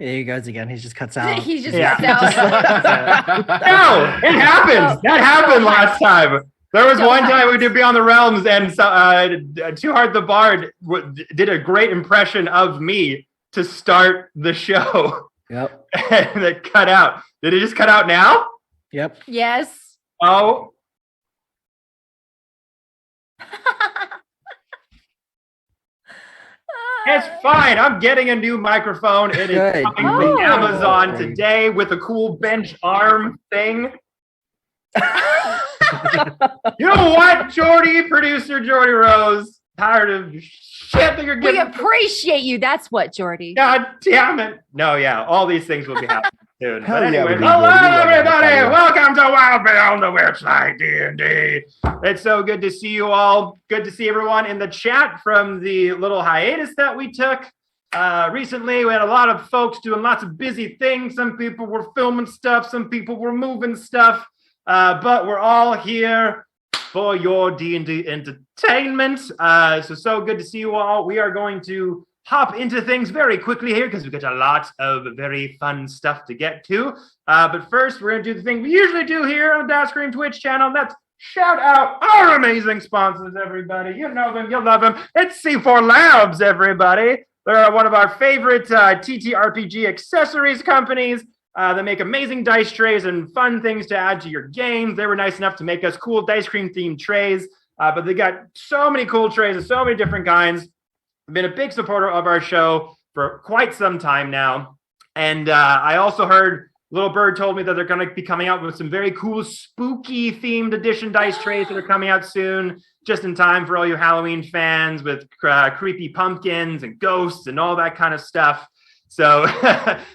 Here he goes again. He just cuts out. He just cuts out. No, it happens. That happened last time. There was one time we did Beyond the Realms, and Too Hard the Bard did a great impression of me to start the show. Yep. And it cut out. Did it just cut out now? Yep. Yes. Oh. It's fine. I'm getting a new microphone. It is coming from Amazon today with a cool bench arm thing. You know what, producer Jordy Rose? Tired of shit that you're giving. We appreciate you. That's what, Jordy. God damn it. No, yeah, all these things will be happening soon. Hell But anyway, yeah, hello everybody. Welcome to Wild Beyond the Witchlight D&D. It's so good to see you all. Good to see everyone in the chat from the little hiatus that we took. Recently, we had a lot of folks doing lots of busy things. Some people were filming stuff. Some people were moving stuff. But we're all here for your D&D entertainment. So good to see you all. We are going to hop into things very quickly here because we've got a lot of very fun stuff to get to. But first, we're going to do the thing we usually do here on the Dicecream Twitch channel. And that's shout out our amazing sponsors, everybody. You know them, you love them. It's C4 Labs, everybody. They're one of our favorite TTRPG accessories companies. They make amazing dice trays and fun things to add to your games. They were nice enough to make us cool Dicecream themed trays, but they got so many cool trays of so many different kinds. They've been a big supporter of our show for quite some time now. And I also heard Little Bird told me that they're going to be coming out with some very cool spooky themed edition dice trays that are coming out soon, just in time for all you Halloween fans with creepy pumpkins and ghosts and all that kind of stuff. So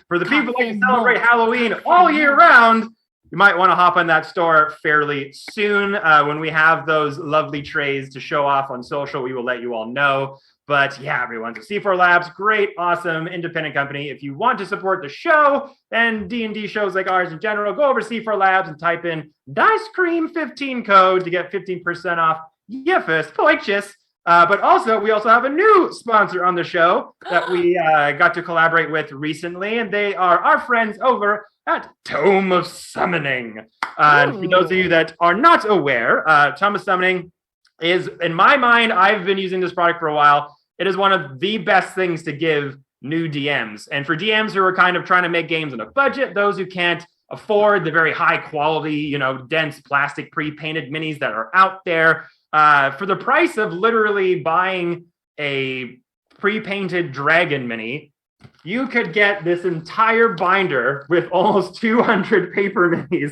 for the people that can celebrate Halloween all year round, you might want to hop on that store fairly soon. When we have those lovely trays to show off on social, we will let you all know. But yeah, everyone, so C4 Labs, great, awesome, independent company. If you want to support the show and D&D shows like ours in general, go over to C4 Labs and type in Dicecream15 code to get 15% off your first purchase. But also, we also have a new sponsor on the show that we got to collaborate with recently, and they are our friends over at Tome of Summoning. For those of you that are not aware, Tome of Summoning is, in my mind, I've been using this product for a while. It is one of the best things to give new DMs. And for DMs who are kind of trying to make games on a budget, those who can't afford the very high quality, dense plastic pre-painted minis that are out there, for the price of literally buying a pre-painted dragon mini, you could get this entire binder with almost 200 paper minis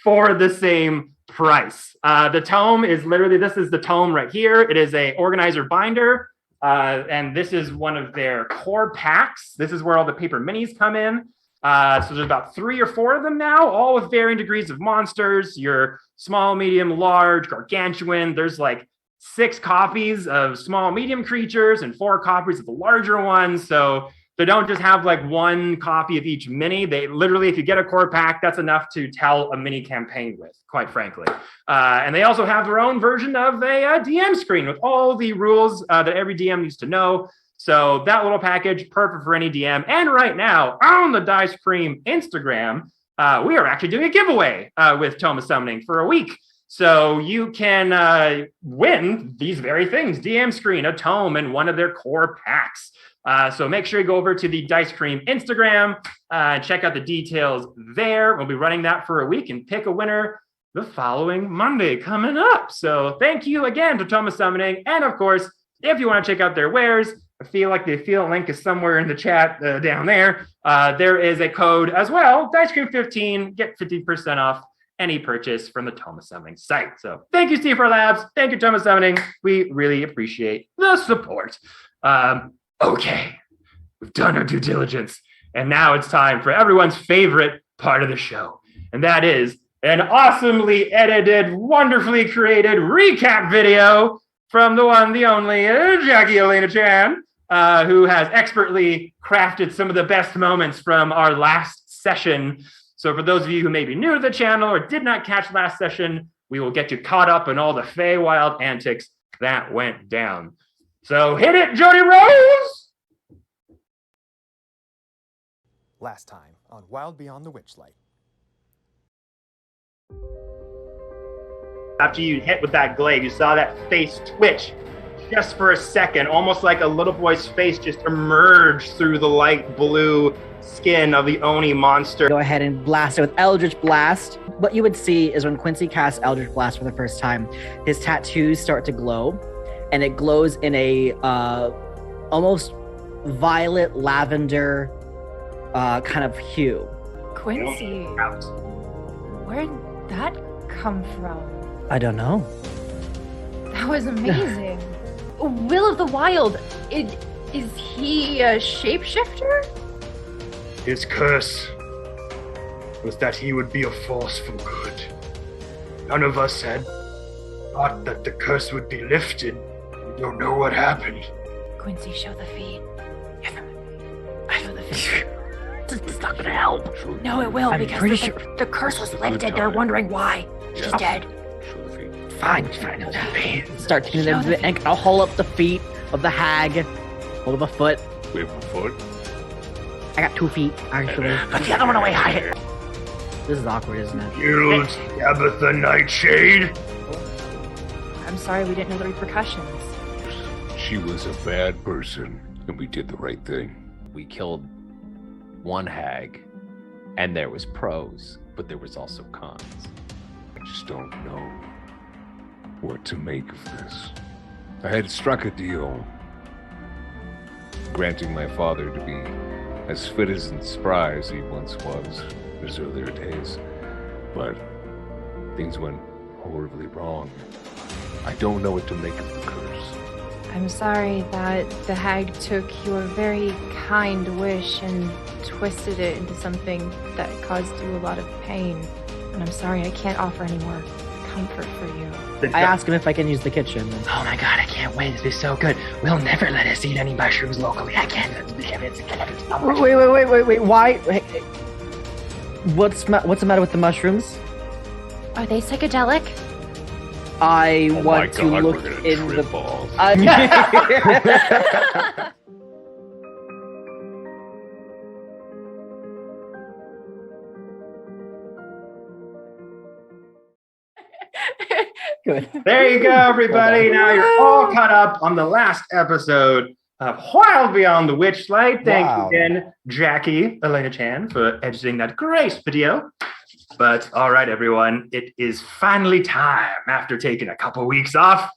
for the same price. The tome is literally, this is the tome right here. It is a organizer binder, and this is one of their core packs. This is where all the paper minis come in. So there's about 3 or 4 of them now, all with varying degrees of monsters. Your small, medium, large, gargantuan. There's like 6 copies of small, medium creatures and 4 copies of the larger ones. So they don't just have like 1 copy of each mini. They literally, if you get a core pack, that's enough to tell a mini campaign with, quite frankly. And they also have their own version of a DM screen with all the rules that every DM needs to know. So that little package, perfect for any DM. And right now, on the Dicecream Instagram, we are actually doing a giveaway with Tome of Summoning for a week. So you can win these very things, DM screen, a tome, and one of their core packs. So make sure you go over to the Dicecream Instagram, check out the details there. We'll be running that for a week and pick a winner the following Monday coming up. So thank you again to Tome of Summoning. And of course, if you want to check out their wares, I feel like the affiliate link is somewhere in the chat down there. There is a code as well, Dicecream15, get 15% off any purchase from the Tome of Summoning site. So thank you, C4 Labs. Thank you, Tome of Summoning. We really appreciate the support. Okay, we've done our due diligence. And now it's time for everyone's favorite part of the show. And that is an awesomely edited, wonderfully created recap video from the one, the only Jackie Elena Chan, who has expertly crafted some of the best moments from our last session. So for those of you who may be new to the channel or did not catch last session, we will get you caught up in all the Feywild antics that went down. So hit it, Jody Rose! Last time on Wild Beyond the Witchlight. After you hit with that glaive, you saw that face twitch just for a second, almost like a little boy's face just emerged through the light blue skin of the Oni monster. Go ahead and blast it with Eldritch Blast. What you would see is when Quincy casts Eldritch Blast for the first time, his tattoos start to glow, and it glows in a almost violet lavender kind of hue. Quincy, where'd that come from? I don't know. That was amazing. Will of the Wild, is he a shapeshifter? His curse was that he would be a force for good. None of us had thought that the curse would be lifted. We don't know what happened. Quincy, show the feet. Show the feet. It's not gonna help. No, it will, I'm because pretty the, sure- the curse was lifted. They're wondering why. She's dead. Show the feet. Fine. Start taking them to the ink. I'll hold up the feet of the hag. Hold up a foot. We have a foot. I got 2 feet, actually. But the other one away higher. This is awkward, isn't it? Guild Tabitha Nightshade. I'm sorry, we didn't know the repercussions. She was a bad person, and we did the right thing. We killed one hag, and there was pros, but there was also cons. I just don't know what to make of this. I had struck a deal, granting my father to be as fit as and spry as he once was in his earlier days, but things went horribly wrong. I don't know what to make of the curse. I'm sorry that the hag took your very kind wish and twisted it into something that caused you a lot of pain. And I'm sorry I can't offer any more comfort for you. I ask him if I can use the kitchen. Oh my god, I can't wait. This is so good. We'll never let us eat any mushrooms locally. I can't. Wait. Why? What's the matter with the mushrooms? Are they psychedelic? I Oh my want to God, look we're gonna in the trip balls. Good. There you go, everybody. Now you're all caught up on the last episode of Wild Beyond the Witchlight. Thank you again, Jackie, Elena Chan, for editing that great video. But all right, everyone, it is finally time, after taking a couple weeks off,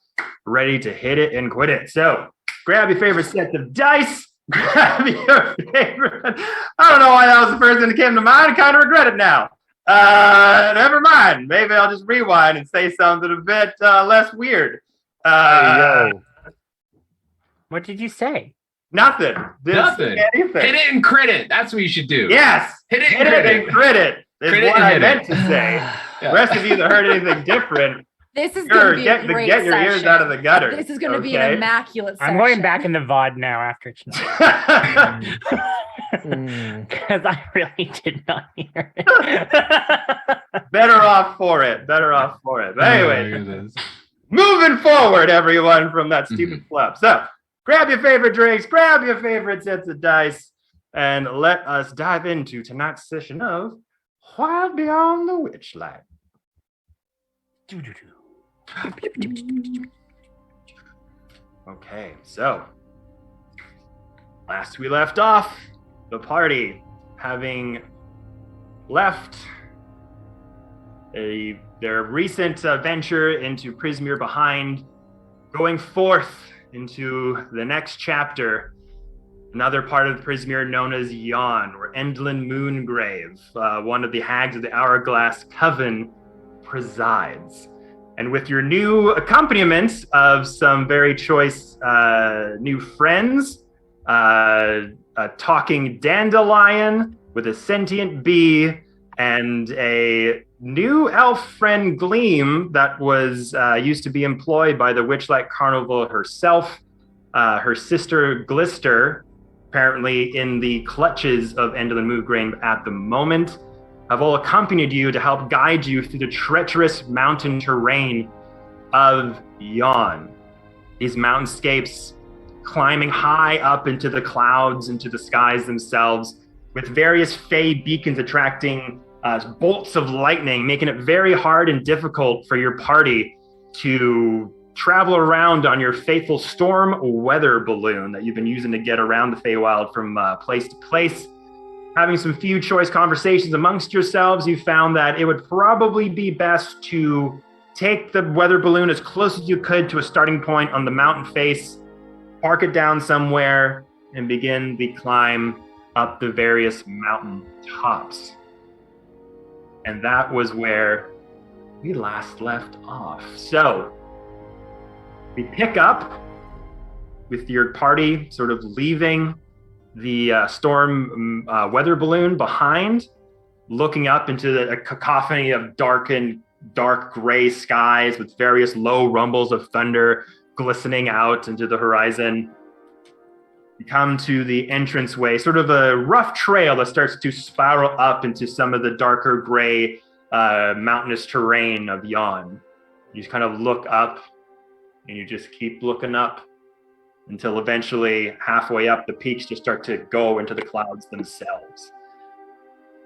ready to hit it and quit it. So grab your favorite sets of dice. Grab your favorite. I don't know why that was the first thing that came to mind. I kind of regret it now. Never mind. Maybe I'll just rewind and say something a bit less weird. What did you say? Nothing. Nothing. Anything. Hit it and crit it. That's what you should do. Yes. Hit it Hit and it crit and it. crit it. Is Crit it what and I hit meant it. to say. Yeah. The rest of you that heard anything different, This is going to be a great get your session. ears out of the gutter. This is going to be an immaculate session. I'm going back in the VOD now after tonight. Because I really did not hear it. Better off for it. But anyway, moving forward, everyone, from that stupid flub. So grab your favorite drinks, grab your favorite sets of dice, and let us dive into tonight's session of Wild Beyond the Witchlight. Okay, so last we left off, the party having left their recent venture into Prismere behind, going forth into the next chapter, another part of Prismere known as Yon, where Endlin Moongrave, one of the hags of the Hourglass Coven, presides. And with your new accompaniment of some very choice new friends, a talking dandelion with a sentient bee, and a new elf friend Gleam that was used to be employed by the Witchlight Carnival herself, her sister Glister, apparently in the clutches of Endlin Moongrave at the moment, have all accompanied you to help guide you through the treacherous mountain terrain of Yon. These mountainscapes climbing high up into the clouds, into the skies themselves, with various fey beacons attracting bolts of lightning, making it very hard and difficult for your party to travel around on your faithful storm weather balloon that you've been using to get around the Feywild from place to place. Having some few choice conversations amongst yourselves, you found that it would probably be best to take the weather balloon as close as you could to a starting point on the mountain face, park it down somewhere, and begin the climb up the various mountain tops. And that was where we last left off. So we pick up with your party sort of leaving the storm weather balloon behind, looking up into a cacophony of dark gray skies with various low rumbles of thunder glistening out into the horizon. You come to the entranceway, sort of a rough trail that starts to spiral up into some of the darker gray mountainous terrain of Yon. You just kind of look up and you just keep looking up until eventually halfway up the peaks just start to go into the clouds themselves.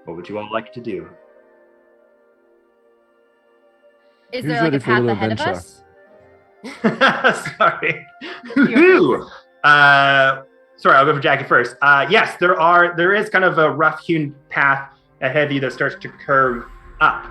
What would you all like to do? Is Who's there like ready a for a path little ahead adventure? of us? Sorry. Sorry, I'll go for Jackie first. Yes, there is kind of a rough-hewn path ahead of you that starts to curve up.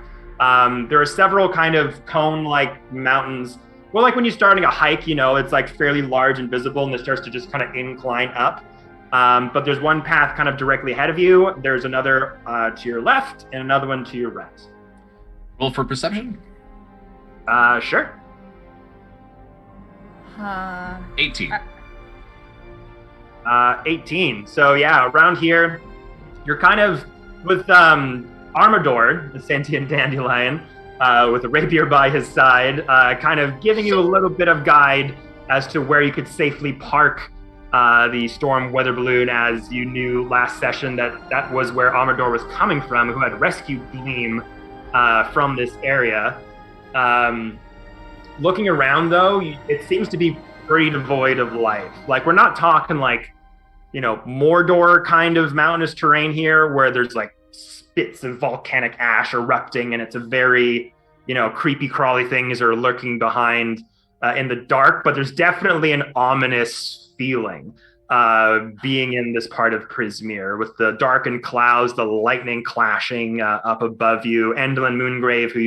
There are several kind of cone-like mountains. Well, like when you're starting a hike, it's like fairly large and visible, and it starts to just kind of incline up. But there's one path kind of directly ahead of you. There's another to your left and another one to your right. Roll for perception. Sure. 18. 18. So yeah, around here, you're kind of with Armador, the sentient dandelion, with a rapier by his side, kind of giving you a little bit of guide as to where you could safely park the storm weather balloon, as you knew last session that was where Armador was coming from, who had rescued Gloom from this area. Looking around though, it seems to be pretty devoid of life. Like, we're not talking like, Mordor kind of mountainous terrain here where there's like spits of volcanic ash erupting and it's a very, creepy crawly things are lurking behind in the dark, but there's definitely an ominous feeling being in this part of Prismeer with the darkened clouds, the lightning clashing up above you. Endlin Moongrave, who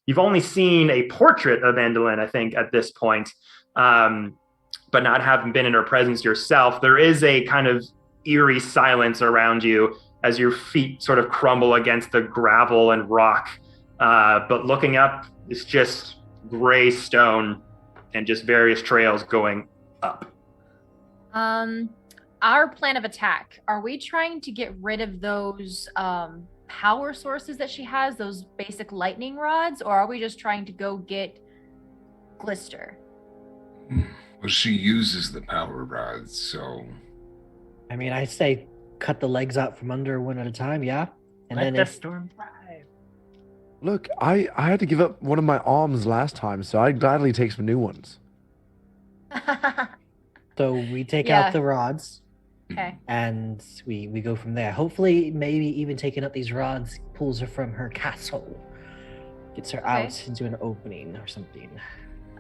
you've only seen a portrait of Endlin, I think, at this point, but not having been in her presence yourself. There is a kind of eerie silence around you as your feet sort of crumble against the gravel and rock. But looking up, it's just gray stone and just various trails going up. Our plan of attack, are we trying to get rid of those power sources that she has, those basic lightning rods, or are we just trying to go get Glister? Well, she uses the power rods, so... I mean, I say cut the legs out from under one at a time, yeah? And Let then the storm thrive. Look, I had to give up one of my arms last time, so I'd gladly take some new ones. So we take Yeah. out the rods, Okay. and we go from there. Hopefully, maybe even taking out these rods pulls her from her castle. Gets her out into an opening or something.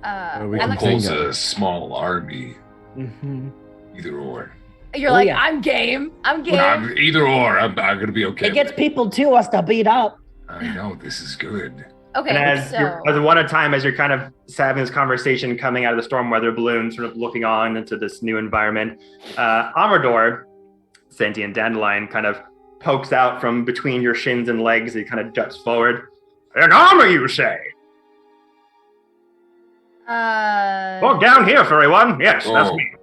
we I can like- pull- Pulls a small army, Mm-hmm. either or. You're Oh, like, yeah. I'm game. I'm game. Well, either or, I'm going to be okay. It gets with people to us to beat up. I know, this is good. Okay, And as so one at a time, as you're kind of having this conversation coming out of the storm weather balloon, sort of looking on into this new environment, Amador, sentient dandelion, kind of pokes out from between your shins and legs. He kind of juts forward. An armor, you say? Oh, down here, furry one. Yes, that's Oh. me.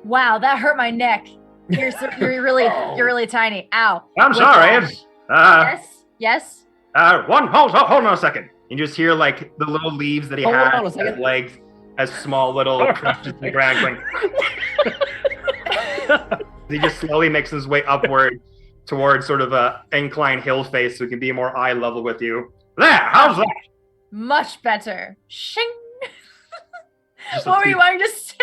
wow, that hurt my neck. You're you're really tiny. Ow. I'm sorry. Whiplash. Yes. Hold on a second. You just hear like the little leaves that he Hold on a has, second. his legs, as small little crushes in the ground going. He just slowly makes his way upward towards sort of a incline hill face so he can be more eye level with you. There, how's that? Much better. Shing. Just What were you wanting to say?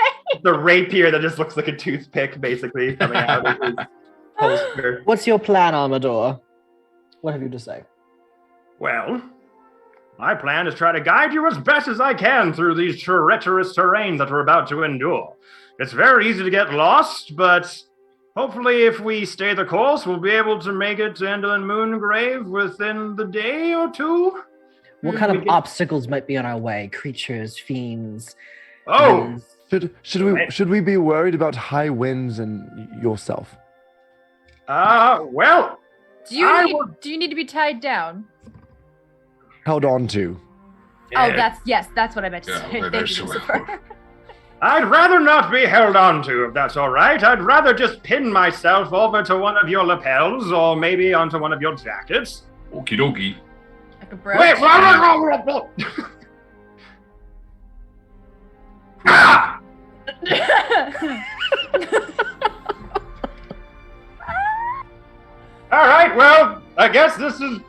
the rapier that just looks like a toothpick basically coming out of his holster. What's your plan, Armador? What have you to say? Well, my plan is try to guide you as best as I can through these treacherous terrains that we're about to endure. It's very easy to get lost, but hopefully if we stay the course, we'll be able to make it to Endlin Moongrave within the day or two. What kind of obstacles might be on our way? Creatures, fiends? Oh! Should we be worried about high winds and yourself? Well... Do you need to be tied down? Held on to. Oh, that's what I meant to say. Thank you, Lucifer. I'd rather not be held on to, if that's all right. I'd rather just pin myself over to one of your lapels, or maybe onto one of your jackets. Okie dokie. Like a brooch. Wait, whoa. Ah! All right, well, I guess this is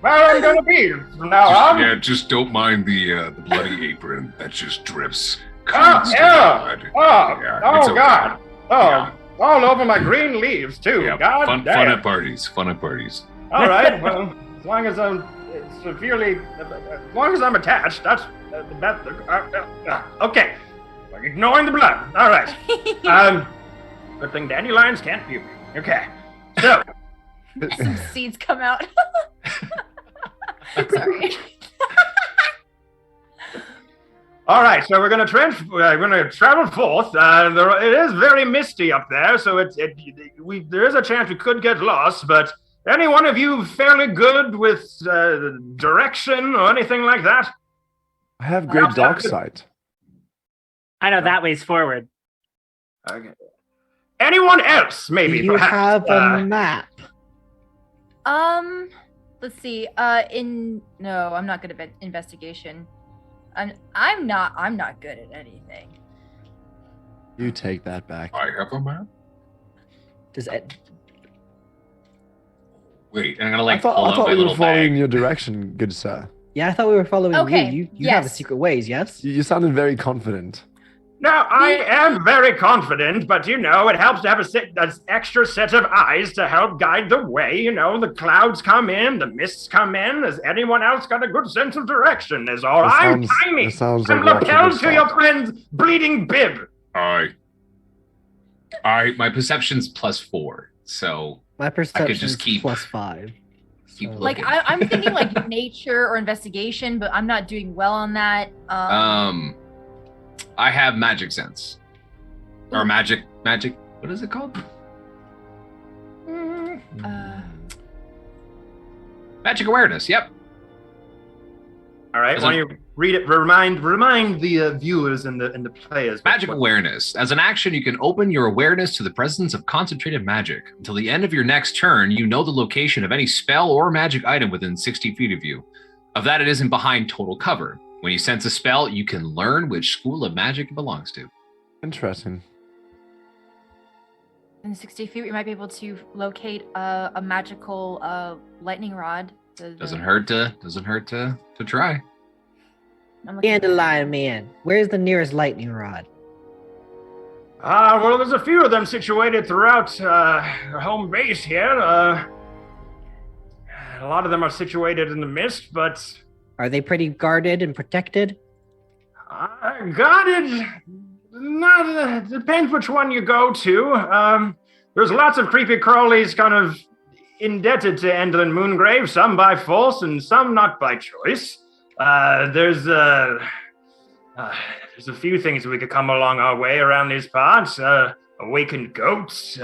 where I'm gonna be from now on. Yeah, just don't mind the bloody apron that just drips. Oh, constant blood. Oh, it's God. okay. Oh, Yeah. all over my green leaves, too. Yeah, God fun damn. at parties. Fun at parties. All right, well, as long as I'm severely, as long as I'm attached, that's okay. We're ignoring the blood. All right. Good thing dandelions can't puke. Okay. So. Some seeds come out. Sorry. All right, so we're going to travel forth. It is very misty up there, so there is a chance we could get lost. But any one of you fairly good with direction or anything like that? I have great dark sight. I know that way's forward. Okay. Anyone else, maybe? Do you perhaps? have a map? Let's see. No, I'm not good at investigation. I'm not good at anything. You take that back. I have a map. Does it? Wait, I'm gonna I thought we were following your direction, good sir. Yeah, I thought we were following Okay, you. You have a yes. secret ways, yes? You sounded very confident. Now, I am very confident, but it helps to have an extra set of eyes to help guide the way. The clouds come in, the mists come in. Has anyone else got a good sense of direction? Is all. I'm tiny. I'm lapelled to your friend's bleeding bib. My perception's +4, so My I could perception just is keep +5. Keep So- Like looking. I'm thinking like nature or investigation, but I'm not doing well on that. I have magic sense. Or magic. What is it called? Magic awareness. Yep. All right, why don't you read it? Remind the viewers and the players. Magic awareness. As an action, you can open your awareness to the presence of concentrated magic. Until the end of your next turn, you know the location of any spell or magic item within 60 feet of you. Of that, it isn't behind total cover. When you sense a spell, you can learn which school of magic it belongs to. Interesting. In 60 feet, we might be able to locate a magical lightning rod. Doesn't hurt to try. Dandelion man, where's the nearest lightning rod? Well, there's a few of them situated throughout our home base here. A lot of them are situated in the mist, but... Are they pretty guarded and protected? Guarded? Not, depends which one you go to. There's lots of creepy crawlies kind of indebted to Endlin Moongrave, some by force and some not by choice. There's a few things we could come along our way around these parts. Awakened goats,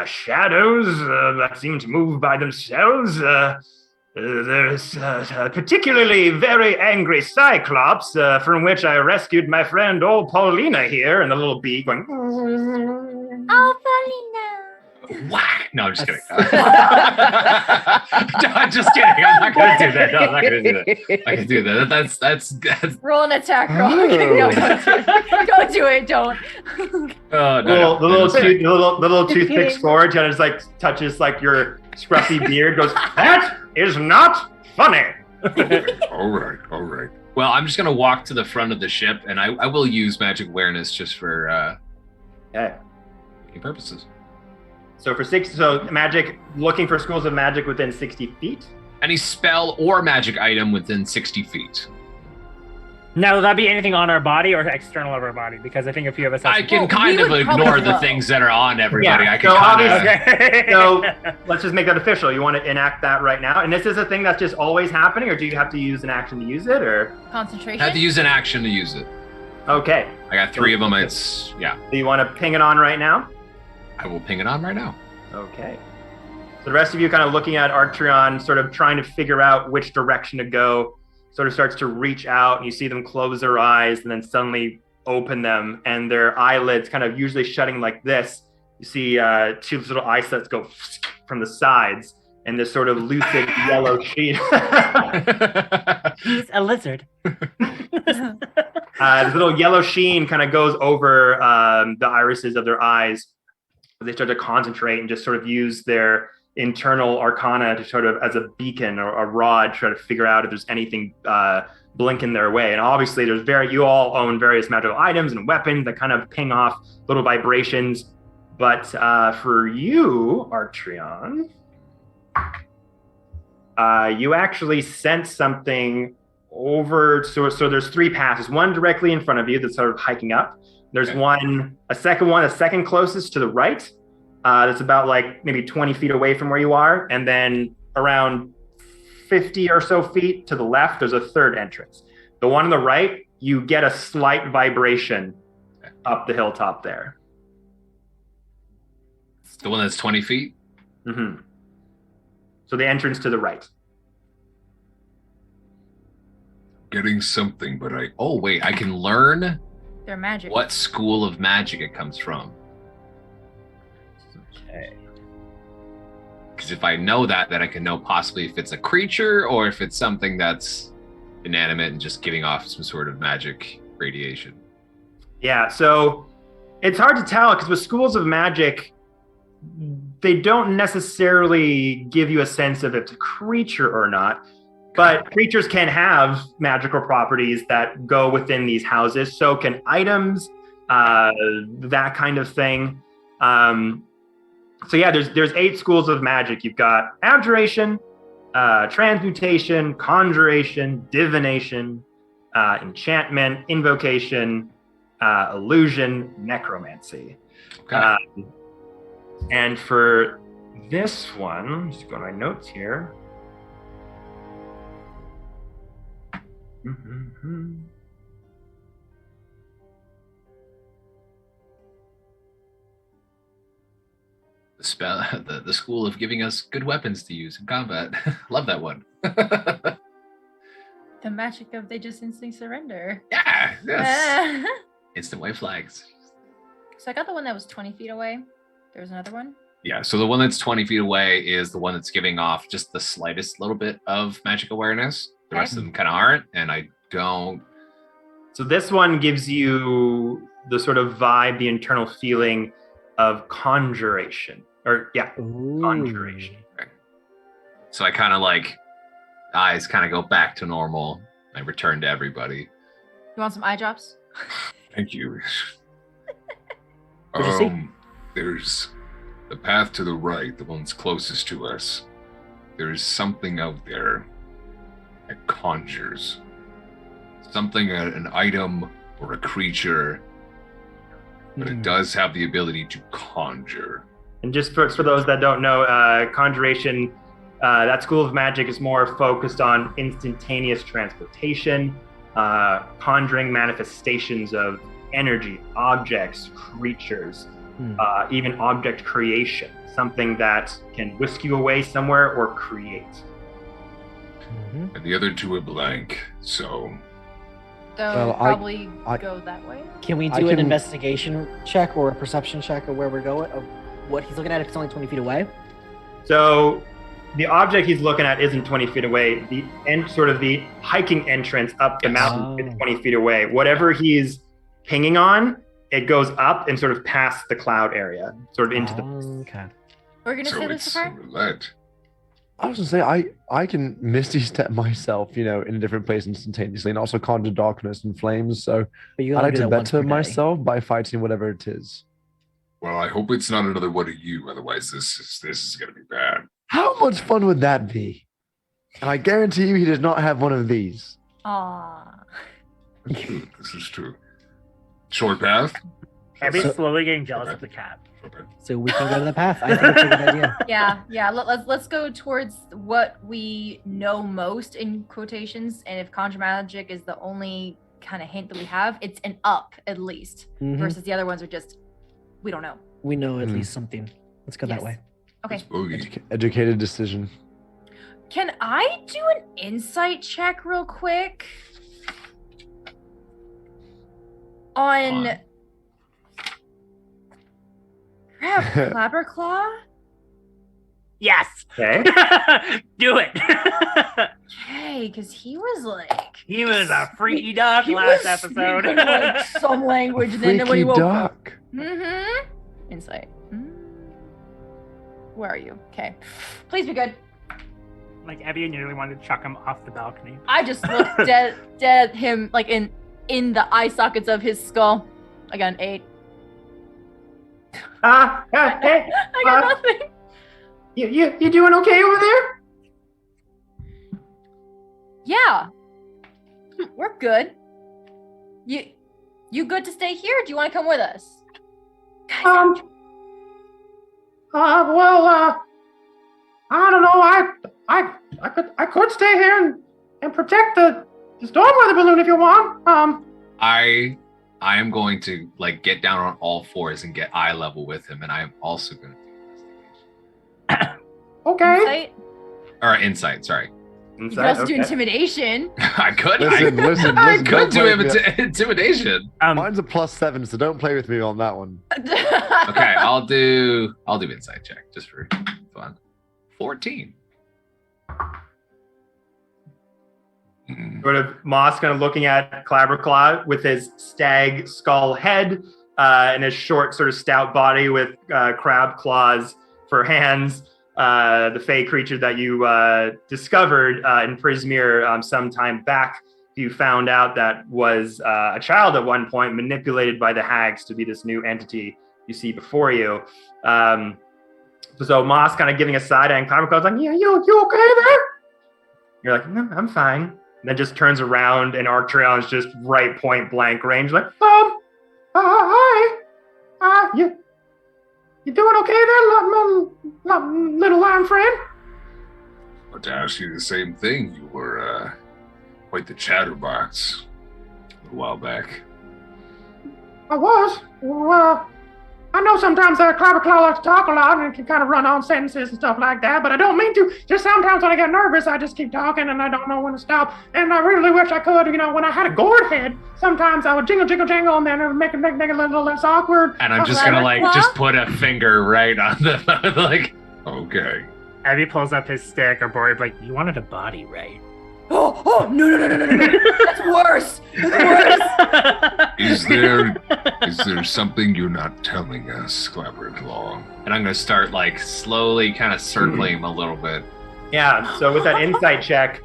shadows that seem to move by themselves. There's a particularly very angry Cyclops, from which I rescued my friend old Paulina here, and the little bee going... Oh, Paulina! Whack! No, I'm just kidding. I'm just kidding. I'm not going to do that. No, I'm not going to do that. I can do that. That's Roll an attack roll. Oh. No, don't do it. Don't. The little toothpick scourge, and it's like touches like your scruffy beard. Goes, that is not funny. All right. Well, I'm just going to walk to the front of the ship, and I will use magic awareness just for purposes. So for 6, so magic, looking for schools of magic within 60 feet. Any spell or magic item within 60 feet. Now, will that be anything on our body or external of our body? Because I think a few of us have I can kind of ignore the things that are on everybody. Yeah, I can so kind of... obviously, so let's just make that official. You want to enact that right now? And this is a thing that's just always happening, or do you have to use an action to use it, or? Concentration? I have to use an action to use it. Okay. I got 3 of them. It's, yeah. Do you want to ping it on right now? I will ping it on right now. Okay. So the rest of you kind of looking at Archeon, sort of trying to figure out which direction to go, sort of starts to reach out, and you see them close their eyes and then suddenly open them, and their eyelids kind of usually shutting like this. You see 2 little eye slits go from the sides, and this sort of lucid yellow sheet. He's a lizard. This little yellow sheen kind of goes over the irises of their eyes. They start to concentrate and just sort of use their internal arcana to sort of as a beacon or a rod, try to figure out if there's anything blinking their way. And obviously you all own various magical items and weapons that kind of ping off little vibrations. But for you, Archeon, you actually sense something over. So there's 3 passes. One directly in front of you that's sort of hiking up. There's a second closest to the right. That's about like maybe 20 feet away from where you are. And then around 50 or so feet to the left, there's a 3rd entrance. The one on the right, you get a slight vibration up the hilltop there. The one that's 20 feet? Mm-hmm. So the entrance to the right. Getting something, but I can learn Their magic. what school of magic it comes from. Okay. Because if I know that, then I can know possibly if it's a creature or if it's something that's inanimate and just giving off some sort of magic radiation. Yeah, so it's hard to tell because with schools of magic, they don't necessarily give you a sense of if it's a creature or not. But creatures can have magical properties that go within these houses. So can items, that kind of thing. So yeah, there's 8 schools of magic. You've got abjuration, transmutation, conjuration, divination, enchantment, invocation, illusion, necromancy. Okay. And for this one, just go to my notes here. Mm-hmm. The school of giving us good weapons to use in combat. Love that one. The magic of they just instantly surrender. Yeah, yes. Instant white flags. So I got the one that was 20 feet away. There was another one. Yeah, so the one that's 20 feet away is the one that's giving off just the slightest little bit of magic awareness. The rest of them kind of aren't, and I don't. So this one gives you the sort of vibe, the internal feeling of conjuration. Conjuration. Right. So I kind of eyes kind of go back to normal. I return to everybody. You want some eye drops? Thank you. What'd you see? There's the path to the right, the one's closest to us. There's something out there that conjures. Something, an item or a creature, but it does have the ability to conjure. And just for those that don't know, conjuration, that school of magic is more focused on instantaneous transportation, conjuring manifestations of energy, objects, creatures, even object creation, something that can whisk you away somewhere or create. And the other 2 are blank, so... So probably go that way. Can we do an investigation check or a perception check of where we're going, of what he's looking at if it's only 20 feet away? So the object he's looking at isn't 20 feet away. The hiking entrance up the mountain is 20 feet away. Whatever he's pinging on, it goes up and sort of past the cloud area, sort of into the... Okay. We're going to say this so far? Relent. I was gonna say I can misty step myself, in a different place instantaneously, and also conjure darkness and flames. So But you I only like do to that once better per day. myself by fighting whatever it is. Well, I hope it's not another one of you. Otherwise, this is going to be bad. How much fun would that be? And I guarantee you he does not have one of these. Aww. That's true. This is true. Short path? Abby's slowly getting jealous of the cat. So we can go to the path. I think it's a good idea. Yeah. Let's go towards what we know most in quotations, and if conjure magic is the only kind of hint that we have, it's an up at least. Mhm. Versus the other ones are just we don't know. We know at least something. Let's go that Yes. way. Okay. Educated decision. Can I do an insight check real quick? On Clapperclaw? Yes. Okay. Do it. Okay, because he was like He was a freaky duck last episode. speaking, like, some language, and then when Freaky he woke up. duck. Insight. Where are you? Okay. Please be good. Like Abby nearly wanted to chuck him off the balcony. I just looked dead at him, like in the eye sockets of his skull. I got an 8. Hey, I got nothing. you doing okay over there? Yeah. We're good. You good to stay here? Or do you want to come with us? Well, I don't know. I could stay here and protect the storm weather balloon if you want. I am going to like get down on all fours and get eye level with him, and I am also going to Okay. Insight? or insight. Sorry, You could also do intimidation. I could. Listen. I could don't do play with me. intimidation. Mine's a +7, so don't play with me on that one. Okay, I'll do insight check just for fun. 14. Sort of Moss kind of looking at Clabberclaw with his stag skull head and his short, sort of stout body with crab claws for hands. The fey creature that you discovered in Prismere some time back, you found out that was a child at one point manipulated by the hags to be this new entity you see before you. So Moss kind of giving a side eye, and Clabberclaw's like, "Yeah, you okay there?" You're like, "No, I'm fine." And then just turns around, and Arcturion is just right point blank range, like, hi, you doing okay there, little lion friend? But to ask you the same thing, you were quite the chatterbox a little while back. I was. Well, I know sometimes Clabberclaw likes to talk a lot and can kind of run on sentences and stuff like that, but I don't mean to. Just sometimes when I get nervous, I just keep talking and I don't know when to stop. And I really wish I could, when I had a gourd head, sometimes I would jingle, and then it would make it a little less awkward. And I'm just gonna just put a finger right on the like. Okay. Abby pulls up his stick, or Bori like, "You wanted a body, right?" Oh, no. That's worse. Is there something you're not telling us, Clabberclaw? And I'm gonna start like slowly kind of circling him a little bit. Yeah, so with that insight check,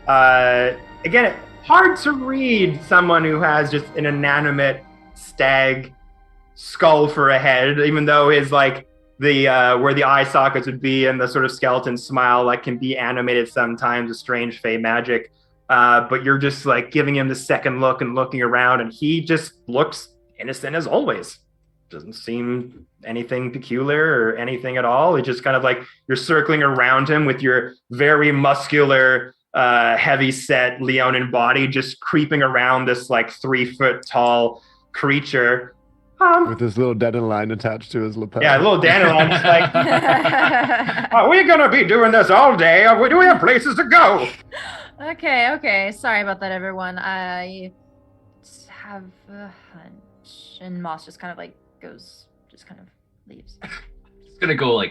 again, hard to read someone who has just an inanimate stag skull for a head, even though his the where the eye sockets would be and the sort of skeleton smile can be animated sometimes with strange fey magic. But you're just giving him the second look and looking around, and he just looks innocent as always. Doesn't seem anything peculiar or anything at all. It's just kind of you're circling around him with your very muscular, heavy set Leonin body, just creeping around this 3 foot tall creature. With this little dandelion attached to his lapel. Yeah, a little dandelion. Are we going to be doing this all day? Do we have places to go? Okay. Sorry about that, everyone. I have a hunch. And Moss just kind of leaves. Just gonna go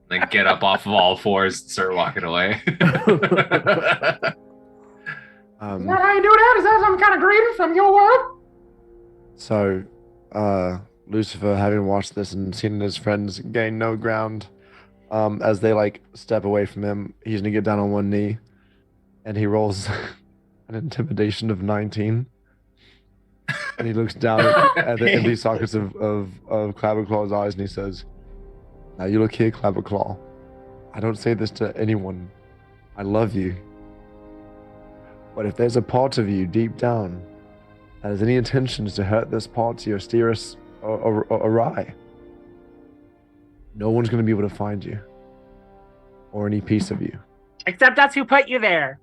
then get up off of all fours and start walking away. Is that how you do that? Is that some kind of greeting from your world? So, Lucifer, having watched this and seen his friends gain no ground, as they step away from him, he's gonna get down on one knee, and he rolls an intimidation of 19. And he looks down at the empty sockets of Clabberclaw's eyes and he says, "Now you look here, Clabberclaw. I don't say this to anyone. I love you. But if there's a part of you deep down that has any intentions to hurt this party or steer us awry, no one's going to be able to find you or any piece of you." Except that's who put you there.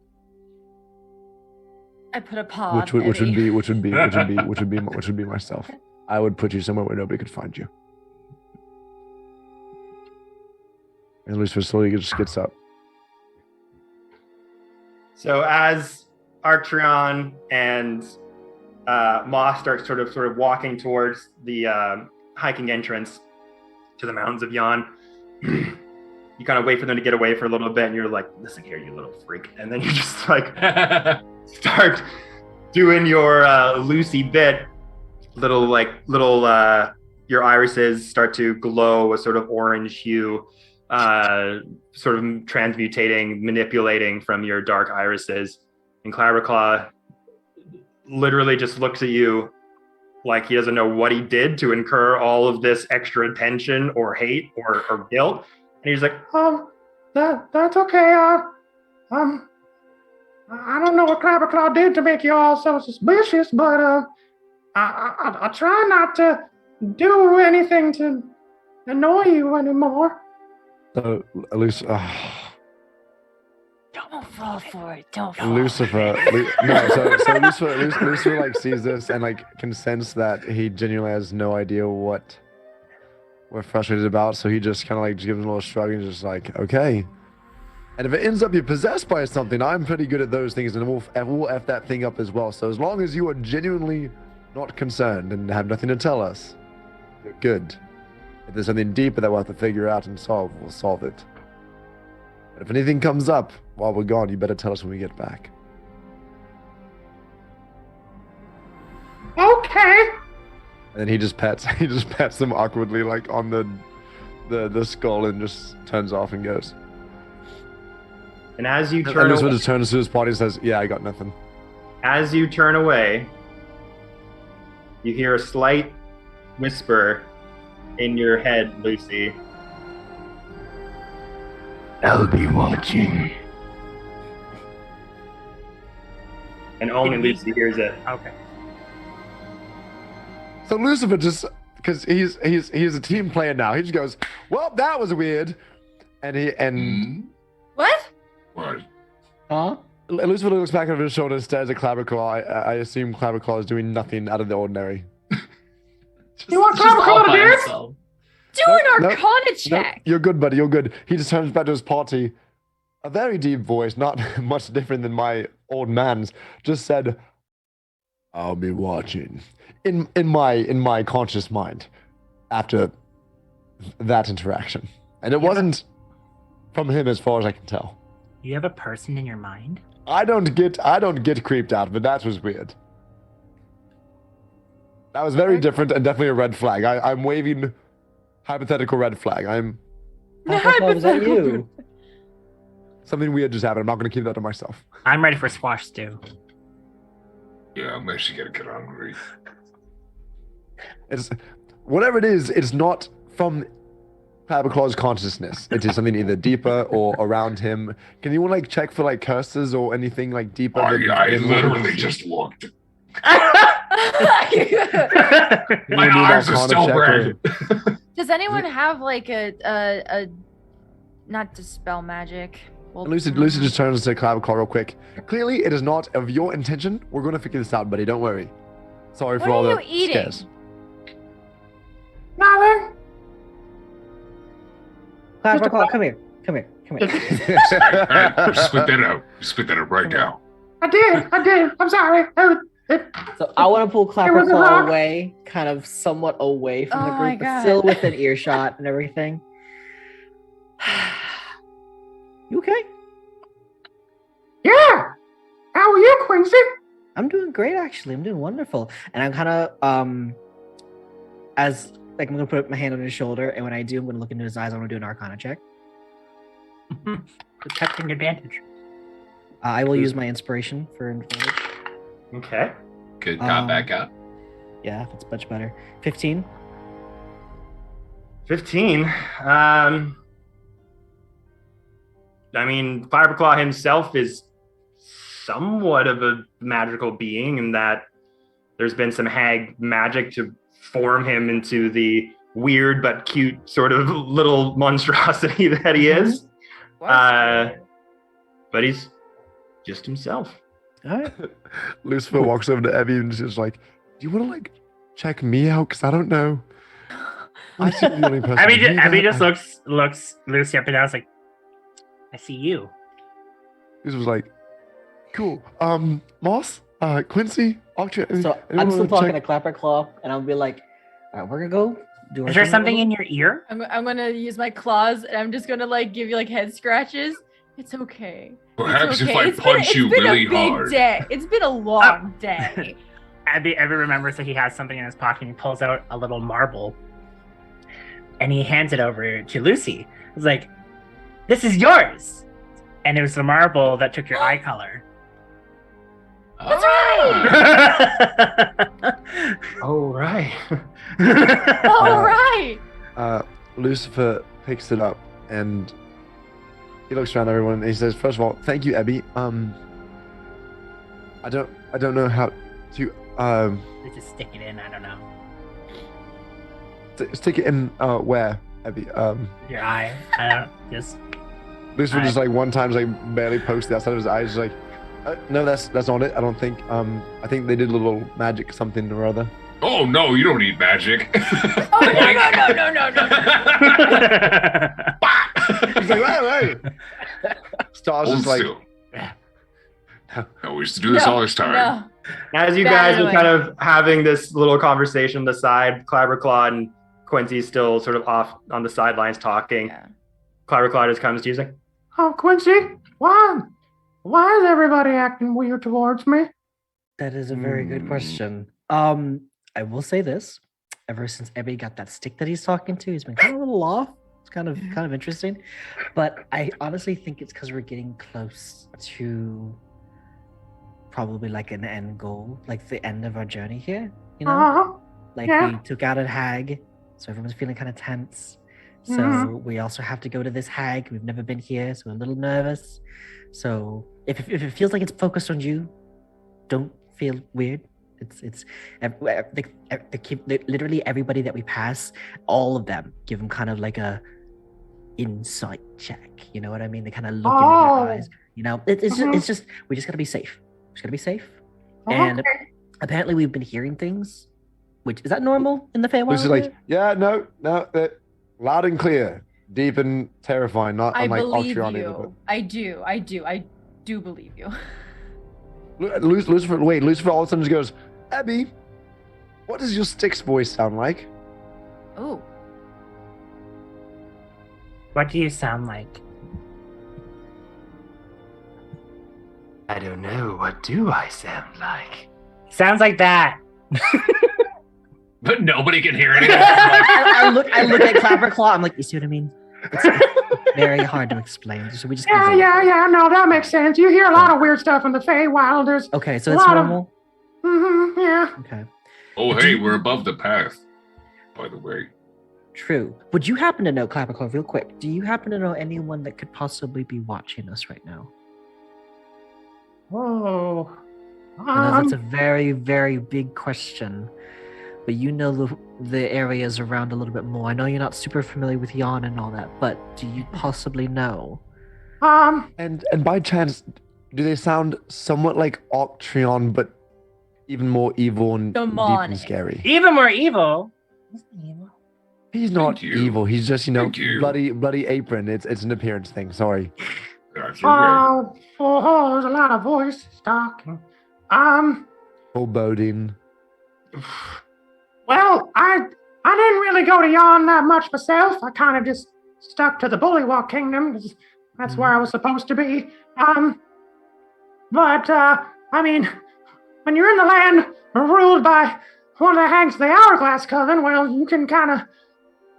I put a paw. Which would be myself. I would put you somewhere where nobody could find you. And Lucifer slowly just gets up. So as Arcturion and Moss start sort of walking towards the hiking entrance to the mountains of Yon, you kind of wait for them to get away for a little bit, and you're like, "Listen here, you little freak," and then you just like start doing your Lucy bit. Your irises start to glow a sort of orange hue, sort of transmutating, manipulating from your dark irises. And Clabberclaw literally just looks at you like he doesn't know what he did to incur all of this extra attention or hate or guilt. And he's like, That's okay. I don't know what Clabberclaw did to make you all so suspicious, but I try not to do anything to annoy you anymore. So Don't fall for it. Don't fall. Lucifer, Lucifer like sees this and like can sense that he genuinely has no idea what we're frustrated about. So he just kind of like gives him a little shrug and just like, okay. And if it ends up you're possessed by something, I'm pretty good at those things, and we'll F that thing up as well. So as long as you are genuinely not concerned and have nothing to tell us, you're good. If there's something deeper that we'll have to figure out and solve, we'll solve it. But if anything comes up while we're gone, you better tell us when we get back. Okay. And then he just pats him awkwardly like on the skull and just turns off and goes. and as you And turn Lucifer away, just turns to his party and says, "Yeah, I got nothing." as you turn away, you hear a slight whisper in your head, Lucy. I'll be watching. And only Lucy hears it. Okay. So Lucifer just, because he's a team player now, he just goes, "Well, that was weird," and What? What? Huh? Lucifer looks back over his shoulder and stares at Clabberclaw. I assume Clabberclaw is doing nothing out of the ordinary. You want Clabberclaw to do it? Do an Nope. Arcana check. You're good, buddy. You're good. He just turns back to his party. A very deep voice, not much different than my old man's, just said, "I'll be watching." In my conscious mind, after that interaction, and it wasn't from him as far as I can tell. You have a person in your mind? I don't get creeped out, but that was weird. That was very different and definitely a red flag. I'm waving hypothetical red flag. Was that you? Something weird just happened. I'm not going to keep that to myself. I'm ready for squash stew. Yeah, I'm actually gonna get hungry. It's whatever it is. It's not from Clabberclaw's consciousness. It is something either deeper or around him. Can anyone like check for like curses or anything like deeper? I than literally just looked. My eyes are still red. Does anyone have like a not dispel magic? Well, Lucy just turns to Clabberclaw real quick. Clearly, it is not of your intention. We're going to figure this out, buddy. Don't worry. Sorry for all What the are you eating? scares. Nothing. Clabberclaw, come here. Hey, spit that out right now. I did. I'm sorry. So I want to pull was a rock. Clabberclaw away, kind of somewhat away from the Oh my group, but God. still within earshot and everything. You okay? Yeah. How are you, Quincy? I'm doing great, actually. I'm doing wonderful. And I'm kind of, as, like, I'm going to put my hand on his shoulder, and when I do, I'm going to look into his eyes. I'm going to do an Arcana check. Protecting advantage. I will use my inspiration for advantage. Okay. Good cop back out. Yeah, that's much better. 15. 15. I mean, Fiberclaw himself is somewhat of a magical being in that there's been some hag magic to form him into the weird but cute sort of little monstrosity that he is. But he's just himself. All right. Lucifer walks over to Evie and is just like, do you want to like check me out? Because I don't know. I seem to be the only person. Abby just looks Lucy up and down. It's like, I see you. This was like, cool. Moss, Quincy, Octria. So I'm still talking to Clapperclaw, and I'll be like, all right, we're gonna go do our Is there thing something a in little. your ear? I'm gonna use my claws, and I'm just gonna like give you like head scratches. It's okay. Perhaps It's okay. if I It's punch been, you it's been really a big hard. Day. It's been a long day. Abby remembers that he has something in his pocket. And he pulls out a little marble, and he hands it over to Lucy. It's like, "This is yours," and it was the marble that took your eye color. That's right. Oh, right. All right. Lucifer picks it up and he looks around everyone and he says, first of all, thank you, Abby. I don't know how to Let's just stick it in. I don't know. stick it in where, Abby? Your eye. I don't just. Lucifer just like one time just, like barely pokes the outside of his eyes, just like, no, that's not it. I don't think. I think they did a little magic something or other. Oh no, you don't need magic. Oh no. He's like, wait. Stars Hold just like, still. No, we used to do this all this time. No. As you guys are kind of having this little conversation on the side, Clapperclaw and Quincy's still sort of off on the sidelines talking. Yeah. Clapperclaw just comes to you, he's like, Oh, Quincy, why is everybody acting weird towards me? That is a very good question. I will say this: ever since Ebby got that stick that he's talking to, he's been kind of a little off. It's kind of interesting, but I honestly think it's because we're getting close to probably like an end goal, like the end of our journey here. You know, like we took out a hag, so everyone's feeling kind of tense. So we also have to go to this hag. We've never been here, so we're a little nervous. So if it feels like it's focused on you, don't feel weird. It's literally everybody that we pass, all of them, give them kind of like a insight check. You know what I mean? They kind of look into their eyes. You know, it's just we just gotta be safe. We just gotta be safe. And apparently we've been hearing things. Which is that normal in the Feywild? Lucy's like, yeah, no, loud and clear, deep and terrifying. Not I unlike believe Octreon you. either, I do believe you. but Lucifer all of a sudden just goes, Abby, what does your stick's voice sound like? Oh. What do you sound like? I don't know. What do I sound like? Sounds like that. But nobody can hear anything. I look at Clapperclaw. I'm like, you see what I mean? It's very hard to explain. So we just Yeah. No, that makes sense. You hear a lot of weird stuff in the Feywild. There's okay, so it's normal. Yeah. Okay. Oh, hey, we're above the path, by the way. True. Would you happen to know, Clapperclaw, real quick? Do you happen to know anyone that could possibly be watching us right now? Oh. I know that's a very, very big question, but you know the areas around a little bit more. I know you're not super familiar with Yon and all that, but do you possibly know? And by chance, do they sound somewhat like Octreon, but even more evil and deep and scary? Even more evil. He's not evil. He's just, bloody apron. It's an appearance thing. Sorry. That's Oh, there's a lot of voices talking. Foreboding. Well, I didn't really go to Yon that much myself. I kind of just stuck to the Bullywalk Kingdom because that's where I was supposed to be. But I mean, when you're in the land ruled by one of the hags of the Hourglass Coven, well, you can kind of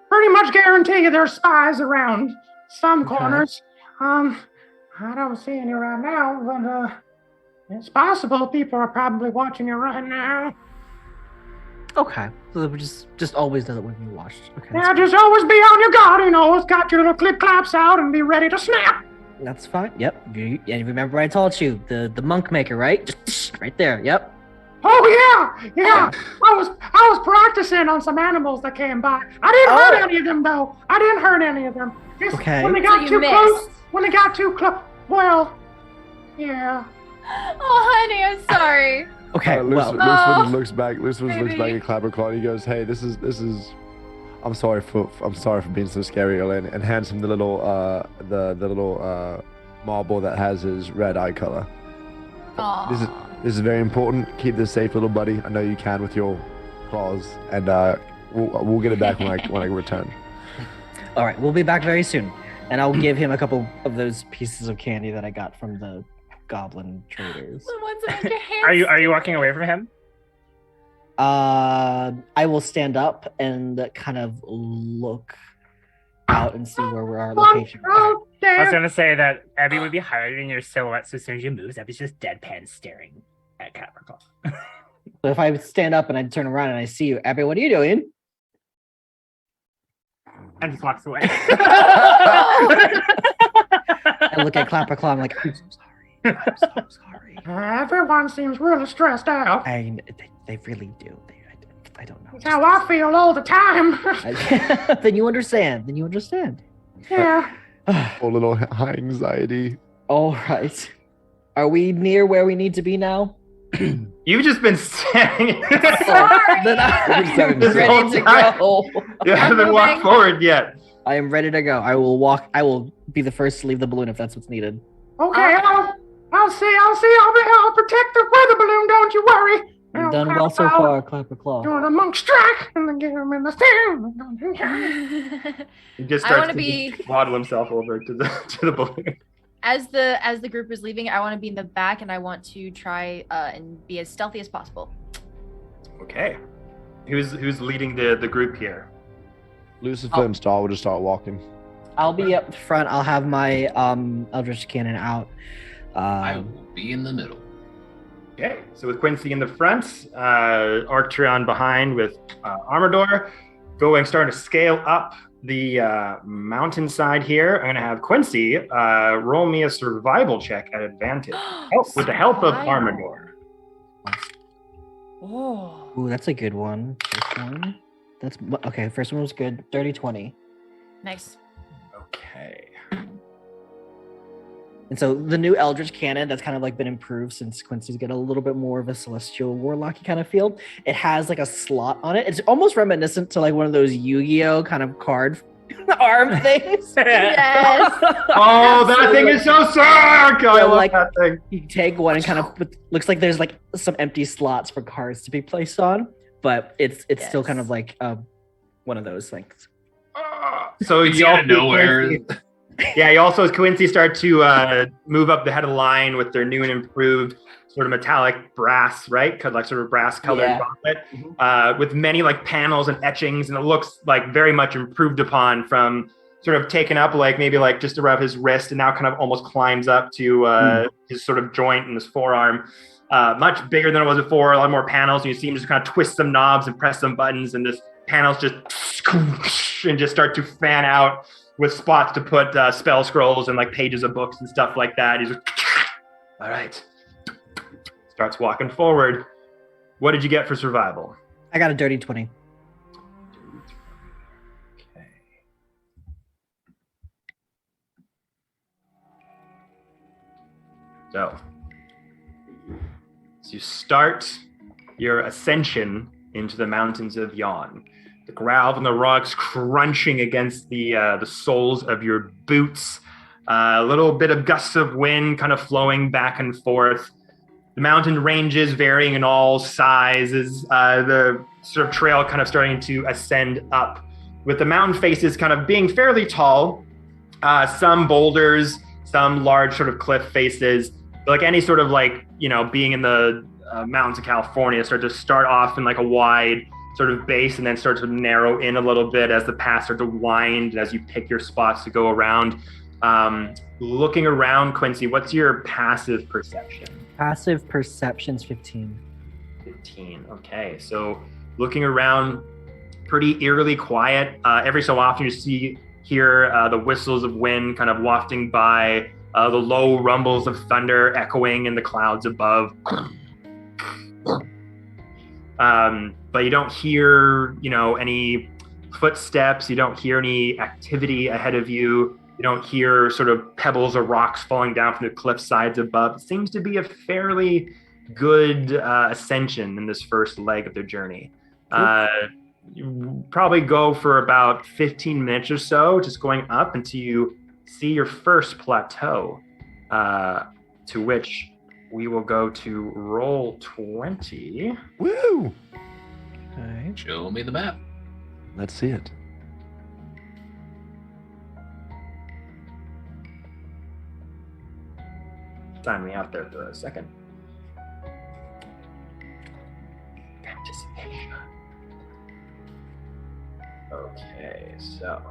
pretty much guarantee there's spies around some corners. I don't see any right now, but it's possible people are probably watching you right now. Okay. So we just always does it when you washed. Okay. Yeah, just always be on your guard. Always got your little clip claps out and be ready to snap. That's fine. Yep. And remember I told you the monk maker, right? Just right there. Yep. Oh yeah. I was practicing on some animals that came by. I didn't hurt any of them though. I didn't hurt any of them. Just Okay. When they got too close. When they got too close. Well, yeah. Oh, honey, I'm sorry. Okay. Lucifer looks back. Lucifer looks back at Clapperclaw. He goes, "Hey, this is. I'm sorry for being so scary, Elaine," and hands him the little marble that has his red eye color. This is very important. Keep this safe, little buddy. I know you can with your claws, and we'll get it back when I return. All right, we'll be back very soon, and I'll give him a couple of those pieces of candy that I got from the goblin traders. The ones that make your hands Are you walking away from him? I will stand up and kind of look out and see where our location is. I was gonna say that Abby would be hiding your silhouette, so as soon as you move, Abby's just deadpan staring at Capricorn. So if I stand up and I turn around and I see you, Abby, what are you doing? And just walks away. I look at Clapperclaw. I'm like, I'm so sorry. Everyone seems really stressed out. They really do. I don't know. That's how I feel all the time. Then you understand. Yeah. A little high anxiety. All right. Are we near where we need to be now? You've just been standing. Then I'm ready to go. You haven't walked forward yet. I am ready to go. I will walk. I will be the first to leave the balloon if that's what's needed. Okay, I'll see. I'll protect the weather balloon. Don't you worry. You've done well so far, Clapperclaw. Doing a monk strike and then get him in the thing. He just I starts wanna be- to waddle himself over to the balloon. As the group is leaving, I want to be in the back and I want to try and be as stealthy as possible. Okay. Who's leading the group here? Lucifer and Star will just start walking. I'll be up front. I'll have my Eldritch Cannon out. I will be in the middle. Okay, so with Quincy in the front, Arcturion behind with Armador, starting to scale up the mountainside here. I'm going to have Quincy roll me a survival check at advantage with the help of Armador. Oh. Ooh, that's a good one. First one. That's okay. First one was good. 30-20. Nice. Okay. And so the new Eldritch Cannon that's kind of like been improved since Quincy's got a little bit more of a celestial warlocky kind of feel. It has like a slot on it. It's almost reminiscent to like one of those Yu-Gi-Oh kind of card arm things. Yes. Oh, that thing is so sick! I love like, that thing. You take one and kind of looks like there's like some empty slots for cards to be placed on, but it's still kind of like one of those things. So you out of nowhere. Yeah, you also, as Quincy start to move up the head of the line with their new and improved sort of metallic brass, right? Like sort of brass colored gauntlet, with many like panels and etchings, and it looks like very much improved upon from sort of taken up like maybe like just around his wrist, and now kind of almost climbs up to his sort of joint in his forearm. Much bigger than it was before, a lot more panels, and you see him just kind of twist some knobs and press some buttons, and this panels just and just start to fan out with spots to put spell scrolls and like pages of books and stuff like that. He's like, all right. Starts walking forward. What did you get for survival? I got a dirty 20. Okay. So you start your ascension into the mountains of Yon. The ground and the rocks crunching against the soles of your boots. A little bit of gusts of wind kind of flowing back and forth. The mountain ranges varying in all sizes. The sort of trail kind of starting to ascend up, with the mountain faces kind of being fairly tall. Some boulders, some large sort of cliff faces. Like any sort of like, being in the mountains of California, start off in like a wide sort of base and then start to narrow in a little bit as the paths start to wind and as you pick your spots to go around. Looking around, Quincy, what's your passive perception? Passive perception's 15. 15, okay. So looking around, pretty eerily quiet. Every so often you hear the whistles of wind kind of wafting by, the low rumbles of thunder echoing in the clouds above. But you don't hear, any footsteps. You don't hear any activity ahead of you. You don't hear sort of pebbles or rocks falling down from the cliff sides above. It seems to be a fairly good ascension in this first leg of their journey. You probably go for about 15 minutes or so, just going up until you see your first plateau, to which we will go to roll 20. Woo! Okay. Show me the map. Let's see it. Sign me out there for a second. Okay, so.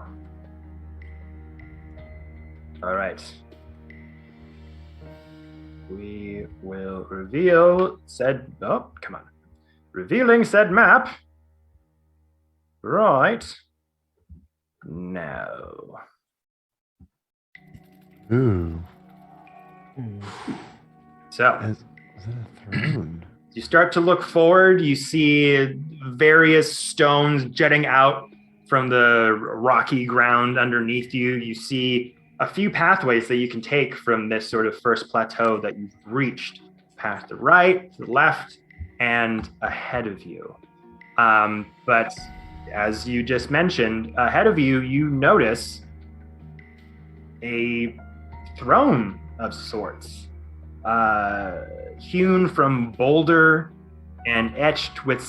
All right. We will reveal said. Oh, come on. Revealing said map. Right. Now. Ooh. So. Is that a throne? You start to look forward. You see various stones jutting out from the rocky ground underneath you. You see a few pathways that you can take from this sort of first plateau that you've reached, past the right, to the left, and ahead of you. But as you just mentioned, ahead of you, you notice a throne of sorts, hewn from boulder and etched with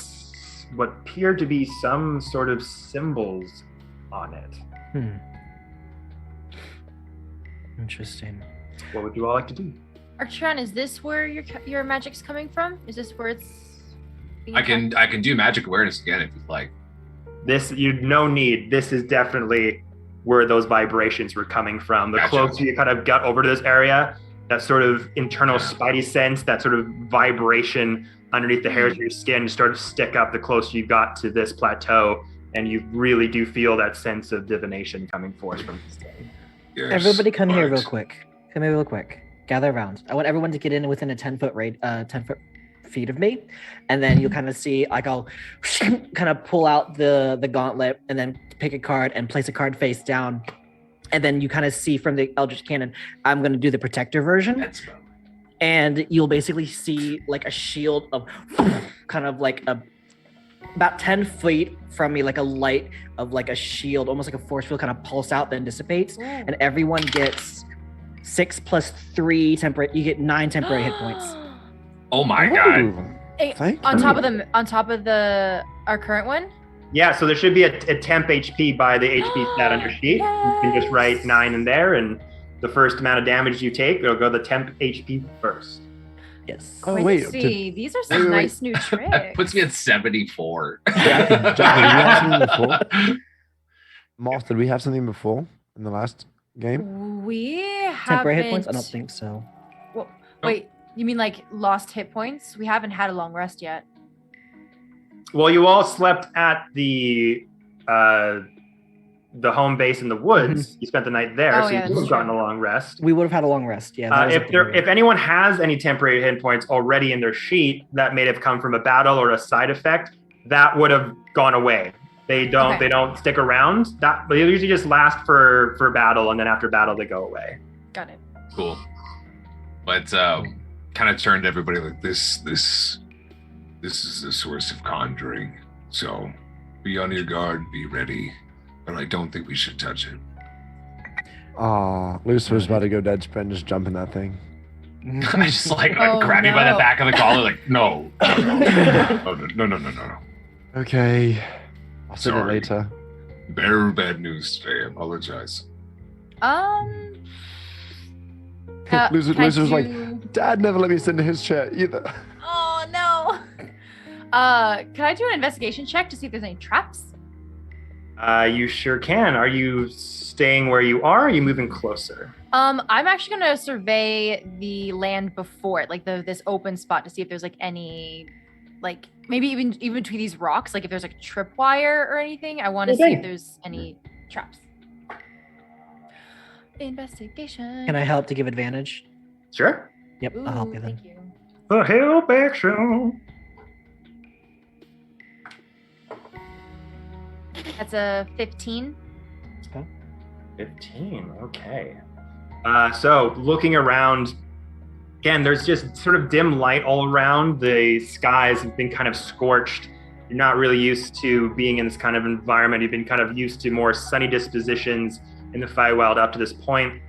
what appear to be some sort of symbols on it. Interesting. What would you all like to do? Archon, is this where your magic's coming from? Is this where it's being I can do magic awareness again if you'd like. This, no need. This is definitely where those vibrations were coming from. The closer you kind of got over to this area, that sort of internal spidey sense, that sort of vibration underneath the hairs of your skin started to stick up the closer you got to this plateau, and you really do feel that sense of divination coming forth from this thing. Yes. Everybody come here real quick. Come here real quick. Gather around. I want everyone to get in within a 10 feet of me, and then you'll kind of see, like, I'll kind of pull out the gauntlet and then pick a card and place a card face down, and then you kind of see from the Eldritch Cannon, I'm going to do the protector version, and you'll basically see like a shield of kind of like about 10 feet from me, like a light of like a shield, almost like a force field, kind of pulse out, then dissipates, and everyone gets 6 + 3 temporary. You get 9 temporary hit points. Oh my god! Hey, on top of our current one. Yeah, so there should be a temp HP by the HP stat on your sheet. You can just write 9 in there, and the first amount of damage you take, it'll go the temp HP first. Yes. Oh, Let's see. These are some nice new tricks. Puts me at 74. Yeah, Jack, did we have something before? Moth, did we have something before in the last game? We Temporary haven't. hit points? I don't think so. Well, wait, you mean like lost hit points? We haven't had a long rest yet. Well, you all slept at the home base in the woods. You spent the night there, so you would have gotten a long rest. We would have had a long rest, yeah. If anyone has any temporary hit points already in their sheet that may have come from a battle or a side effect, that would have gone away. They don't stick around. They usually just last for battle, and then after battle they go away. Got it. Cool. But kind of turned to everybody like this is the source of conjuring. So be on your guard, be ready. But I don't think we should touch it. Lucifer's about to go dead sprint, just jump in that thing. I just grab you by the back of the collar, like, no. Okay. I'll say that Sorry. later. Very bad news today. I apologize. Lucifer's like, Dad never let me sit in his chair either. Oh no. Can I do an investigation check to see if there's any traps? You sure can. Are you staying where you are? Or are you moving closer? I'm actually gonna survey the land before it, like this open spot, to see if there's like any like maybe even between these rocks, like if there's like a tripwire or anything, I want to see Okay. if there's any traps. Investigation. Can I help to give advantage? Sure. Yep, I'll help you then. Thank you. The help action. That's a 15. 15. Okay. So looking around, again, there's just sort of dim light all around. The skies have been kind of scorched. You're not really used to being in this kind of environment. You've been kind of used to more sunny dispositions in the Feywild up to this point.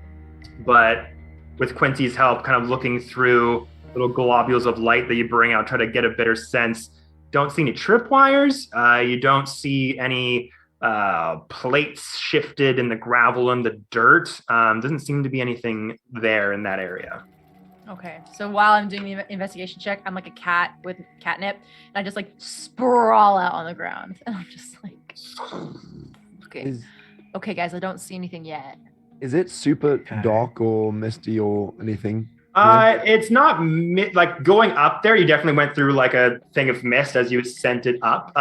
But with Quincy's help, kind of looking through little globules of light that you bring out, try to get a better sense. Don't see any tripwires. You don't see any plates shifted in the gravel and the dirt. Doesn't seem to be anything there in that area. Okay, so while I'm doing the investigation check, I'm like a cat with catnip, and I just like sprawl out on the ground, and I'm just like, okay, okay, guys, I don't see anything yet. Is it super dark or misty or anything? It's not like going up there. You definitely went through like a thing of mist as you ascended up.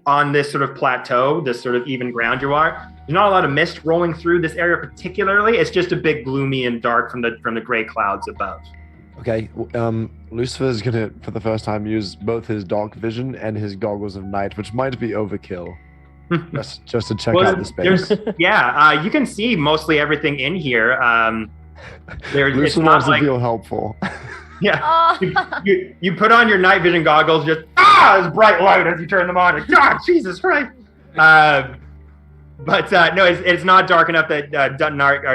On this sort of plateau, this sort of even ground you are. There's not a lot of mist rolling through this area particularly. It's just a bit gloomy and dark from the gray clouds above. Okay, Lucifer is gonna, for the first time, use both his dark vision and his goggles of night, which might be overkill. just to check out the space. You can see mostly everything in here. Lucifer wants to feel helpful. Yeah, you put on your night vision goggles, just it's bright light as you turn them on. God, Jesus Christ! But no, it's not dark enough that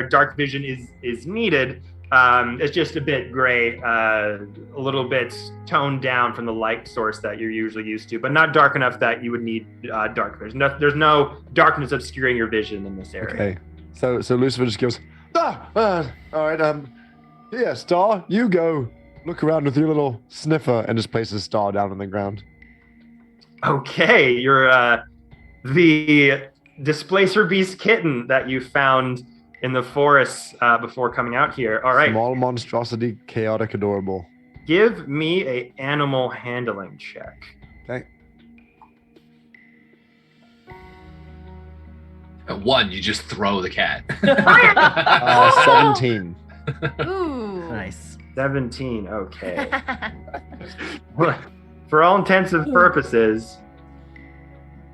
dark vision is needed. It's just a bit gray, a little bit toned down from the light source that you're usually used to, but not dark enough that you would need dark vision. There's no darkness obscuring your vision in this area. Okay, so Lucifer just goes, all right, yeah, Star, you go look around with your little sniffer and just places Star down on the ground. Okay, you're the displacer beast kitten that you found in the forest before coming out here. All right. Small monstrosity, chaotic, adorable. Give me a animal handling check. Okay. At 1, you just throw the cat. 17. Ooh. Nice. 17. Okay. For all intents and purposes,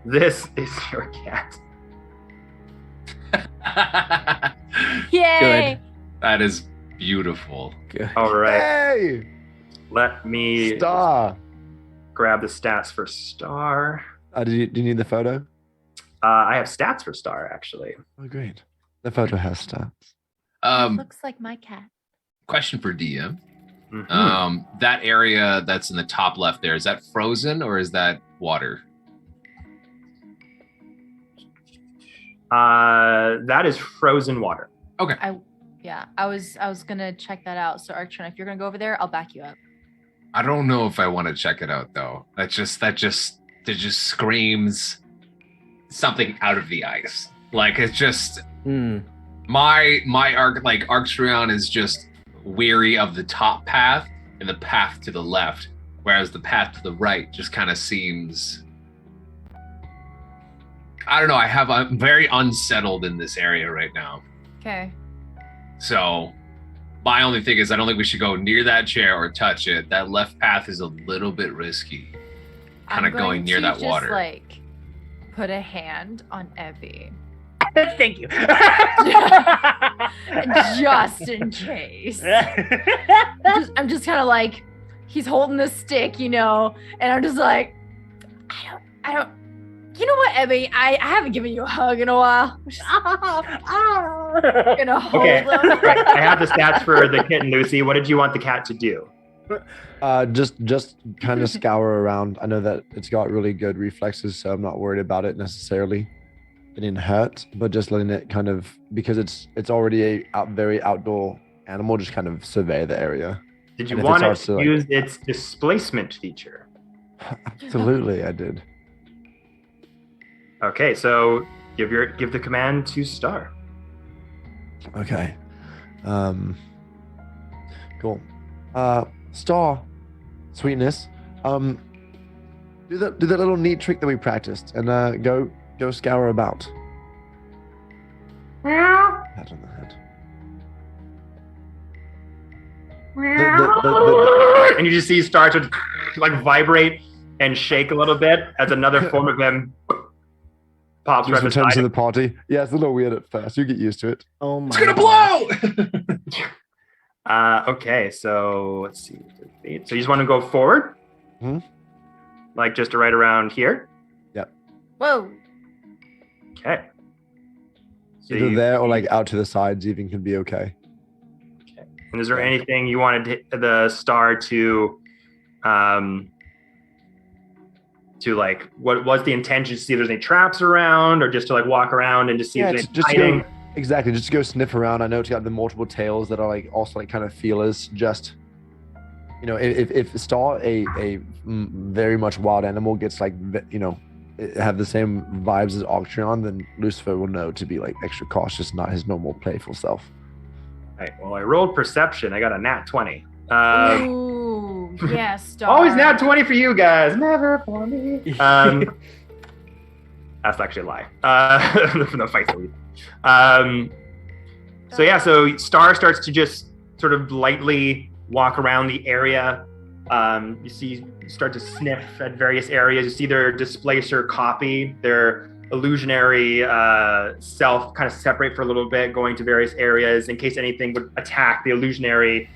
this is your cat. Yay! Good. That is beautiful. Good. All right. Hey! Let me Star. grab the stats for Star. Do you need the photo? I have stats for Star, actually. Oh, great. The photo has stats. Looks like my cat. Question for DM. Mm-hmm. That area that's in the top left there, is that frozen or is that water? That is frozen water. Okay. I was gonna check that out. So Archon, if you're gonna go over there, I'll back you up. I don't know if I want to check it out though. That just screams something out of the ice. Like it's just my Arcturion is just weary of the top path and the path to the left, whereas the path to the right just kind of seems, I don't know, I'm very unsettled in this area right now. Okay. So my only thing is I don't think we should go near that chair or touch it. That left path is a little bit risky. Kind of going near that water. Like put a hand on Evie. Thank you. Just in case. I'm just kind of like, he's holding the stick, and I'm just like, I don't. You know what, Evie? I haven't given you a hug in a while. Gonna hold Okay. him. Right. I have the stats for the kitten, Lucy. What did you want the cat to do? Just kind of scour around. I know that it's got really good reflexes, so I'm not worried about it necessarily getting hurt, but just letting it kind of, because it's already a very outdoor animal, just kind of survey the area. Did you want to use its displacement feature? Absolutely, I did. Okay, so give the command to Star. Okay. Cool. Star, sweetness. Do that little neat trick that we practiced, and go scour about. Meow. Pat on the head. Meow. And you just see it start to like vibrate and shake a little bit as another form of them pops right Just returns to beside the party. Yeah, it's a little weird at first. You get used to it. Oh my! It's gonna blow. Okay, so let's see. So you just want to go forward? Like just right around here? Yep. Whoa. Okay. So Either there or like out to the sides even can be okay. Okay. And is there anything you wanted the star to like, what was the intention to see if there's any traps around, or just to like walk around and just see if there's any hiding? Exactly, just to go sniff around. I know it's got the multiple tails that are like also like kind of feelers. Just, you know, if Star, a very much wild animal, gets like, you know, have the same vibes as Octreon, then Lucifer will know to be like extra cautious, not his normal playful self. All right, well, I rolled perception. I got a nat 20. Ooh, yeah, Star. Always nat 20 for you guys. Never for me. That's actually a lie. For the fight that we so yeah, so Star starts to just sort of lightly walk around the area. You start to sniff at various areas. You see their displacer copy, their illusionary self kind of separate for a little bit, going to various areas in case anything would attack the illusionary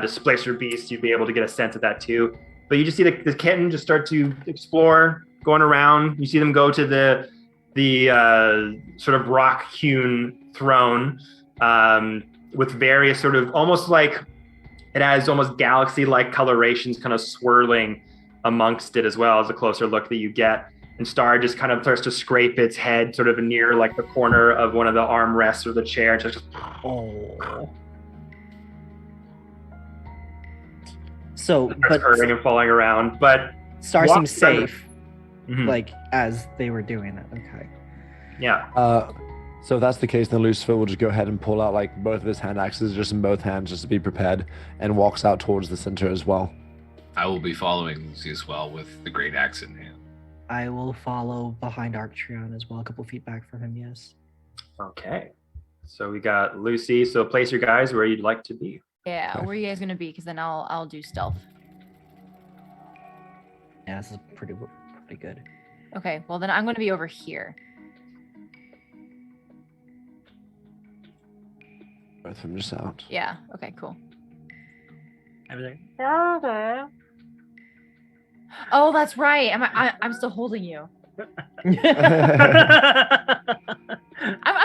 displacer beast. You'd be able to get a sense of that too. But you just see the kitten just start to explore, going around. You see them go to the sort of rock-hewn throne with various sort of almost like it has almost galaxy-like colorations kind of swirling amongst it as well as a closer look that you get. And Star just kind of starts to scrape its head sort of near like the corner of one of the armrests of the chair. Just So, but hurting and falling around, but Star seems safe, Mhm. like as they were doing it. Okay. Yeah. So if that's the case, then Lucifer will just go ahead and pull out like both of his hand axes just in both hands just to be prepared, and walks out towards the center as well. I will be following Lucy as well with the great axe in hand. I will follow behind Arcturion as well, a couple feet back from him, yes. Okay. So we got Lucy. So place your guys where you'd like to be. Yeah, where are you guys gonna be? Because then I'll do stealth. Yeah, this is pretty good. Okay, well then I'm gonna be over here. Both of them just out. Yeah. Okay. Cool. I was like, Oh, that's right. I'm still holding you. I'm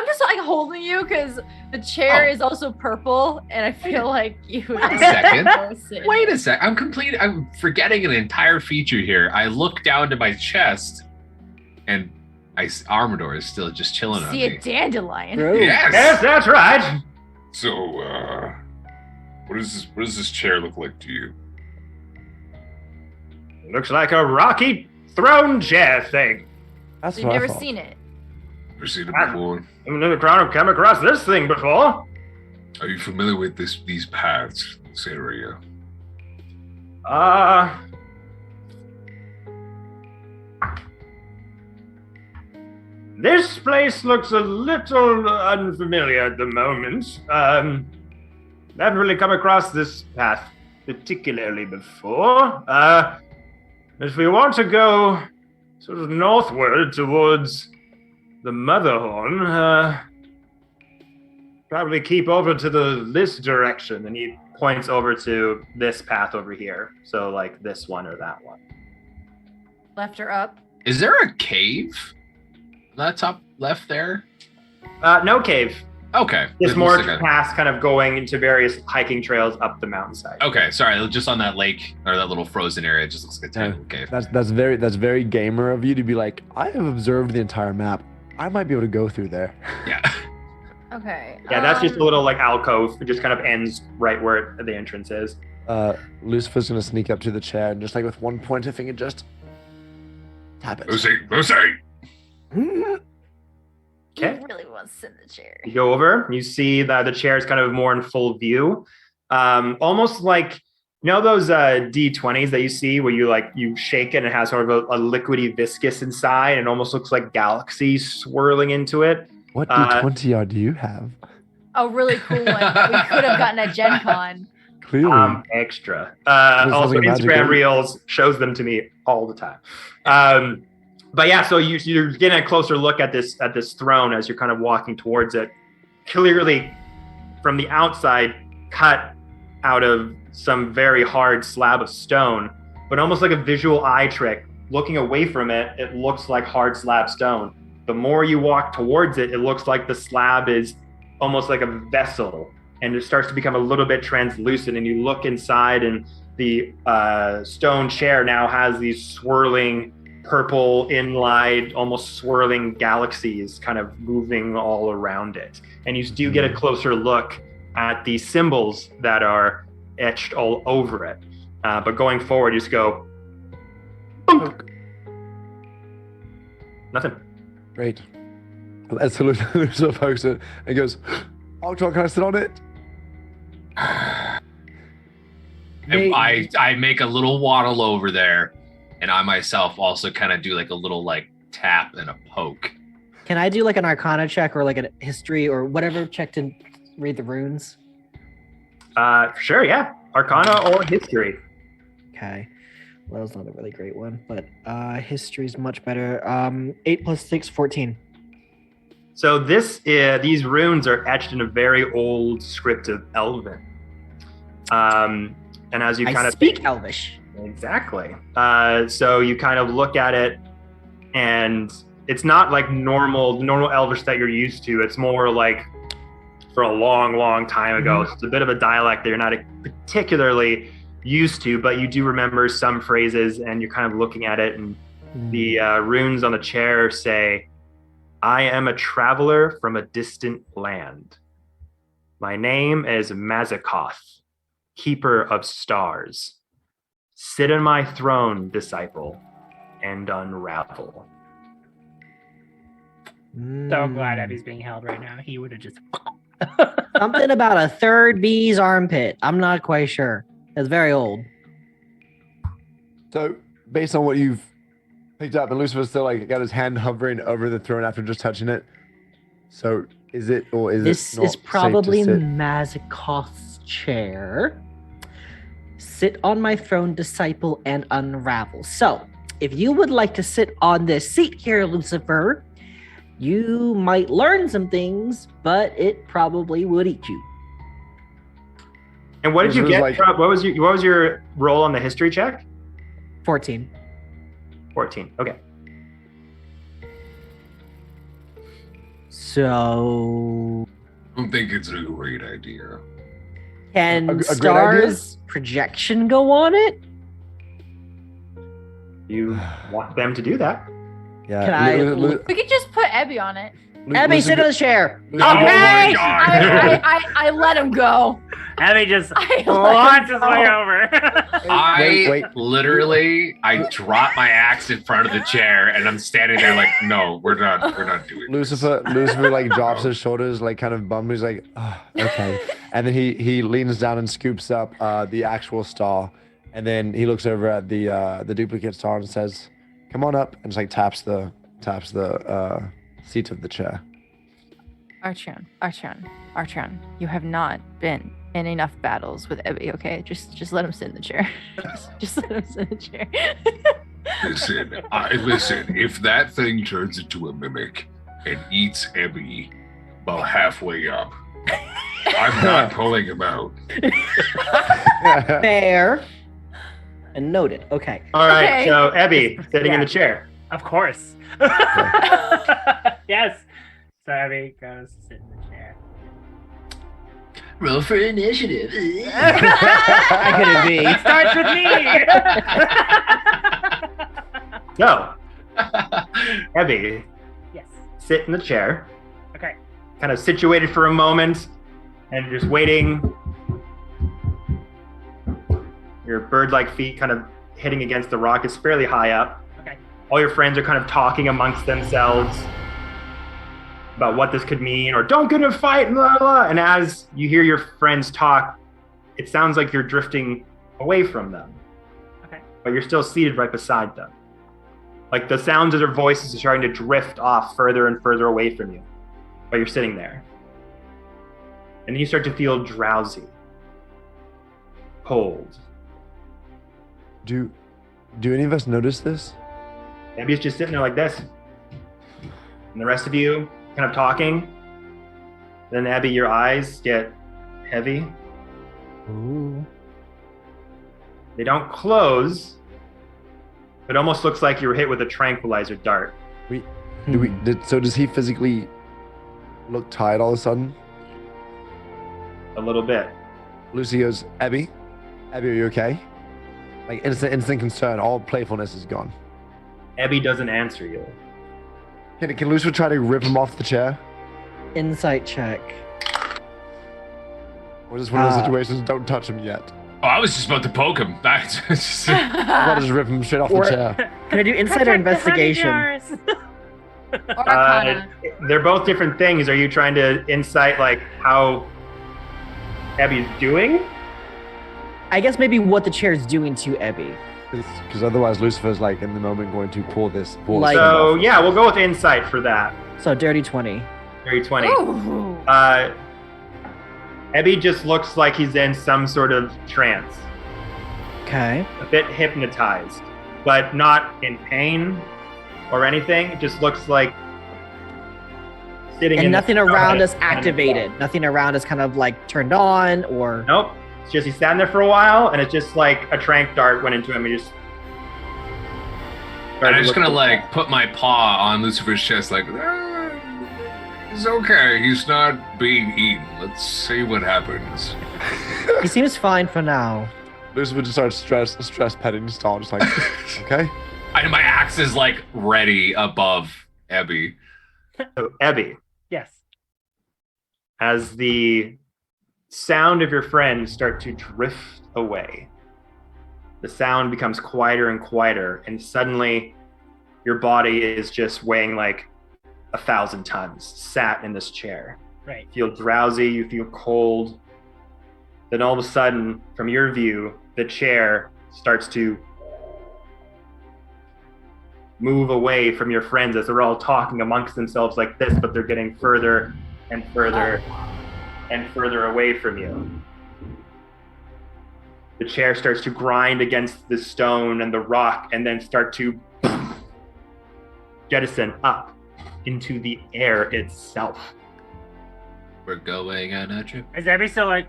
just like holding you because the chair is also purple, and I feel like you. Wait a second. Wait a sec. I'm forgetting an entire feature here. I look down to my chest, and Armador is still just chilling on See me. a dandelion. Yes, that's right. So, what does this chair look like to you? Looks like a rocky throne chair thing. That's You've never seen it. Never seen it before. I've never come across this thing before. Are you familiar with these paths, this area? This place looks a little unfamiliar at the moment. I haven't really come across this path particularly before. If we want to go sort of northward towards the Motherhorn, probably keep over to this direction. And he points over to this path over here. So like this one or that one. Left or up? Is there a cave? That top left there? No cave. Okay. Just It more looks like paths kind of going into various hiking trails up the mountainside. Okay, sorry, just on that lake or that little frozen area, it just looks like a tiny little cave. That's very gamer of you to be like, I have observed the entire map. I might be able to go through there. Yeah. Okay. Yeah, that's just a little like alcove. It just kind of ends right where the entrance is. Lucifer's gonna sneak up to the chair and just like with one pointer finger just tap it. Lucy. Okay. He really wants to sit in the chair. You go over, you see that the chair is kind of more in full view. Almost like You know those D20s that you see where you shake it and it has sort of a liquidy viscous inside and almost looks like galaxies swirling into it? What D20 do you have? A really cool one that we could have gotten at Gen Con. Clearly. Extra. There's Also, something magical. Instagram Reels shows them to me all the time. But yeah, so you're getting a closer look at this throne as you're kind of walking towards it. Clearly, from the outside, cut out of some very hard slab of stone, but almost like a visual eye trick. Looking away from it, it looks like hard slab stone. The more you walk towards it, it looks like the slab is almost like a vessel, and it starts to become a little bit translucent. And you look inside, and the stone chair now has these swirling purple inlaid, almost swirling galaxies kind of moving all around it. And you do get a closer look at the symbols that are etched all over it. But going forward, you just go, bonk. Nothing. Great. Let's look pokes it and goes, Octo, can I sit on it? I make a little waddle over there, and I myself also kind of do like a little like tap and a poke. Can I do like an Arcana check or like a history or whatever check to read the runes? Sure, yeah. Arcana or history. Okay. Well, that was not a really great one, but history is much better. 8 + 6, 14. So these runes are etched in a very old script of Elven. And as you kind of speak Elvish. Exactly. So you kind of look at it, and it's not like normal Elvish that you're used to. It's more like for a long, long time ago. Mm-hmm. It's a bit of a dialect that you're not particularly used to, but you do remember some phrases, and you're kind of looking at it, and the runes on the chair say, "I am a traveler from a distant land. My name is Mazakoth, keeper of stars. Sit on my throne, disciple, and unravel." So glad Abby's being held right now. He would have just... Something about a third bee's armpit. I'm not quite sure. It's very old. So, based on what you've picked up, and Lucifer's still like got his hand hovering over the throne after just touching it. So, is it or is this it not is probably safe to sit? Mazakoth's chair. Sit on my throne, disciple, and unravel. So, if you would like to sit on this seat here, Lucifer, you might learn some things, but it probably would eat you. And what did you get? Like, what was your roll on the history check? 14. 14. Okay. So, I don't think it's a great idea. can A great stars projection go on it? You want them to do that? Yeah. Can I- We could just put Ebby on it. Abby, sit on the chair. Okay. I let him go. Abby just I launches his way over. I literally drop my axe in front of the chair, and I'm standing there like, no, we're not doing Lucifer like drops his shoulders, like kind of bummed. He's like, oh, okay. And then he leans down and scoops up the actual star, and then he looks over at the duplicate star and says, "Come on up," and just like taps the seat of the chair. Archon, you have not been in enough battles with Ebby, okay? Just let him sit in the chair. just let him sit in the chair. Listen, if that thing turns into a mimic and eats Ebby about halfway up, I'm not pulling him out. Fair. And noted. Okay. All right. Okay. So Ebby sitting in the chair. Of course. Yes. So Abby goes sit in the chair. Roll for initiative. How could it be? It starts with me. So, Ebby, Yes. sit in the chair, Okay. kind of situated for a moment, and just waiting. Your bird-like feet kind of hitting against the rock. It's fairly high up. Okay. All your friends are kind of talking amongst themselves about what this could mean, or don't get in a fight, blah, blah. And as you hear your friends talk, it sounds like you're drifting away from them. Okay. But you're still seated right beside them. Like the sounds of their voices are starting to drift off further and further away from you. But you're sitting there. And then you start to feel drowsy. Cold. Do any of us notice this? Abby's just sitting there like this. And the rest of you kind of talking. Then Abby, your eyes get heavy. Ooh. They don't close. It almost looks like you were hit with a tranquilizer dart. So does he physically look tired all of a sudden? A little bit. Lucy goes, Abby, are you okay? Like instant concern. All playfulness is gone. Abby doesn't answer you. Can Lucy try to rip him off the chair? Insight check. Or is this one of those situations? Don't touch him yet. Oh, I was just about to poke him. I'll just rip him straight off the chair. Can I do insight or investigation? Or Arcana. They're both different things. Are you trying to insight like how Abby's doing? I guess maybe what the chair is doing to Abby. Because otherwise Lucifer's like in the moment going to pull this. So yeah, we'll go with insight for that. So dirty 20. Dirty 20. Ooh. Abby just looks like he's in some sort of trance. Okay. A bit hypnotized, but not in pain or anything. It just looks like sitting And in nothing around us activated. Nothing around us kind of like turned on or. Nope. It's just he's standing there for a while, and it's just like a trank dart went into him. He just. And I'm just gonna like put my paw on Lucifer's chest, like, it's okay. He's not being eaten. Let's see what happens. He seems fine for now. Lucifer just starts stress petting Star, just like, okay. And my axe is like ready above Abby. So Abby, Yes. as the sound of your friends start to drift away, the sound becomes quieter and quieter, and suddenly your body is just weighing like 1,000 tons, sat in this chair. Right. You feel drowsy, you feel cold. Then all of a sudden, from your view, the chair starts to move away from your friends as they're all talking amongst themselves like this, but they're getting further and further and further away from you. The chair starts to grind against the stone and the rock and then start to jettison up into the air itself. We're going on a trip. Is Abby still like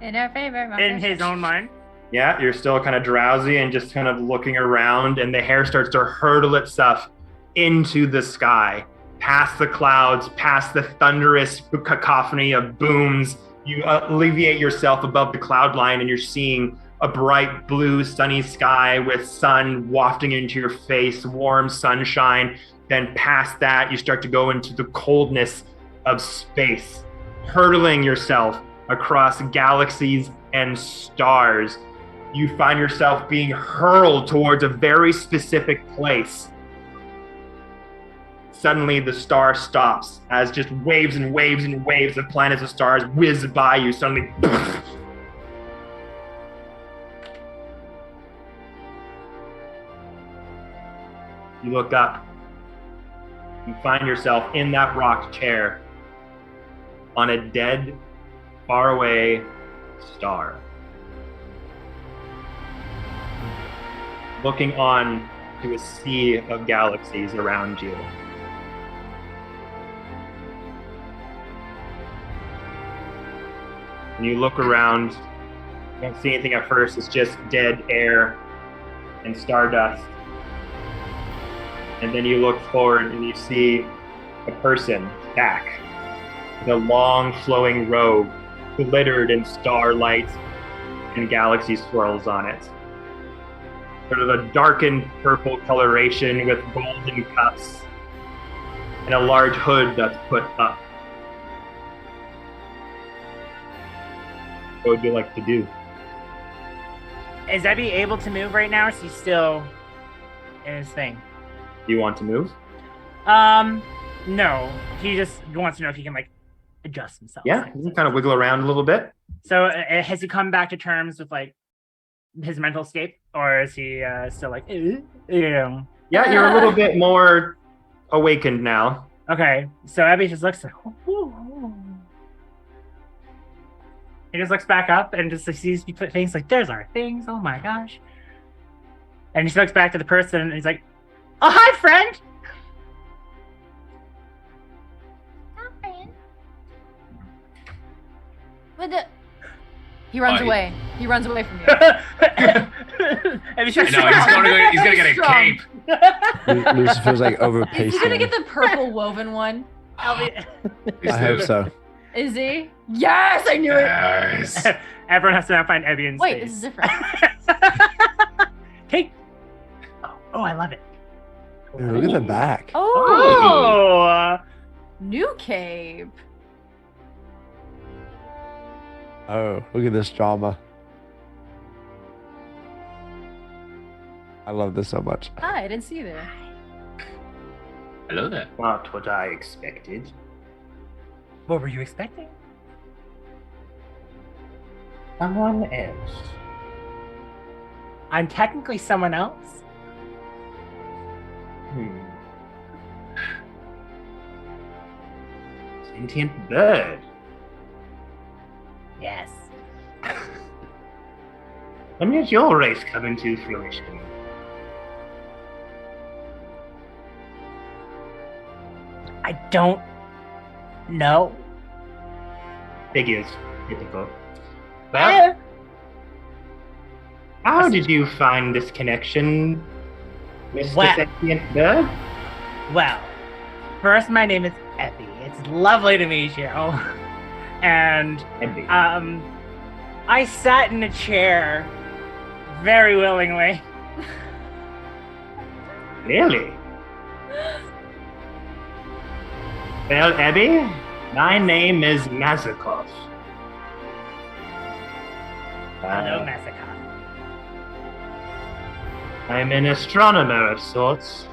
In our favor. in his own mind? Yeah, you're still kind of drowsy and just kind of looking around, and the hair starts to hurtle itself into the sky, past the clouds, past the thunderous cacophony of booms. You alleviate yourself above the cloud line, and you're seeing a bright blue sunny sky with sun wafting into your face, warm sunshine. Then past that, you start to go into the coldness of space, hurtling yourself across galaxies and stars. You find yourself being hurled towards a very specific place. Suddenly, the star stops as just waves and waves and waves of planets and stars whiz by you. Suddenly, you look up. You find yourself in that rock chair on a dead, faraway star. Looking on to a sea of galaxies around you. When you look around, you don't see anything at first. It's just dead air and stardust. And then you look forward and you see a person back with a long flowing robe glittered in starlight and galaxy swirls on it. Sort of a darkened purple coloration with golden cuffs and a large hood that's put up. What would you like to do? Is Abby able to move right now? Or is he still in his thing? Do you want to move? No. He just wants to know if he can like adjust himself. Yeah, you can kind of wiggle around a little bit. So has he come back to terms with like his mental state, or is he still like, you know? Yeah, you're a little bit more awakened now. Okay, so Abby just looks like, ooh. He just looks back up and just sees things like, there's our things, oh my gosh. And he looks back to the person and he's like, oh, hi, friend. With the... He runs away. He runs away from you. And he's he's gonna get a cape. Lucy feels like Is overpacing. he gonna get the purple woven one? I hope so. Is he? Yes, I knew it. Yes. Everyone has to now find Ebby in Wait, space. this is different. Hey. Oh, I love it. Ooh, look at the back. Oh, new cape. Oh, look at this drama. I love this so much. Hi, I didn't see you there. Hello there. Not what I expected. What were you expecting? Someone else. I'm technically someone else. Sentient bird. Yes. When did your race come into fruition? I don't know. Figures. Typical. Well, how did you find this connection, Mr. Well- Sentient Bird? Well, first, my name is Effie. It's lovely to meet you. And Ebby. I sat in a chair very willingly. Really? Well, Ebby, my name is Mazakov. Hello, Massacre. I'm an astronomer of sorts.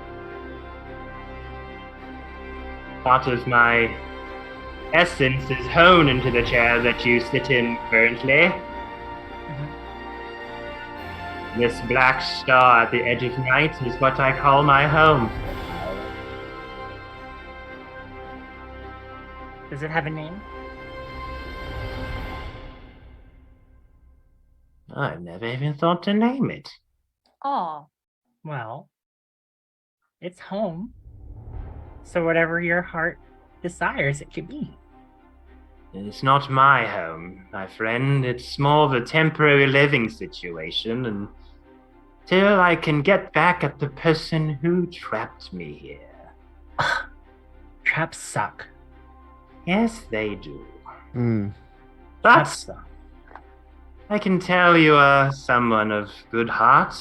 Part of my essence is honed into the chair that you sit in currently. This black star at the edge of night is what I call my home. Does it have a name? I've never even thought to name it. Oh, Well, it's home. So whatever your heart desires, it can be. It's not my home, my friend. It's more of a temporary living situation until I can get back at the person who trapped me here. Traps suck. Yes, they do. Hmm. Traps But suck. I can tell you are someone of good heart,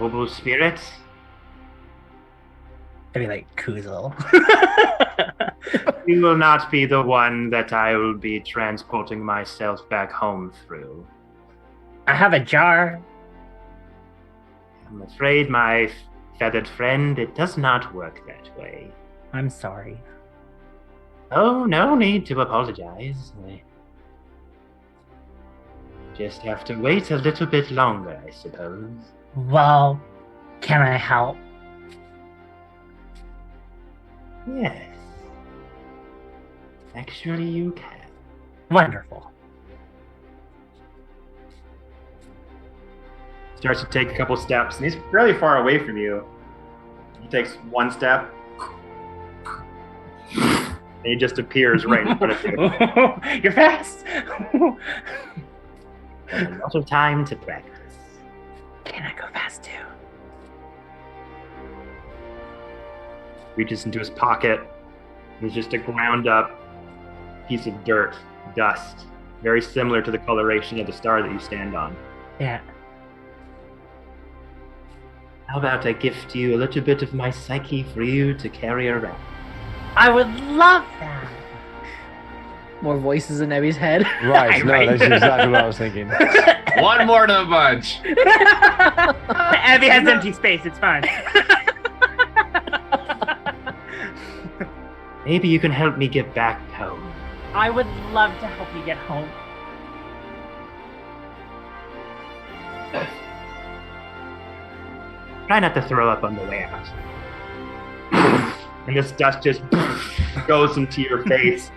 noble spirit. I'd be like, Kuzel. You will not be the one that I will be transporting myself back home through. I have a jar. I'm afraid, my feathered friend, it does not work that way. I'm sorry. Oh, no need to apologize. I just have to wait a little bit longer, I suppose. Well, can I help? Yes. Actually, you can. Wonderful. Starts to take a couple steps, and he's fairly far away from you. He takes one step, and he just appears right in front of you. You're fast. A lot of time to practice. Can I go fast too? Reaches into his pocket. There's just a ground up piece of dirt, dust, very similar to the coloration of the star that you stand on. Yeah. How about I gift you a little bit of my psyche for you to carry around? I would love that. More voices in Ebby's head. Right, no, that's exactly what I was thinking. One more to the bunch. Abby has empty space. It's fine. Maybe you can help me get back home. I would love to help you get home. Try not to throw up on the way out. And this dust just goes into your face,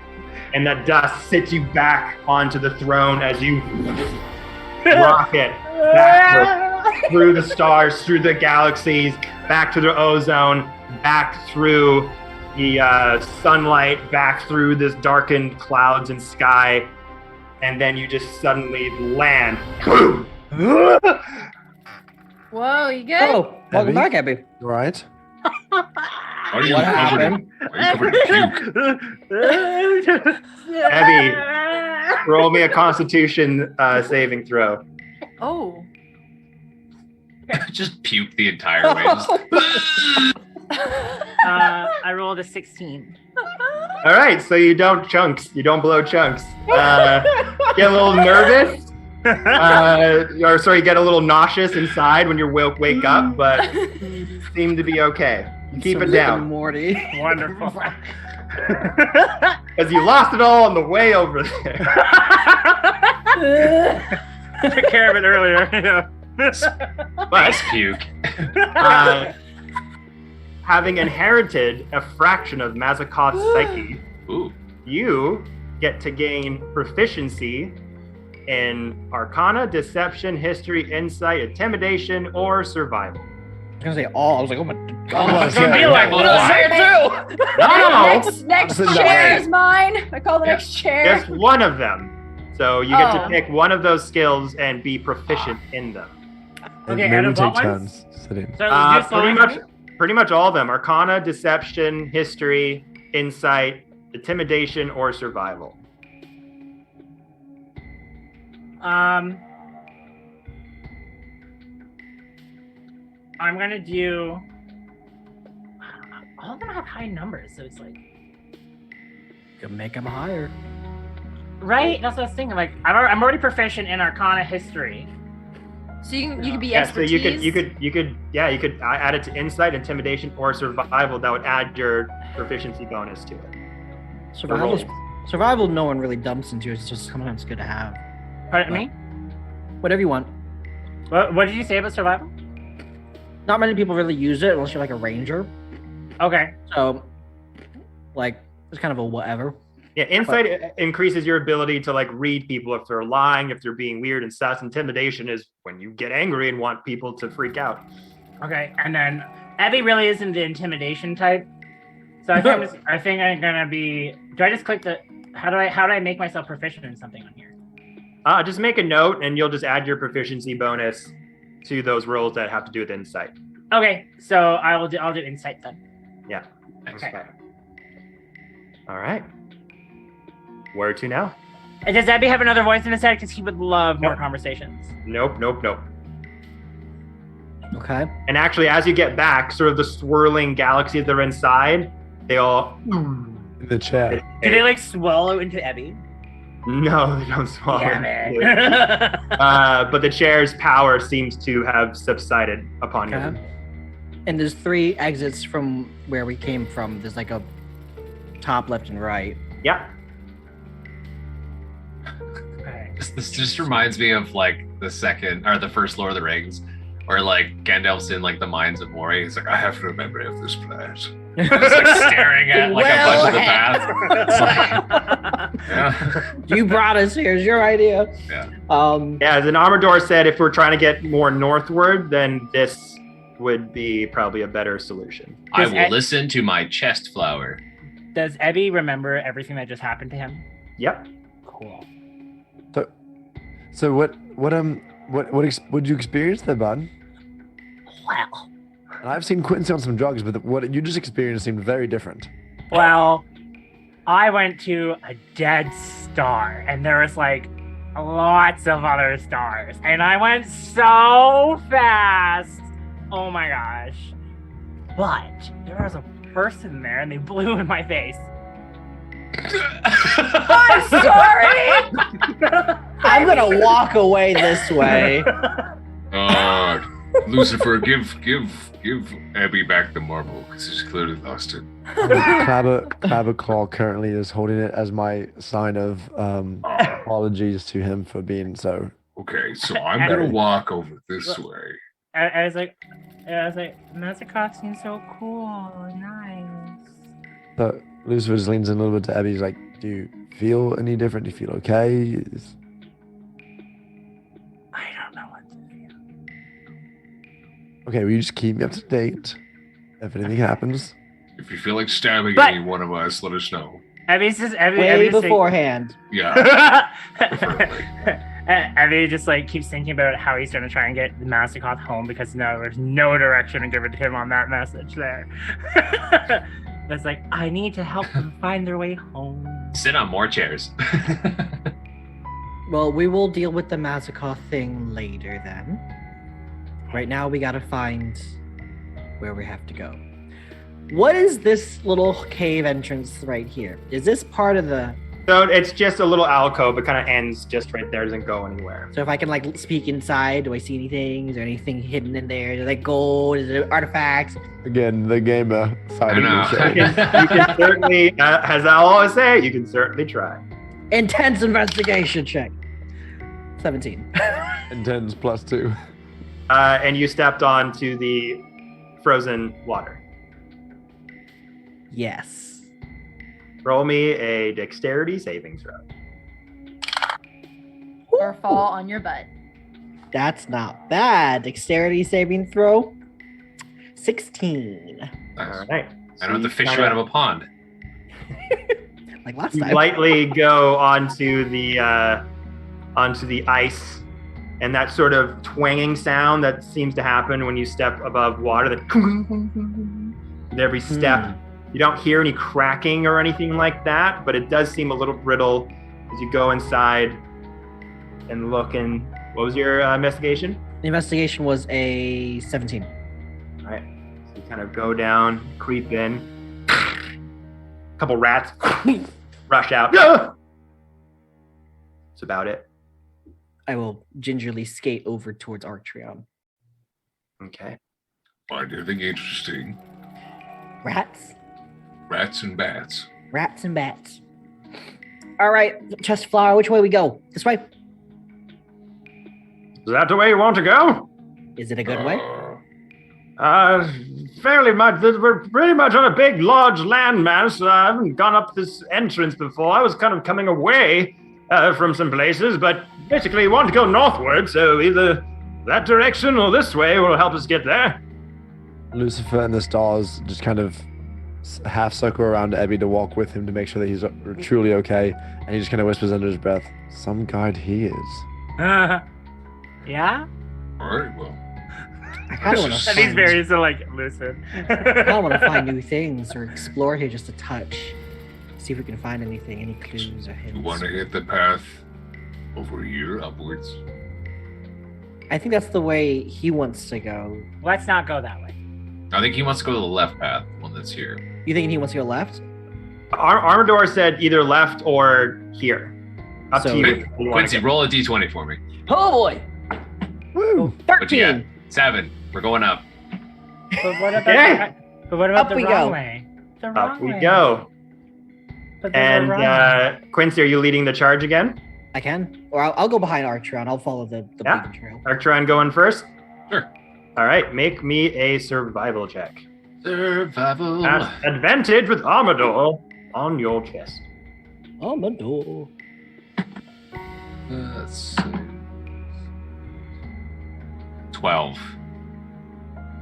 and that dust sits you back onto the throne as you rocket back through the stars, through the galaxies, back to the ozone, back through the sunlight, back through this darkened clouds and sky, and then you just suddenly land. Whoa, you good? Oh, welcome back, Abby. You all right? Are you What covered in- happened? Are you covered in puke? Abby, roll me a Constitution saving throw. Oh. Just puke the entire way. Just- I rolled a 16. All right, so you don't chunks. You don't blow chunks. Get a little nervous. Or sorry, get a little nauseous inside when you wake up, but seem to be okay. Keep it down. Morty. Wonderful. Because you lost it all on the way over there. Took care of it earlier. But puke. Having inherited a fraction of Mazakoth's psyche, you get to gain proficiency in Arcana, Deception, History, Insight, Intimidation, or Survival. I was gonna say all. I was like, oh my god. I was gonna be like, what? No! Next That's chair right. is mine. I call the next chair. Just one of them. So you get to Oh. pick one of those skills and be proficient in them. Okay, Maybe out we of take what ones? turns sitting. So let's do Pretty much all of them. Arcana, Deception, History, Insight, Intimidation, or Survival. I'm gonna do. All of them have high numbers, so it's like. You can make them higher. Right? That's what I was thinking. Like, I'm already proficient in Arcana history. So you can be Yeah, so expertise. you could add it to Insight, Intimidation, or Survival. That would add your proficiency bonus to it. Survival, no one really dumps into. It's just sometimes good to have. Pardon me? Whatever you want. What did you say about survival? Not many people really use it unless you're like a ranger. Okay. So, like, it's kind of a whatever. Yeah, Insight increases your ability to like read people if they're lying, if they're being weird and sus. Intimidation is when you get angry and want people to freak out. Okay, and then Abby really isn't the intimidation type, so I think I'm gonna be. Do I just click the? How do I make myself proficient in something on here? Just make a note, and you'll just add your proficiency bonus to those rolls that have to do with Insight. Okay, so I'll do insight then. Yeah. Okay. All right. Where to now? And does Abby have another voice in his head? Because he would love more conversations. Nope. Okay. And actually, as you get back, sort of the swirling galaxies that are inside, they all. In the chat. Do they like swallow into Abby? No, they don't swallow. Damn it. But the chair's power seems to have subsided upon you. Okay. And there's 3 exits from where we came from. There's like a top, left, and right. Yeah. This just reminds me of like the first Lord of the Rings, or like Gandalf's in like the mines of Moria. He's like, I have no memory of this place. He's like staring at like a bunch of the paths. Yeah. You brought us here. It's your idea. Yeah. Yeah, as an Armador said, if we're trying to get more northward, then this would be probably a better solution. I will listen to my chest flower. Does Abby remember everything that just happened to him? Yep. Cool. So what you experience there, bud? Well. And I've seen Quincy on some drugs, but what you just experienced seemed very different. Well, I went to a dead star, and there was like lots of other stars, and I went so fast. Oh my gosh. But there was a person there, and they blew in my face. I'm sorry. I'm gonna walk away this way. Lucifer, give Abby back the marble because she's clearly lost it. Clabberclaw currently is holding it as my sign of apologies to him for being so Okay, so I'm gonna walk over this way. I was like, Mazakoff seems so cool, nice. So Lucifer just leans in a little bit to Abby. He's like, "Do you feel any different? Do you feel okay?" I don't know what to feel. Okay, will you just keep me up to date if anything happens? If you feel like stabbing any one of us, let us know. Abby's just Way beforehand. Yeah. Abby just like keeps thinking about how he's gonna try and get the Mazakoff home because there's no direction to give it to him on that message there. It's like, I need to help them find their way home. Sit on more chairs. Well, we will deal with the Mazakoff thing later then. Right now, we gotta find where we have to go. What is this little cave entrance right here? Is this part of the... So it's just a little alcove. It kind of ends just right there. Doesn't go anywhere. So if I can like speak inside, do I see anything? Is there anything hidden in there? Is there like gold? Is there artifacts? Again, the gamer side of the show. You can certainly, as I always say, you can certainly try. Intense investigation check. 17. Intense +2. And you stepped onto the frozen water. Yes. Roll me a dexterity saving throw. Or fall on your butt. That's not bad. Dexterity saving throw. 16. All right. I don't have to fish you out of a pond. Like last You time. lightly go onto the ice, and that sort of twanging sound that seems to happen when you step above water. That with every step. You don't hear any cracking or anything like that, but it does seem a little brittle as you go inside and look. And what was your investigation? The investigation was a 17. All right. So you kind of go down, creep in. A couple rats rush out. That's about it. I will gingerly skate over towards Archeon. Okay. Find anything interesting? Rats? Rats and bats. Rats and bats. All right, Chest Flower, which way we go? This way? Is that the way you want to go? Is it a good way? Fairly much. We're pretty much on a big, large landmass. I haven't gone up this entrance before. I was kind of coming away from some places, but basically want to go northward, so either that direction or this way will help us get there. Lucifer and the stars just kind of half circle around Ebby to walk with him to make sure that he's truly okay, and he just kind of whispers under his breath, "Some guide he is." Yeah? All right, well. I kind of want to And he's very so like, listen. I want to find new things or explore here just a touch. See if we can find anything, any clues or hints. You want to hit the path over here, upwards? I think that's the way he wants to go. Let's not go that way. I think he wants to go to the left path, one that's here. You thinking he wants to go left? Armador said either left or here. Up So- to you. Quincy, roll a d20 for me. Oh boy! Woo! 13. 7. We're going up. But what about, Okay. but what about Up the we wrong go. way? The wrong Up we way. go. But there's a And wrong way. Quincy, are you leading the charge again? I can. Or I'll go behind Archeon. I'll follow the Yeah. beacon trail. Arctron going first? Sure. All right, make me a survival check. Survival. At advantage with Armador on your chest. Oh, my door. Let's see. 12.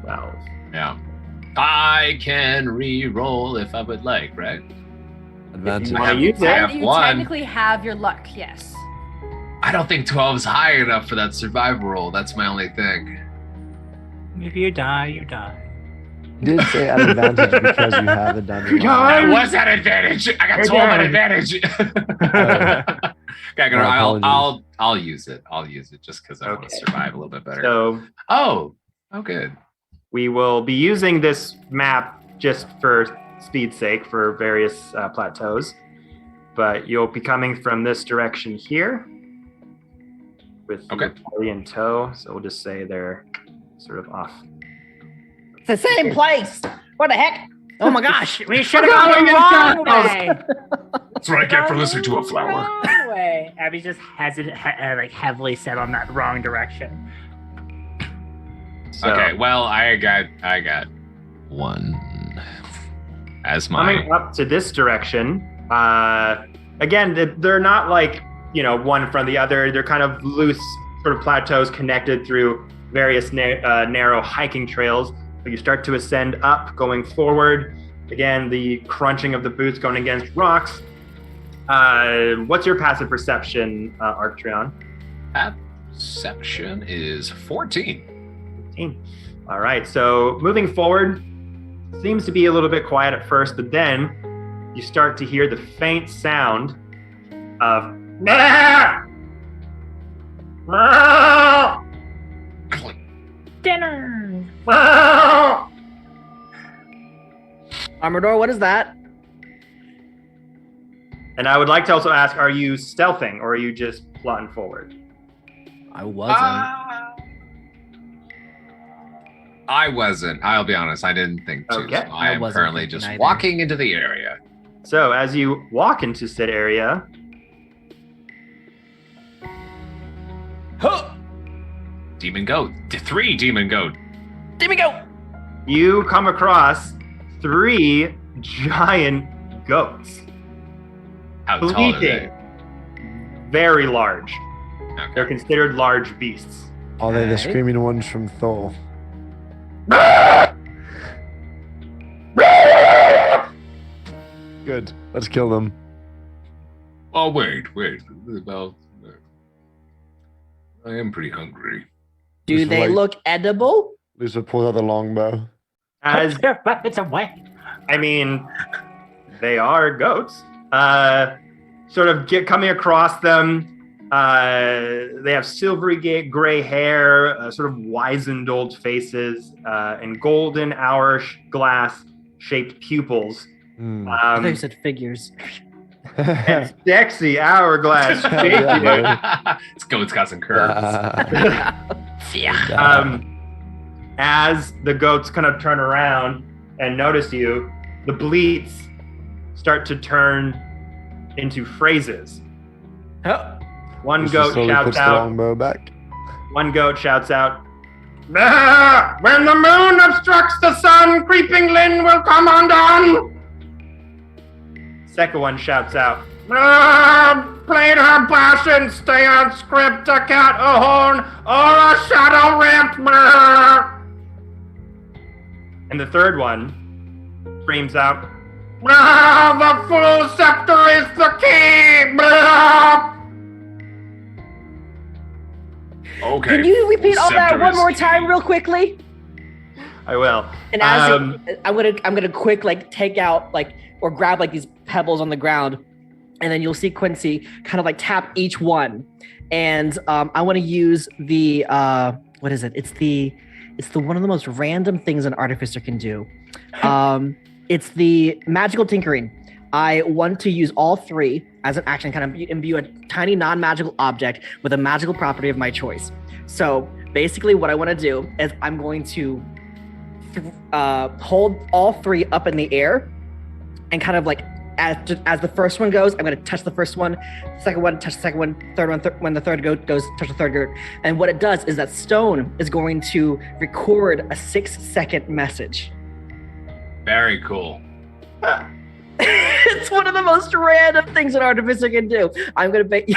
12. Yeah. I can re-roll if I would like, right? Advantage. wanna use it. I have You one. technically have your luck, yes. I don't think 12 is high enough for that survival roll. That's my only thing. If you die, you die. You did say at advantage because you have the dungeon. I was at advantage. I got 12 at advantage. Okay, My apologies. I'll use it. I'll use it just because I want to Okay. survive a little bit better. So Oh, good. we will be using this map just for speed's sake for various plateaus. But you'll be coming from this direction here with Okay. the party in tow. So we'll just say they're sort of off. It's the same place. What the heck? Oh my gosh. We should have gone the wrong way. That's what I get for listening to a flower. Wrong way. Abby's just heavily set on that wrong direction. So, Okay, well, I got one as my. Coming up to this direction, again, they're not like, one in front of the other. They're kind of loose sort of plateaus connected through various narrow hiking trails. So you start to ascend up, going forward. Again, the crunching of the boots going against rocks. What's your passive perception, Arcturion? Perception is 14. All right, so moving forward, seems to be a little bit quiet at first, but then you start to hear the faint sound of Dinner. Armador, what is that? And I would like to also ask, are you stealthing or are you just plotting forward? I wasn't. I wasn't. I'll be honest. I didn't think to. Okay. So I am wasn't currently thinking just either. walking into the area. So as you walk into said area, Demon goat. 3 demon goat. Demon goat. you come across 3 giant goats. How tall are they? Bleating. Very large. Okay. They're considered large beasts. Are they the Okay. screaming ones from Thor? Good. Let's kill them. Oh, wait. Well, I am pretty hungry. Do Just they like- look edible? Lisa pulls out the longbow. As Their weapons away. I mean, they are goats. Sort of coming across them. They have silvery gray hair, sort of wizened old faces, and golden hourglass shaped pupils. I thought you said figures. And sexy hourglass figures. This goat's got some curves. As the goats kind of turn around and notice you, the bleats start to turn into phrases. One Lisa goat slowly shouts puts the out. longbow back. One goat shouts out, "Ah, when the moon obstructs the sun, creeping Lynn will come undone." Second one shouts out, "Plain her passion, stay on script, a cat, a horn, or a shadow ramp." And the third one screams out, "The full scepter is the key." Okay. Can you repeat all that Scepter one is more key. time real quickly? I will. And as I'm gonna quick take out or grab these pebbles on the ground, and then you'll see Quincy kind of tap each one, and I want to use the what is it? It's the one of the most random things an artificer can do. It's the magical tinkering. I want to use all 3 as an action, kind of imbue a tiny non-magical object with a magical property of my choice. So basically what I want to do is I'm going to hold all 3 up in the air and kind of as the first one goes, I'm going to touch the first one, second one, touch the second one, third one, when the third goat goes, touch the third goat. And what it does is that stone is going to record a 6-second message. Very cool. It's one of the most random things an artificer can do. I'm going to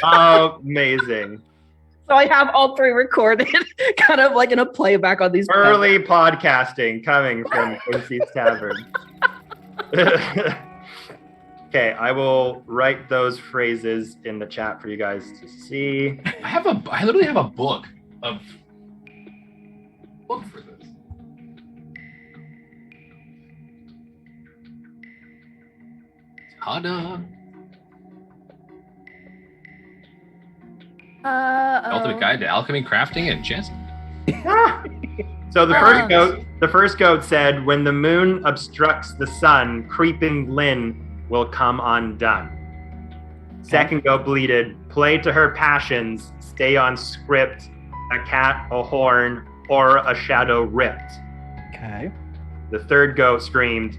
Amazing. So I have all 3 recorded, kind of in a playback on these. Early podcasting coming from Quincy's Tavern. Okay, I will write those phrases in the chat for you guys to see. I literally have a book for this. Ta-da. Ultimate Guide to Alchemy, Crafting, and Chess. So the first goat said, "When the moon obstructs the sun, creeping Lynn will come undone." Second goat bleated, "Play to her passions, stay on script, a cat, a horn, or a shadow ripped." Okay. The third goat screamed,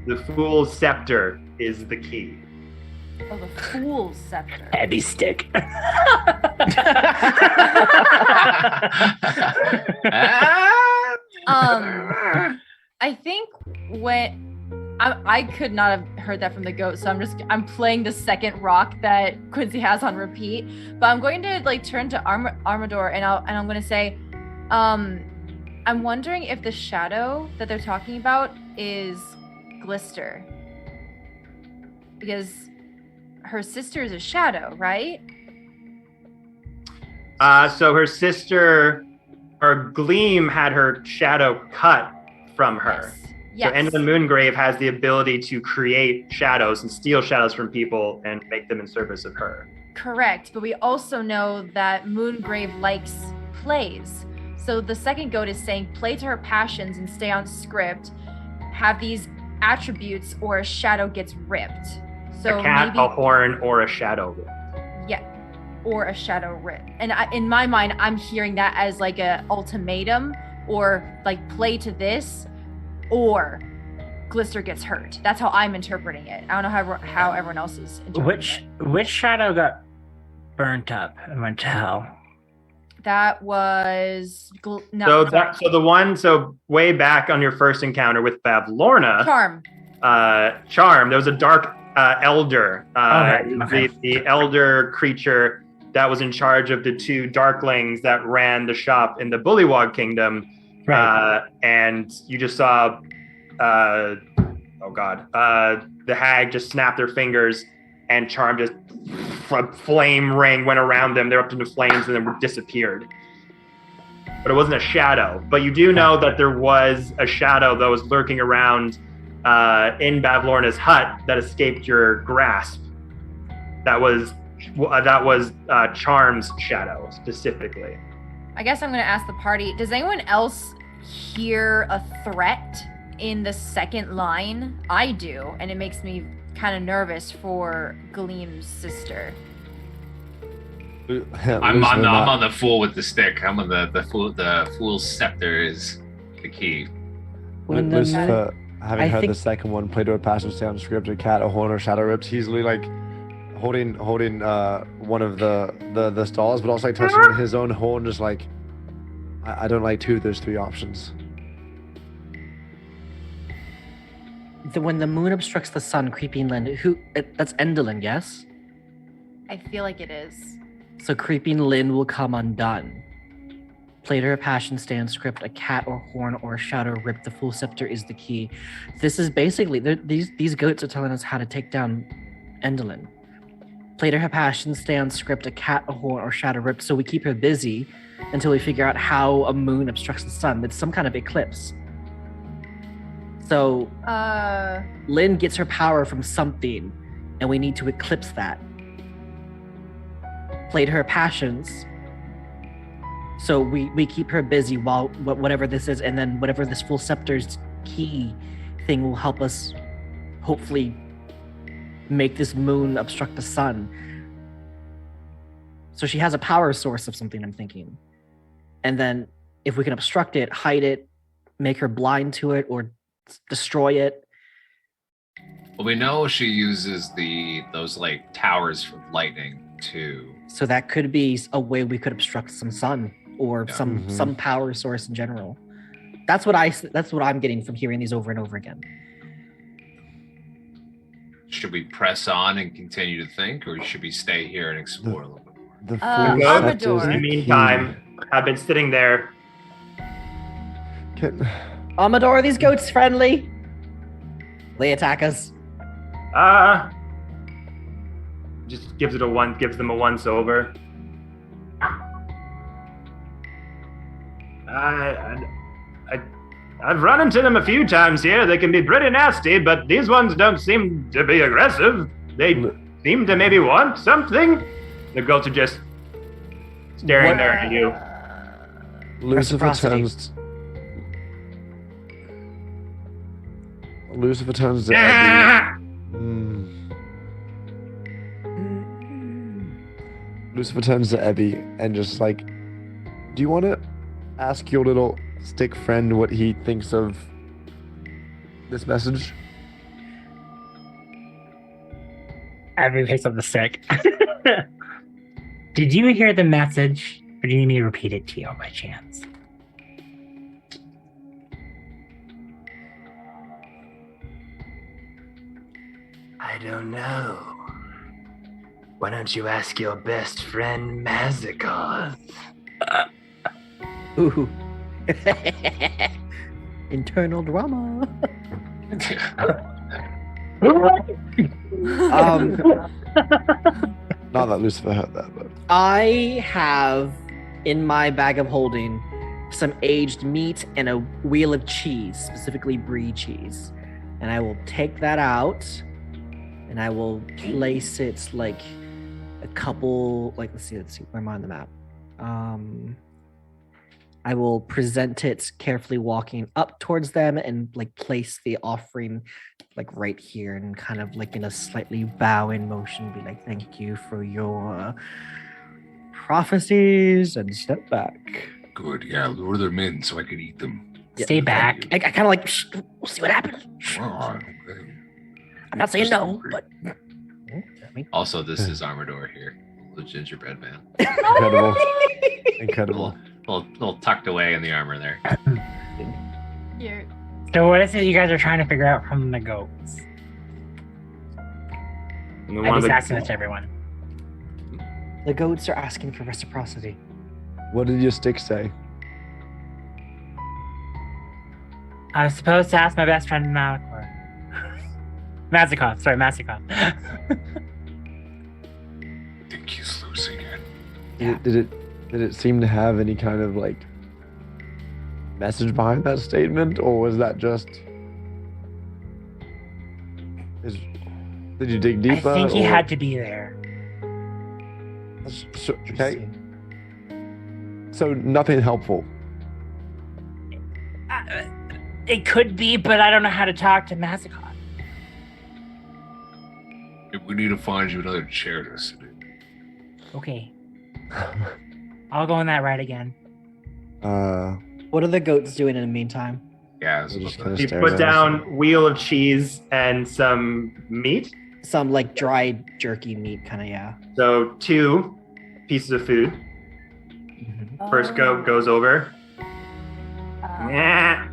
"The fool's scepter is the key." Oh, the Fool's Scepter. Heavy stick. I think when I could not have heard that from the goat, so I'm playing the second rock that Quincy has on repeat. But I'm going to like turn to Armador and I'm going to say, I'm wondering if the shadow that they're talking about is Glister, because her sister is a shadow, right? So her sister, or Gleam, had her shadow cut from her. Yes. So Endlin Moongrave has the ability to create shadows and steal shadows from people and make them in service of her. Correct, but we also know that Moongrave likes plays. So the second goat is saying play to her passions and stay on script, have these attributes, or a shadow gets ripped. So a cat, maybe, a horn, or a shadow. yeah, or a shadow rip. And in my mind, I'm hearing that as like a ultimatum, or like play to this, or Glister gets hurt. That's how I'm interpreting it. I don't know how everyone else is interpreting it. Which shadow got burnt up and went to hell? That was So way back on your first encounter with Bavlorna, Charm. There was a dark elder, the elder creature that was in charge of the two darklings that ran the shop in the Bullywog Kingdom. Right. And you just saw, the hag just snapped their fingers, and Charm just a flame ring went around them. They're up into flames and then disappeared. But it wasn't a shadow. But you do know that there was a shadow that was lurking around in Bavlorna's hut that escaped your grasp. That was Charm's shadow specifically. I guess I'm going to ask the party, does anyone else hear a threat in the second line? I do, and it makes me kind of nervous for Gleam's sister. I'm on the fool with the stick. I'm on the fool's scepter is the key. Lucifer, having heard the second one, play to a passive sound script, a cat, a horn, or shadow ripped, he's really like holding one of the stalls, but also like touching his own horn, just like I don't like two of those three options. When the moon obstructs the sun, Creeping Lynn, that's Endlin, yes? I feel like it is. So Creeping Lynn will come undone. Play to her passion, stay on script, a cat or horn or a shadow rip, the full scepter is the key. This is basically, these goats are telling us how to take down Endlin. Play to her passion, stay on script, a cat, a horn, or shadow rip, so we keep her busy until we figure out how a moon obstructs the sun. It's some kind of eclipse. So Lynn gets her power from something, and we need to eclipse that. Play to her passions, so we keep her busy while whatever this is, and then whatever this full scepter's key thing will help us hopefully make this moon obstruct the sun. So she has a power source of something, I'm thinking. And then if we can obstruct it, hide it, make her blind to it, or destroy it. Well, we know she uses those like towers for lightning too. So that could be a way we could obstruct some sun or some power source in general. That's what I'm getting from hearing these over and over again. Should we press on and continue to think, or should we stay here and explore a little bit more? In the meantime, I've been sitting there. Amador, are these goats friendly? They attack us. Just gives them a once over. I've run into them a few times here. They can be pretty nasty, but these ones don't seem to be aggressive. They seem to maybe want something. The goats are just staring there at you. Lucifer turns to Abby. Lucifer turns to Abby and just like, do you want to ask your little stick friend what he thinks of this message? Abby picks up the stick. Did you hear the message, or do you need me to repeat it to you by chance? I don't know. Why don't you ask your best friend Mazakoth? Ooh. Internal drama. Not that Lucifer heard that, but I have in my bag of holding some aged meat and a wheel of cheese, specifically brie cheese. And I will take that out and I will place it like a couple, like, let's see, where am I on the map? I will present it carefully, walking up towards them and like place the offering like right here and kind of like in a slightly bowing motion, be like, thank you for your prophecies, and step back. Good, yeah, lure them in so I can eat them. Stay back. I kind of like, we'll see what happens. Oh, I'm not saying no, but Also, this is Armador here, the gingerbread man. incredible. Incredible. Little tucked away in the armor there. You're So what is it you guys are trying to figure out from the goats? And I'm just asking this to everyone. the goats are asking for reciprocity. What did your stick say? I was supposed to ask my best friend Malakor. Mazakoth. I think he's losing it. Did it seem to have any kind of like message behind that statement, or was that just? Did you dig deeper? I think he or- had to be there. Okay. So nothing helpful. It could be, but I don't know how to talk to Mazakoth. We need to find you another chair to sit in. Okay. I'll go on that ride again. What are the goats doing in the meantime? Yeah, You put down wheel of cheese and some meat. Some like dried jerky meat, kind of, yeah. So 2 pieces of food. First goat goes over. Yeah.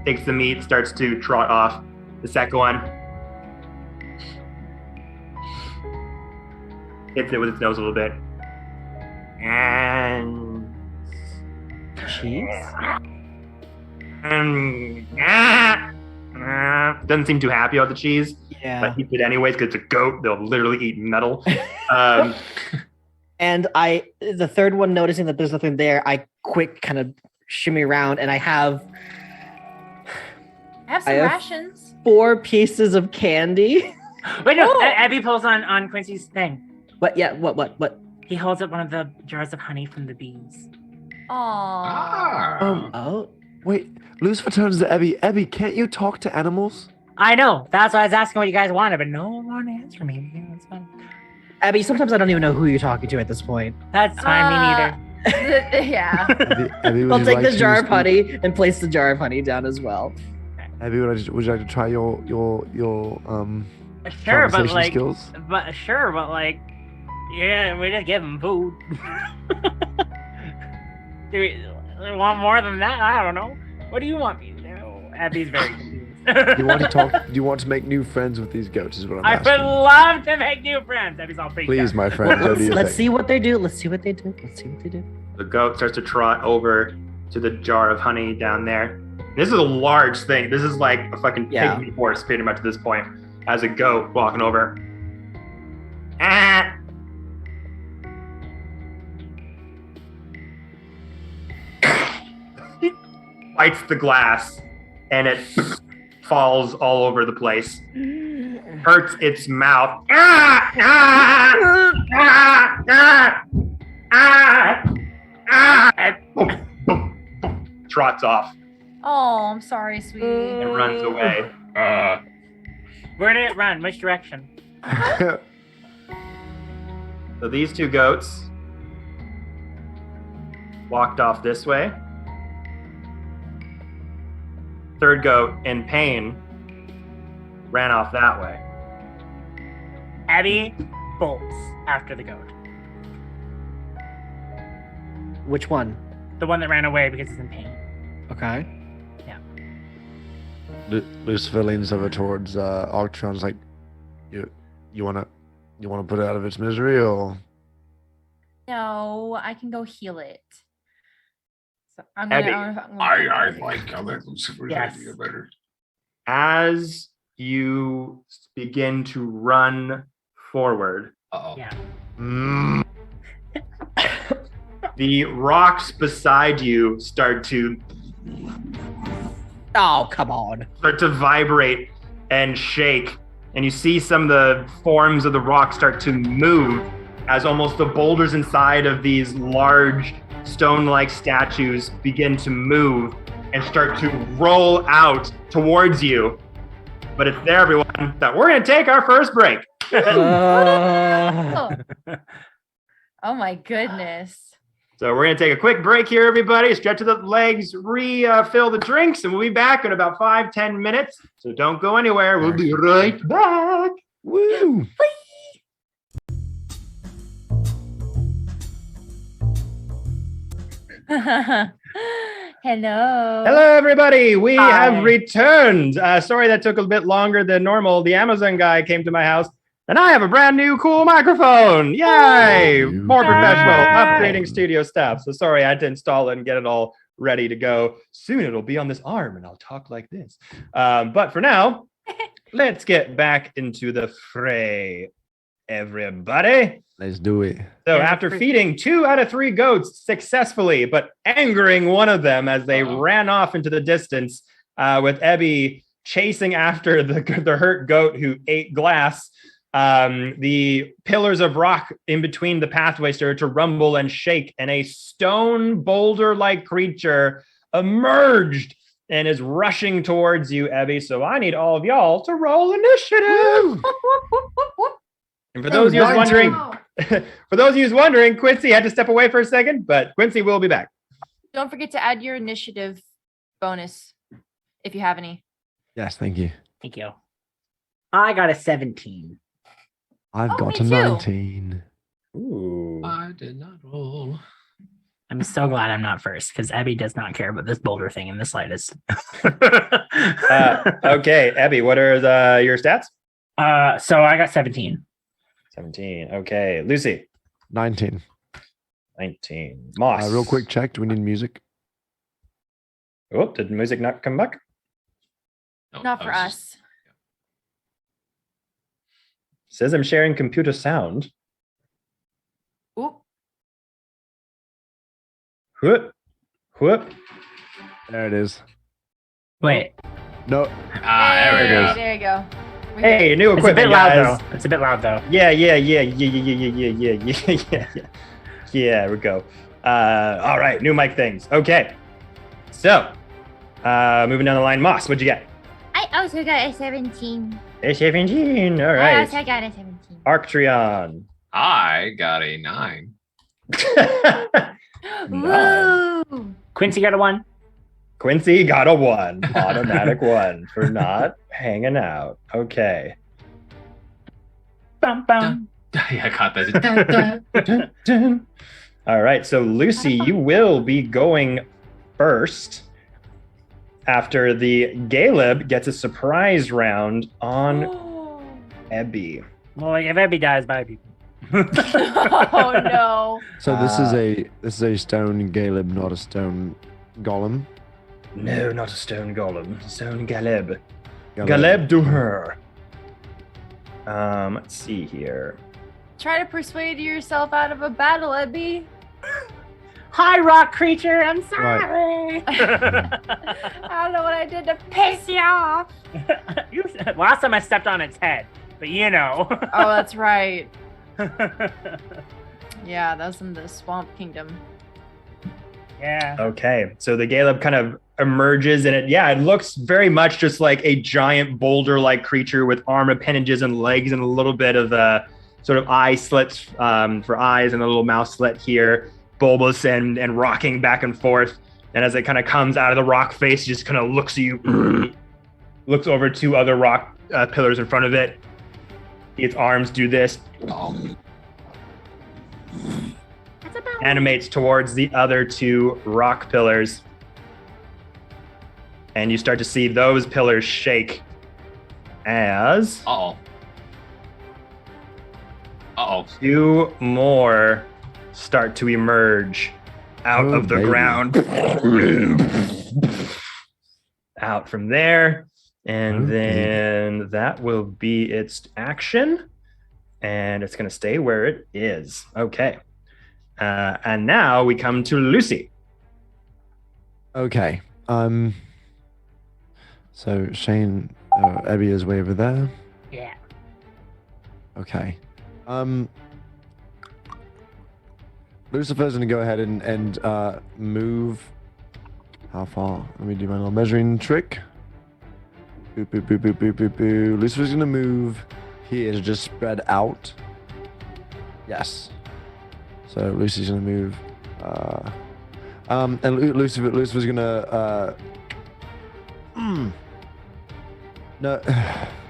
Takes the meat, starts to trot off. The second one hits it with its nose a little bit. And cheese? Doesn't seem too happy about the cheese. Yeah. But eats it anyways because it's a goat. They'll literally eat metal. And the third one, noticing that there's nothing there, I quick kind of shimmy around, and I have some rations. 4 pieces of candy. Wait, no. Abby pulls on Quincy's thing. What? Yeah. What? He holds up one of the jars of honey from the bees. Aww. Oh. Wait. Lucifer turns to Abby. Abby, can't you talk to animals? I know. That's why I was asking what you guys wanted, but no one wanted to answer me. Yeah, that's fine. Abby, sometimes I don't even know who you're talking to at this point. That's fine. Me neither. Yeah. Abby, would I'll you take like the to jar of speak- honey and place the jar of honey down as well. Abby, would you like to try your Sure, but conversation like, skills? yeah, we just give them food. Do we want more than that? I don't know. What do you want me to do? Abby's very confused. Do you want to talk? Do you want to make new friends with these goats? Is what I'm I asking. would love to make new friends. Abby's all freaked Please, out. my friend. what do you Let's think? see what they do. Let's see what they do. The goat starts to trot over to the jar of honey down there. This is a large thing. This is like a fucking pygmy horse pretty much at this point. As a goat walking over. Bites the glass and it falls all over the place. Hurts its mouth. Trots off Oh, I'm sorry, sweetie. and runs away. Where did it run? Which direction? So these 2 goats walked off this way. third goat in pain ran off that way. Abby bolts after the goat. Which one? The one that ran away because it's in pain. Okay. Yeah. Lucifer leans over towards Arctron's like, you wanna put it out of its misery, or? No, I can go heal it. So I'm Abby, I like Lucifer's Yes. idea better. As you begin to run forward, Yeah. the rocks beside you start to Oh, come on. vibrate and shake, and you see some of the forms of the rock start to move as almost the boulders inside of these large stone-like statues begin to move and start to roll out towards you. But it's there, everyone, that we're going to take our first break. Oh my goodness. So we're going to take a quick break here, everybody. Stretch the legs, refill the drinks, and we'll be back in about 5-10 minutes. So don't go anywhere. We'll be right back. Woo! Hello. Hello, everybody. We Hi. have returned. Sorry that took a bit longer than normal. The Amazon guy came to my house, and I have a brand new cool microphone. Yay! More professional, upgrading studio stuff. So sorry I had to install it and get it all ready to go. Soon it'll be on this arm, and I'll talk like this. But for now, let's get back into the fray, everybody. Let's do it. So after feeding 2 out of 3 goats successfully, but angering one of them as they ran off into the distance, with Ebby chasing after the hurt goat who ate glass, the pillars of rock in between the pathway started to rumble and shake, and a stone boulder-like creature emerged and is rushing towards you, Ebby. So I need all of y'all to roll initiative. And for those of you wondering, Quincy had to step away for a second, but Quincy will be back. Don't forget to add your initiative bonus if you have any. Yes, thank you. Thank you. I got a 17. I've Oh, got me a too. 19. Ooh. I did not roll. I'm so glad I'm not first because Abby does not care about this boulder thing in the slightest. Okay, Ebby, what are your stats? So I got 17. 17. Okay, Lucy. 19. 19. Moss. Real quick check. Do we need music? Oh, did music not come back? No, Not I for was us. just- Says I'm sharing computer sound. Oop. Whoop. Whoop. There it is. Wait, No. there it is. There you go. We're Hey, new it's a bit equipment, loud guys. though. It's a bit loud though. Yeah. There we go. All right, new mic things. Okay. So, moving down the line, Moss, what'd you get? I also got a 17. A 17. All I right. also got a 17. Arctreon. I got a 9. Woo! Quincy got a 1. Quincy got a 1. Automatic 1 for not hanging out. Okay. Bum, bum. Yeah, I caught that. All right, so Lucy, you will be going first after the Galeb gets a surprise round on Ebby. Well, like, if Abby dies, bye people. Oh no. So this is a stone Galeb, not a stone golem. No, not a stone golem. Stone Galeb. Galeb to her. Let's see here. Try to persuade yourself out of a battle, Ebby. Hi, rock creature. I'm sorry. I don't know what I did to piss you off. Last time I stepped on its head, but you know. Oh, that's right. Yeah, that was in the Swamp Kingdom. Yeah. Okay, so the Galeb kind of emerges and it looks very much just like a giant boulder-like creature with arm appendages and legs and a little bit of sort of eye slits for eyes and a little mouth slit here, bulbous and rocking back and forth. And as it kind of comes out of the rock face, it just kind of looks at you, looks over 2 other rock pillars in front of it. Its arms do this. Animates towards the other 2 rock pillars. And you start to see those pillars shake as... Uh-oh. 2 more start to emerge out of the ground. Out from there. And then that will be its action. And it's going to stay where it is. Okay. And now we come to Lucy. Okay. So Shane, Abby is way over there. Yeah. Okay. Lucifer's gonna go ahead and move. How far? Let me do my little measuring trick. Boop, boop, boop, boop, boop, boop, boop. Lucifer's gonna move here to just spread out. Yes. So Lucy's gonna move. And Lucifer's gonna. No.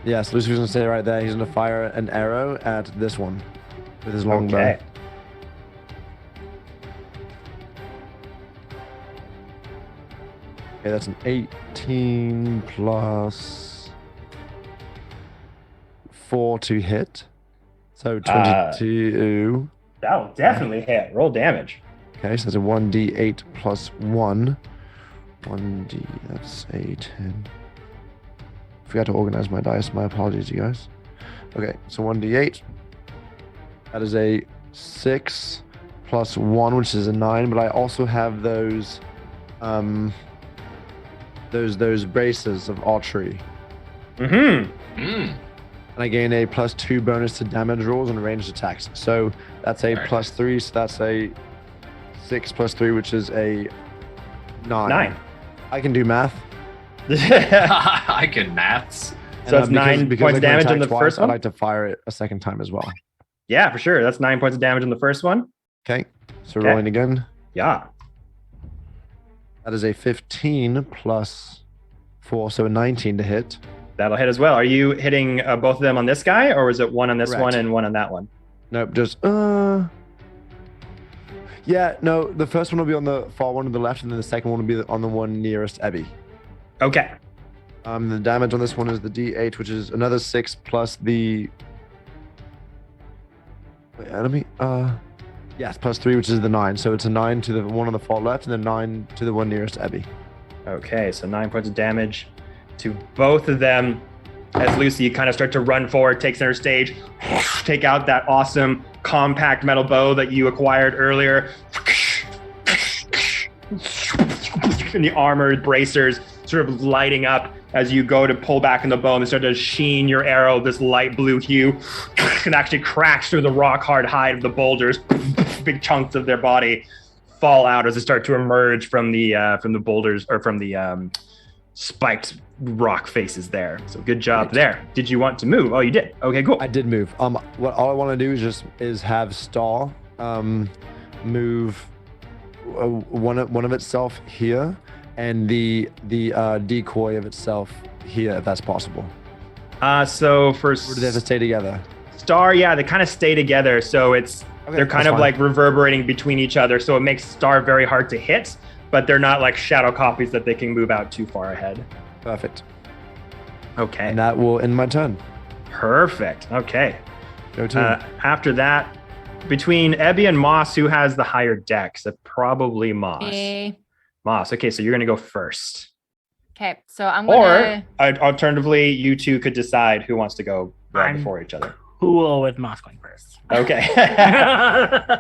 Yes, Lucifer's gonna stay right there. He's gonna fire an arrow at this one with his longbow. Okay. Okay, that's an 18 plus 4 to hit. So 22. That'll definitely hit. Roll damage. Okay, so that's a 1d8 plus 1. 1d, that's a 10. Forgot to organize my dice. My apologies, you guys. Okay, so 1d8. That is a 6 plus 1, which is a 9. But I also have those braces of archery. And I gain a +2 bonus to damage rolls and ranged attacks. So that's a +3. So that's a 6 plus 3, which is a 9. I can do math. I can maths. So that's 9 points of damage on the first one? I'd like to fire it a second time as well. Yeah, for sure. That's 9 points of damage on the first one. Okay. So rolling again. Yeah. That is a 15 plus 4, so a 19 to hit. That'll hit as well. Are you hitting both of them on this guy, or is it one on this one and one on that one? Nope, just yeah, no, the first one will be on the far one to the left, and then the second one will be on the one nearest Abby. Okay. The damage on this one is the D8, which is another 6 plus the enemy. Yes, +3, which is the 9. So it's a 9 to the one on the far left, and then 9 to the one nearest Abby. Okay, so 9 points of damage to both of them. As Lucy kind of start to run forward, take center stage, take out that awesome compact metal bow that you acquired earlier. And the armored bracers sort of lighting up as you go to pull back in the bow, and they start to sheen your arrow this light blue hue, and actually cracks through the rock hard hide of the boulders. Big chunks of their body fall out as they start to emerge from the boulders, or from the spiked rock faces there. So good job there. Did you want to move? Oh, you did. Okay, cool. I did move. What all I want to do is have Star move one of itself here, and the decoy of itself here, if that's possible. So for or do they have to stay together? Star, yeah, they kind of stay together. So they're kind of like reverberating between each other. So it makes Star very hard to hit, but they're not like shadow copies that they can move out too far ahead. Perfect. Okay. And that will end my turn. Perfect. Okay. Go team. After that, between Ebby and Moss, who has the higher dex? Probably Moss. Me. Moss. Okay, so you're gonna go first. Okay, so I'm gonna. Or alternatively, you two could decide who wants to go right before each other. Cool with Moss going first. Okay.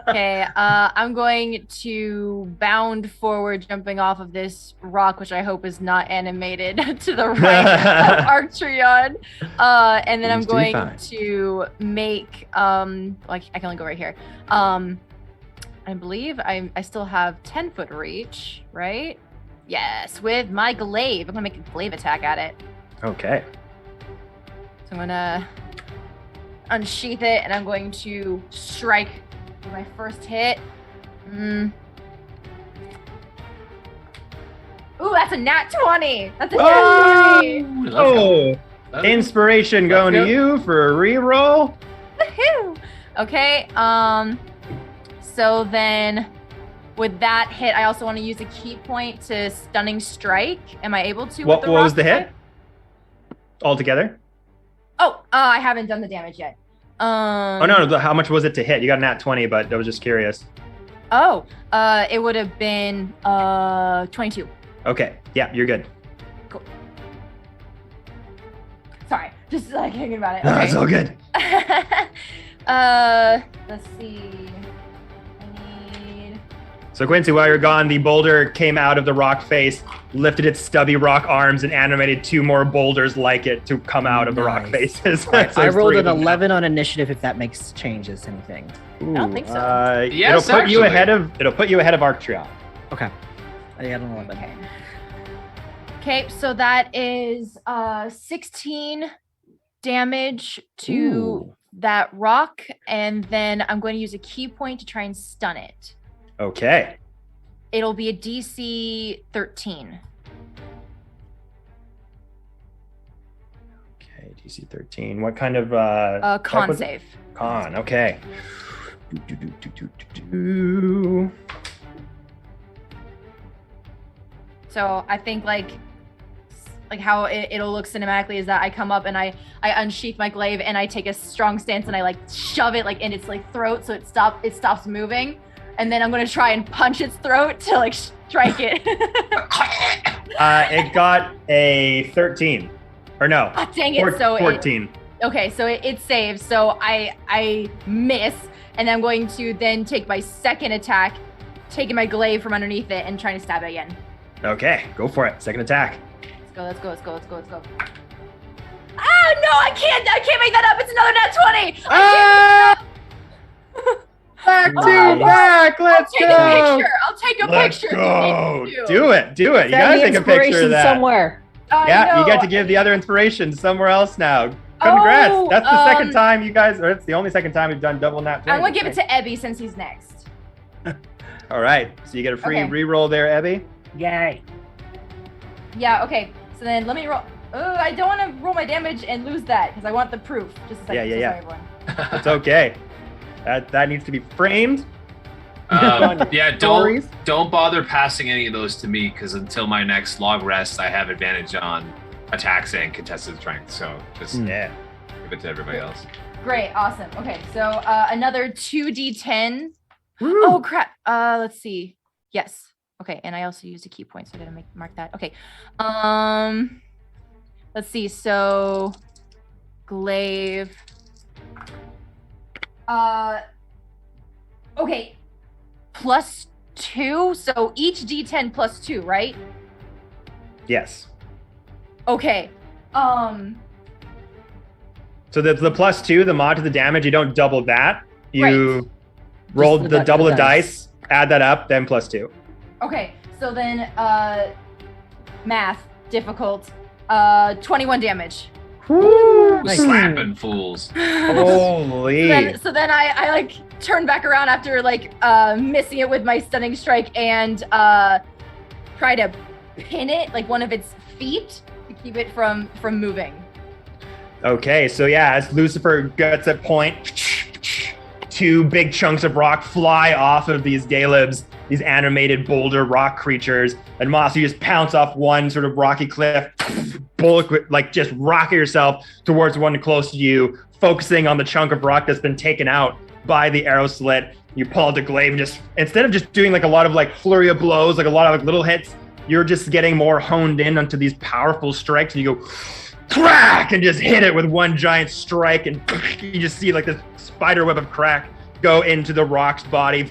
Okay, I'm going to bound forward, jumping off of this rock, which I hope is not animated to the right of Archeon. And then I'm going to make I can only go right here. I believe I still have 10-foot reach, right? Yes, with my glaive. I'm gonna make a glaive attack at it. Okay. So I'm gonna unsheath it, and I'm going to strike for my first hit. Ooh, that's a nat 20. That's a nat 20. Oh, inspiration going to you for a reroll. Woohoo! Okay. So then, with that hit, I also want to use a key point to stunning strike. Am I able to? What with the was rock the hit? type? Altogether? Oh, I haven't done the damage yet. Oh no, how much was it to hit? You got a nat 20, but I was just curious. Oh, it would have been 22. Okay, yeah, you're good. Cool. Sorry, just like thinking about it. No, Okay. it's all good. Let's see. So Quincy, while you're gone, the boulder came out of the rock face, lifted its stubby rock arms, and animated 2 more boulders like it to come out of the rock faces. So I there's rolled 3 an of them now. 11 on initiative if that makes changes anything. I don't think so. Yes, it'll put you actually. it'll put you ahead of Arctreon. Okay. I got an 11. Okay, so that is 16 damage to Ooh. that rock, and then I'm going to use a key point to try and stun it. Okay. It'll be a DC 13. Okay, DC 13. What kind of check Con was it? save. Con, okay. Do. So I think like how it'll look cinematically is that I come up and I unsheath my glaive and I take a strong stance and I like shove it like in its like throat so it stops moving, and then I'm gonna try and punch its throat to like strike it. It got a 13. Or no. Ah, dang it, so 14. Okay, so it saves. So I miss, and I'm going to then take my second attack, taking my glaive from underneath it and trying to stab it again. Okay, go for it. Second attack. Let's go. Ah, no, I can't make that up. It's another nat 20. Back Oh, to back. Let's I'll go. take a Let's picture. go. If you need to. Do it. You gotta take a picture of that. somewhere. Yeah, you get know. to give the other inspiration somewhere else now. Congrats. Oh, That's the second time you guys, or it's the only second time we've done double nat 20. I'm gonna give it to Ebby since he's next. All right. So you get a free Okay. reroll there, Ebby. Yay. Yeah. Okay. So then let me roll. Oh, I don't want to roll my damage and lose that because I want the proof. Just a second. Yeah. Sorry, everyone. It's okay. That needs to be framed. Yeah, Stories. don't bother passing any of those to me because until my next log rest, I have advantage on attacks and contested strength. So just give it to everybody else. Great. Awesome. Okay. So another 2d10. Oh crap. Let's see. Yes. Okay. And I also used a key point, so I gotta mark that. Okay. Let's see. So glaive. Okay. +2. So each d10 +2, right? Yes. Okay. So the +2, the mod to the damage, you don't double that. You roll Just the double the the dice, add that up, then +2. Okay. So then math difficult. 21 damage. Slapping fools. Holy. So then I like turn back around after like missing it with my stunning strike and try to pin it like one of its feet to keep it from moving. Okay, so yeah, as Lucifer gets at point, 2 big chunks of rock fly off of these Galebs, these animated boulder rock creatures, and Moss, you just pounce off one sort of rocky cliff, bullet, like just rocket yourself towards one close to you, focusing on the chunk of rock that's been taken out by the arrow slit. You pull out the glaive and just, instead of just doing like a lot of like flurry of blows, like a lot of like little hits, you're just getting more honed in onto these powerful strikes, and you go crack and just hit it with one giant strike, and you just see like this spider web of crack go into the rock's body.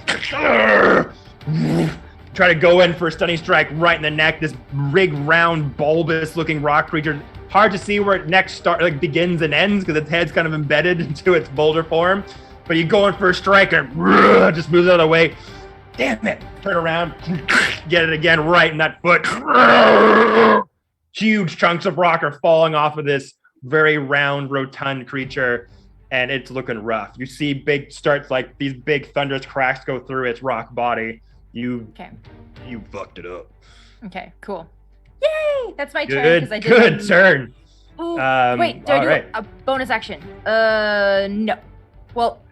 Try to go in for a stunning strike right in the neck. This big, round, bulbous looking rock creature. Hard to see where it next begins and ends because its head's kind of embedded into its boulder form. But you go in for a strike and just moves out of the way. Damn it. Turn around, get it again right in that foot. Huge chunks of rock are falling off of this very round, rotund creature, and it's looking rough. You see these big thunderous cracks go through its rock body. You fucked it up. Okay, cool. Yay! That's my turn because I did. Good turn. Ooh, wait, do I do alright. a bonus action? No. Well,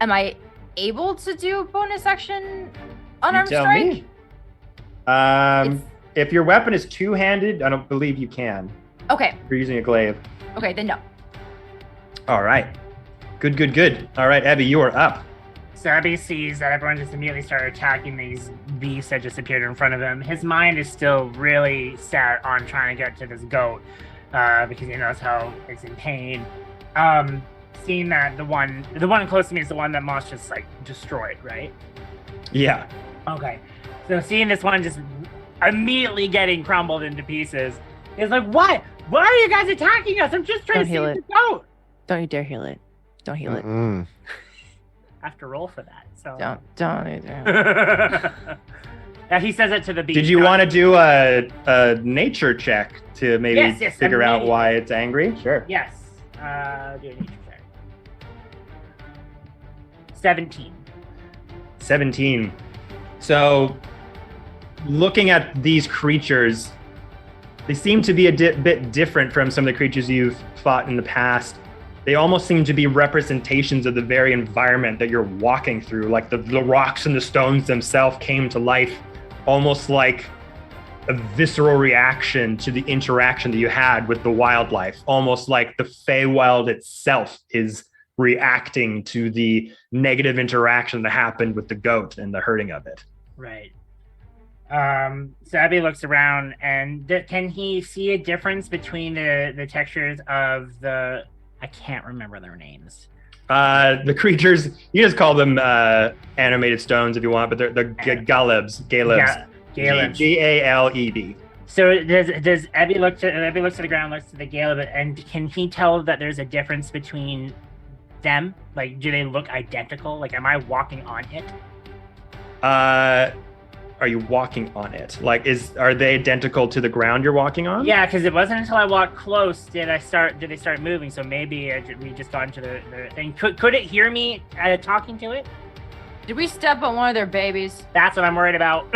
am I able to do a bonus action unarmed You tell strike? me. If your weapon is two-handed, I don't believe you can. Okay. If you're using a glaive. Okay, then no. All right. Good. All right, Abby, you are up. So Abby sees that everyone just immediately started attacking these beasts that just appeared in front of him. His mind is still really set on trying to get to this goat because he knows how it's in pain. Seeing that the one close to me is the one that Moss just like destroyed, right? Yeah. Okay. So seeing this one just immediately getting crumbled into pieces, he's like, "What? Why are you guys attacking us? I'm just trying to heal save it. the goat." Don't you dare heal it. Don't heal it. Mm-mm. I have to roll for that. So Don't you dare. Yeah, he says it to the beast. Did you want to do a nature check to maybe Yes, figure out immediately. why it's angry? Sure. Yes. Do a nature check. 17. 17. So, looking at these creatures, they seem to be a bit different from some of the creatures you've fought in the past. They almost seem to be representations of the very environment that you're walking through. Like the rocks and the stones themselves came to life, almost like a visceral reaction to the interaction that you had with the wildlife. Almost like the Feywild itself is reacting to the negative interaction that happened with the goat and the hurting of it. Right. So Abby looks around, and can he see a difference between the textures of the... I can't remember their names. The creatures, you just call them animated stones if you want, but they're the Galebs. Galebs. Galeb. So does Abby looks at the ground, looks at the Galeb, and can he tell that there's a difference between them? Like, do they look identical? Like, am I walking on it? Are you walking on it? Like, are they identical to the ground you're walking on? Yeah, because it wasn't until I walked close did they start moving. So maybe we just got into the thing. Could it hear me talking to it? Did we step on one of their babies? That's what I'm worried about.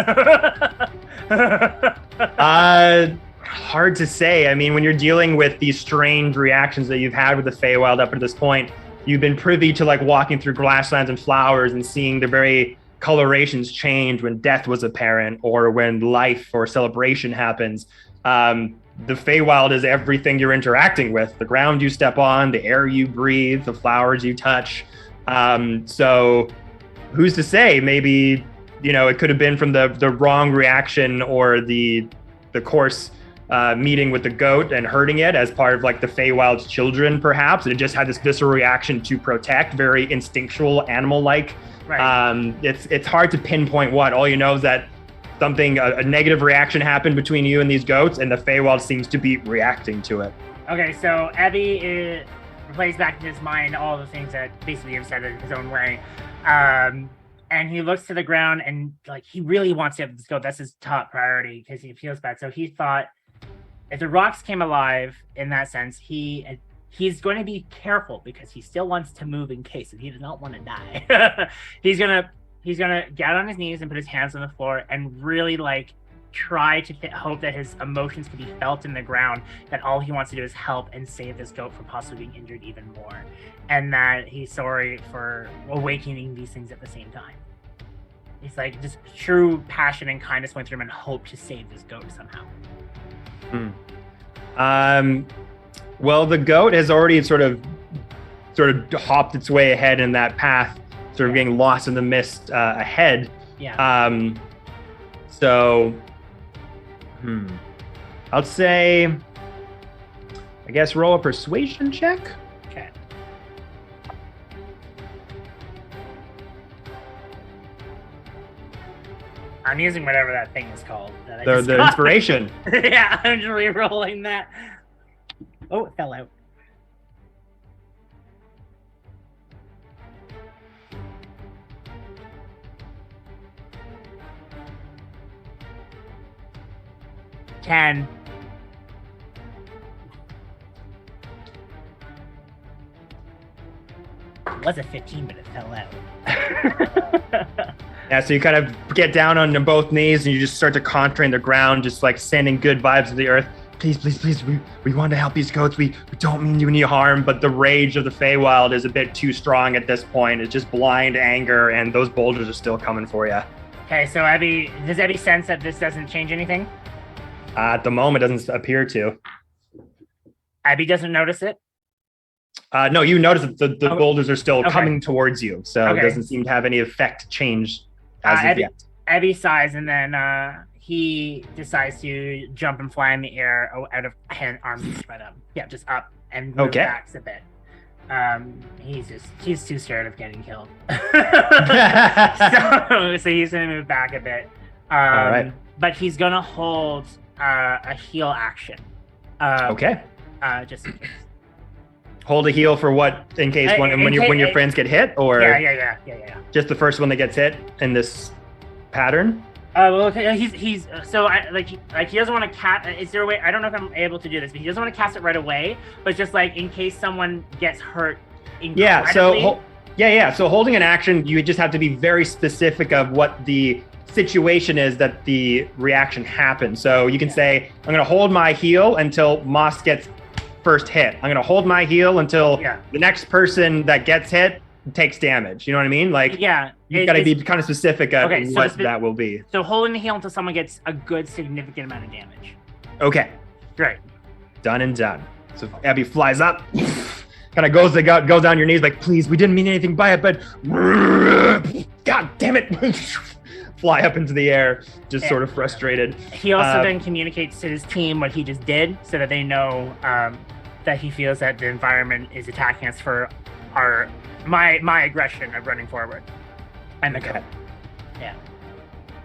Hard to say. I mean, when you're dealing with these strange reactions that you've had with the Feywild up to this point, you've been privy to like walking through grasslands and flowers and seeing the very colorations change when death was apparent or when life or celebration happens. The Feywild is everything you're interacting with. The ground you step on, the air you breathe, the flowers you touch. So who's to say? Maybe, it could have been from the wrong reaction or the course meeting with the goat and hurting it as part of like the Feywild's children, perhaps. And it just had this visceral reaction to protect, very instinctual, animal-like. Right. It's hard to pinpoint what. All you know is that a negative reaction happened between you and these goats, and the Feywild seems to be reacting to it. Okay, so Abby plays back in his mind all the things that basically have said in his own way. And he looks to the ground and like he really wants to have this goat. That's his top priority because he feels bad. So he thought if the rocks came alive in that sense, he's going to be careful because he still wants to move in case and he does not want to die. He's gonna get on his knees and put his hands on the floor and really like try to hope that his emotions can be felt in the ground, that all he wants to do is help and save this goat from possibly being injured even more, and that he's sorry for awakening these things at the same time. It's like just true passion and kindness went through him and hope to save this goat somehow. Well, the goat has already sort of hopped its way ahead in that path, sort of getting lost in the mist ahead. Yeah. So, I'll say, I guess roll a persuasion check. Okay. I'm using whatever that thing is called. The inspiration. Yeah, I'm just re-rolling that. Oh, it fell out. Ten. It was a 15, but it fell out. Yeah, so you kind of get down on both knees and you just start to contour in the ground, just like sending good vibes to the earth. Please, we want to help these goats. We don't mean you any harm, but the rage of the Feywild is a bit too strong at this point. It's just blind anger, and those boulders are still coming for you. Okay, so does Abby sense that this doesn't change anything? At the moment, it doesn't appear to. Abby doesn't notice it? No, you notice that the boulders are still coming towards you, so Okay. it doesn't seem to have any effect change as of yet. Abby sighs, and then he decides to jump and fly in the air out of arms, but just up and move back a bit. He's too scared of getting killed. so he's gonna move back a bit. All right. But he's gonna hold a heal action. Just in case. Hold a heal for what? In case when your friends get hit, or Yeah. just the first one that gets hit in this pattern. Well, okay, he's so he doesn't want to cast. Is there a way? I don't know if I'm able to do this, but he doesn't want to cast it right away. But just like in case someone gets hurt. So holding an action, you just have to be very specific of what the situation is that the reaction happens. So you can say, I'm going to hold my heal until Moss gets first hit. I'm going to hold my heal until the next person that gets hit takes damage. You know what I mean? Like, you've got to be kind of specific of what that will be. So holding the heal until someone gets a good significant amount of damage. Okay. Great. Done and done. So Abby flies up, kind of goes down your knees like, please, we didn't mean anything by it, but God damn it. Fly up into the air, just sort of frustrated. He also then communicates to his team what he just did, so that they know that he feels that the environment is attacking us for my aggression of running forward. And the goat. Yeah.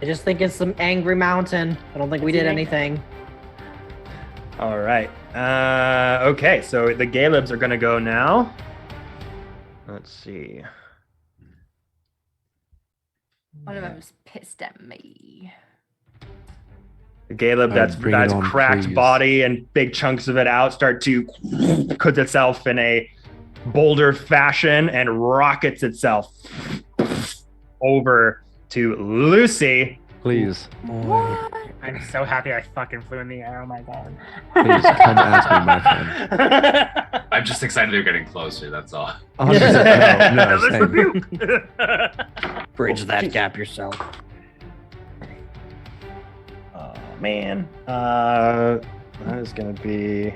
I just think it's some angry mountain. I don't think we did anything. All right. Okay, so the Galebs are going to go now. Let's see. One of them is pissed at me. The Galeb that's cracked body and big chunks of it out start to put itself in a boulder fashion and rockets itself over to Lucy. Please. I'm so happy I fucking flew in the air. Oh my god. Please come ask me, my friend. I'm just excited they're getting closer, that's all. 100%. No, same. Bridge that gap yourself. Oh man. That is gonna be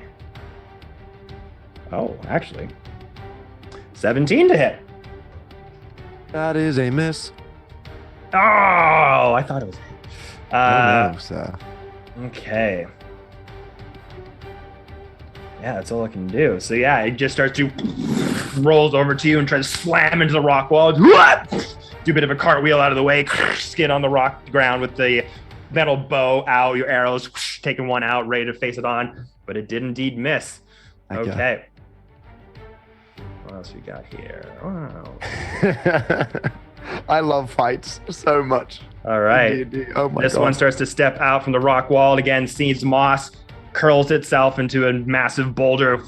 actually 17 to hit. That is a miss. Oh, I thought it was. No, sir. Okay. Yeah, that's all I can do. So yeah, it just starts to rolls over to you and tries to slam into the rock wall. Do a bit of a cartwheel out of the way, skid on the rock ground with the metal bow out, your arrows, taking one out, ready to face it on, but it did indeed miss. Okay. What else we got here? Wow. I love fights so much. All right. Oh my this God. one starts to step out from the rock wall again, sees moss, curls itself into a massive boulder,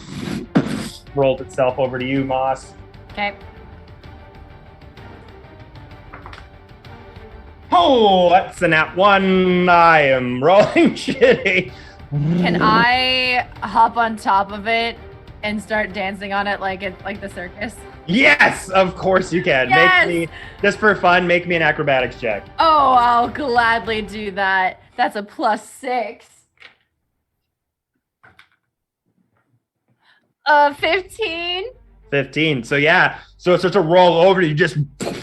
rolls itself over to you, Moss. Okay. Oh, that's a nat one. I am rolling shitty. Can I hop on top of it and start dancing on it like it's like the circus? Yes, of course you can. Yes! Make me, just for fun, make me an acrobatics check. Oh, I'll gladly do that. That's a +6. 15. 15. So yeah, so it starts to roll over. You just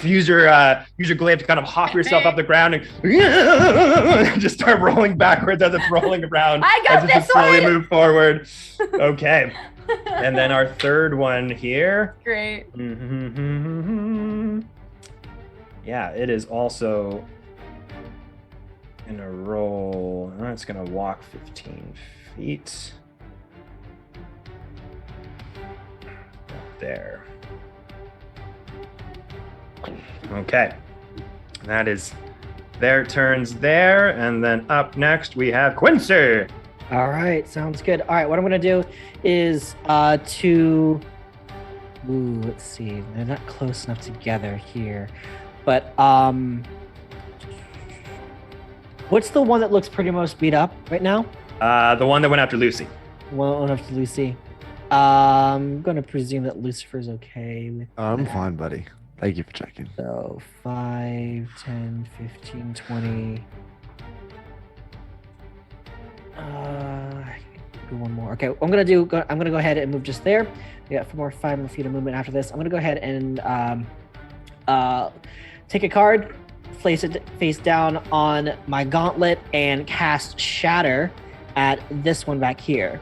use your glaive to kind of hop yourself off the ground and just start rolling backwards as it's rolling around. I got as it this slowly one! move forward. Okay. And then our third one here. Great. Yeah, it is also gonna roll. It's gonna walk 15 feet. There. Okay. That is their turns there. And then up next we have Quincy. All right, sounds good. All right, what I'm gonna do is let's see, they're not close enough together here, but What's the one that looks pretty most beat up right now? The one that went after Lucy. One after Lucy. I'm gonna presume that Lucifer's okay with I'm that. fine, buddy. Thank you for checking. So 5, 10, 15, 20. Do one more. Okay, I'm gonna go ahead and move just there. We got 5 more feet of movement after this. I'm gonna go ahead and take a card, place it face down on my gauntlet, and cast Shatter at this one back here.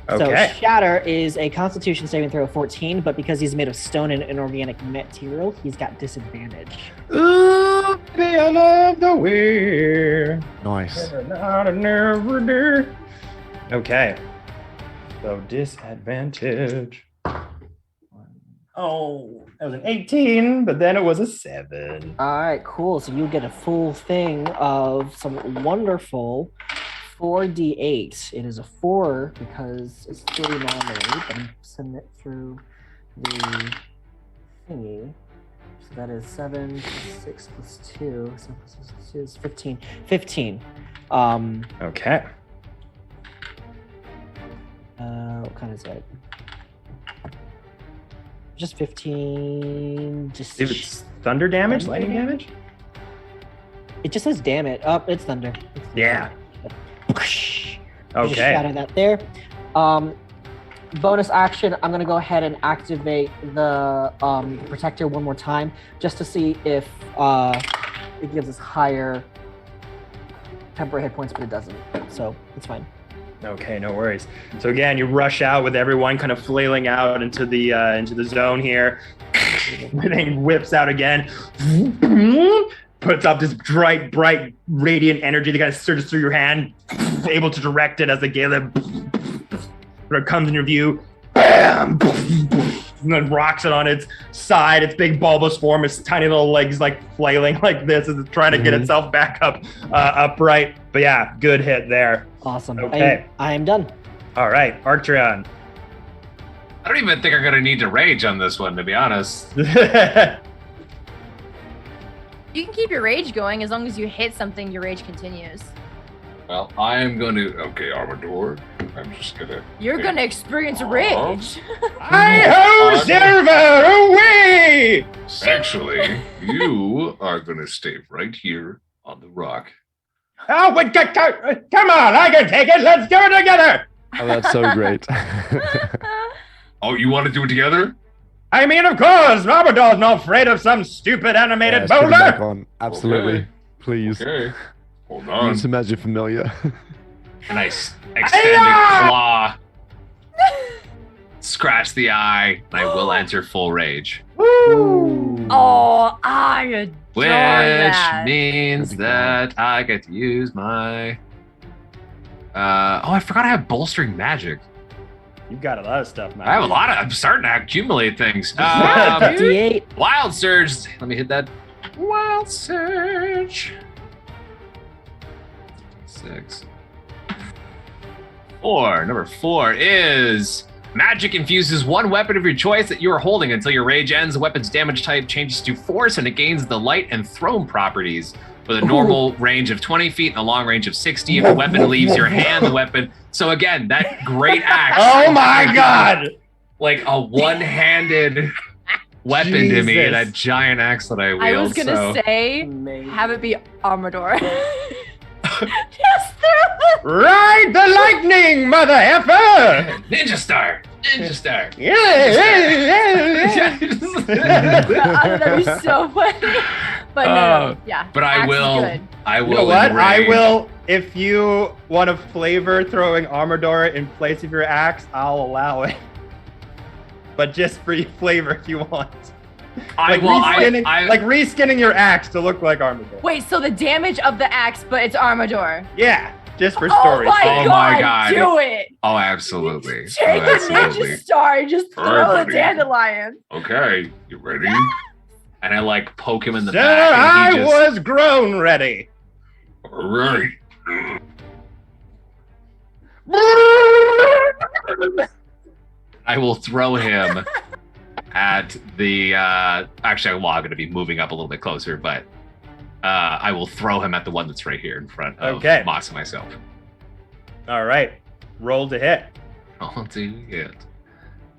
Okay. So Shatter is a Constitution saving throw of 14, but because he's made of stone and inorganic material, he's got disadvantage. Ooh, baby, I love the way. Nice. Okay. So disadvantage. Oh, that was an 18, but then it was a 7. All right, cool. So you get a full thing of some wonderful 4d8. It is a 4 because it's 3 normally, but I'm sending it through the thingy. So that is 7 plus 6 plus 2. 7 plus 6 plus 2 is 15. 15. Okay. What kind is that? Just 15. Just If it's thunder damage, lightning damage? It just says damn it. Oh, it's thunder. Yeah. Just Okay. shatter that there. Bonus action, I'm gonna go ahead and activate the protector one more time just to see if it gives us higher temporary hit points, but it doesn't. So it's fine. Okay, no worries. So again, you rush out with everyone kind of flailing out into the zone here. Everything whips out again. Puts up this bright, radiant energy that kind of surges through your hand, able to direct it as the Galen comes in your view. Bam! And then rocks it on its side, its big bulbous form, its tiny little legs like flailing like this as it's trying to get itself back up upright. But yeah, good hit there. Awesome. Okay. I am done. All right, Arcturion. I don't even think I'm gonna need to rage on this one, to be honest. You can keep your rage going as long as you hit something. Your rage continues. Well, I am going to. Okay, Armador. I'm just gonna. You're gonna experience rage. Hi-ho, Silver, away! Actually, you are gonna stay right here on the rock. Oh, but come on, I can take it. Let's do it together. Oh, that's so great. Oh, you want to do it together? I mean, of course, Robador's not afraid of some stupid animated Let's put it back boulder. on. Absolutely. Okay. Please. Okay. Hold Use on. some magic familiar. Nice. Extended claw. Scratch the eye, and I will enter full rage. Oh, I adore Which that. means that I get to use my. I forgot I have bolstering magic. You've got a lot of stuff, man. I have a lot of. I'm starting to accumulate things. D8. Wild Surge. Let me hit that. Wild Surge. 6. 4. Number 4 is magic infuses one weapon of your choice that you are holding until your rage ends. The weapon's damage type changes to force and it gains the light and thrown properties. With a normal range of 20 feet and a long range of 60. If the weapon leaves your hand, the weapon. So again, that great axe. Oh my god! Like a one-handed weapon to me, Jesus. that giant axe that I wield. I was gonna say, have it be Armador. Yes, Ride the lightning, mother effer! Ninja Star! Ninja Star! Yeah! That'd be so funny. But no, yeah. But I axe is will. good. I will. You know what? I enrage. will. If you want to flavor throwing Armador in place of your axe, I'll allow it. But just for your flavor if you want. Like reskinning your axe to look like Armador. Wait, so the damage of the axe, but it's Armador. Yeah, just for Oh story. my Oh god, my God. do it! Oh, absolutely. Take Oh, the absolutely. Ninja Star and just All throw right, the buddy. dandelion. Okay, you ready? And I like poke him in the Sir, back, and I he just. was grown ready. All right. I will throw him at the. Actually, I'm going to be moving up a little bit closer, but I will throw him at the one that's right here in front of Okay. Mox and myself. All right. Roll to hit. I'll do it.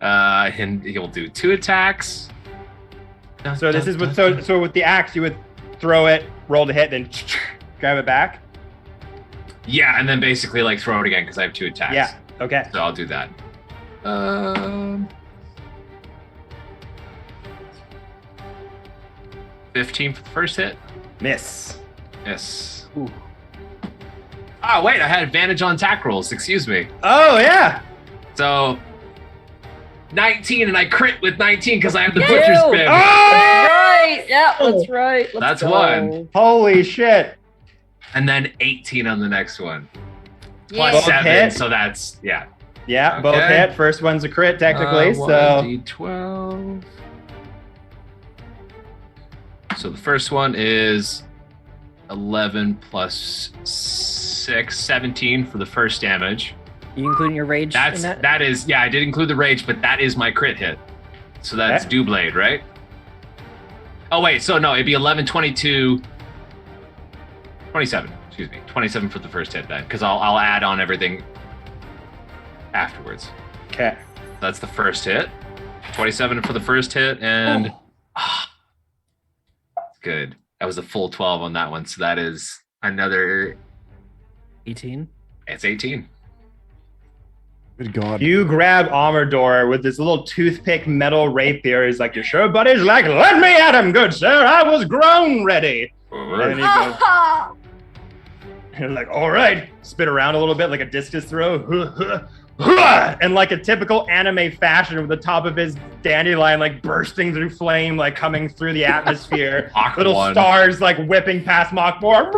And he'll do 2 attacks. So this is with so with the axe, you would throw it, roll to hit, then grab it back. Yeah, and then basically like throw it again because I have 2 attacks. Yeah. Okay. So I'll do that. 15 for the first hit. Miss. Yes. Ooh. Oh wait, I had advantage on attack rolls. Excuse me. Oh yeah. So 19, and I crit with 19 because I have the Yeah. butcher's bib. Oh! Right. Yeah, that's right. Let's That's go. one. Holy shit. And then 18 on the next one. Yeah. Plus Both 7, hit? so that's yeah. Yeah, both Okay. hit. First one's a crit technically, so 1d12. So the first one is 11 plus 6, 17 for the first damage. You including your rage in that? That is, yeah, I did include the rage, but that is my crit hit. So that's Okay. Doublade, right? Oh wait, so no, it'd be 11, 22, 27. Excuse me, 27 for the first hit then, because I'll add on everything afterwards. okay. That's the first hit. 27 for the first hit, and good. That was a full 12 on that one, so that is another 18. It's 18. Good God. You grab Amador with this little toothpick metal rapier. He's like, "You sure, buddy?" He's like, "Let me at him, good sir. I was grown ready." And then he goes, and like, "All right." Spin around a little bit like a discus throw. And like a typical anime fashion, with the top of his dandelion like bursting through flame, like coming through the atmosphere. Little One. stars like whipping past Mockmore.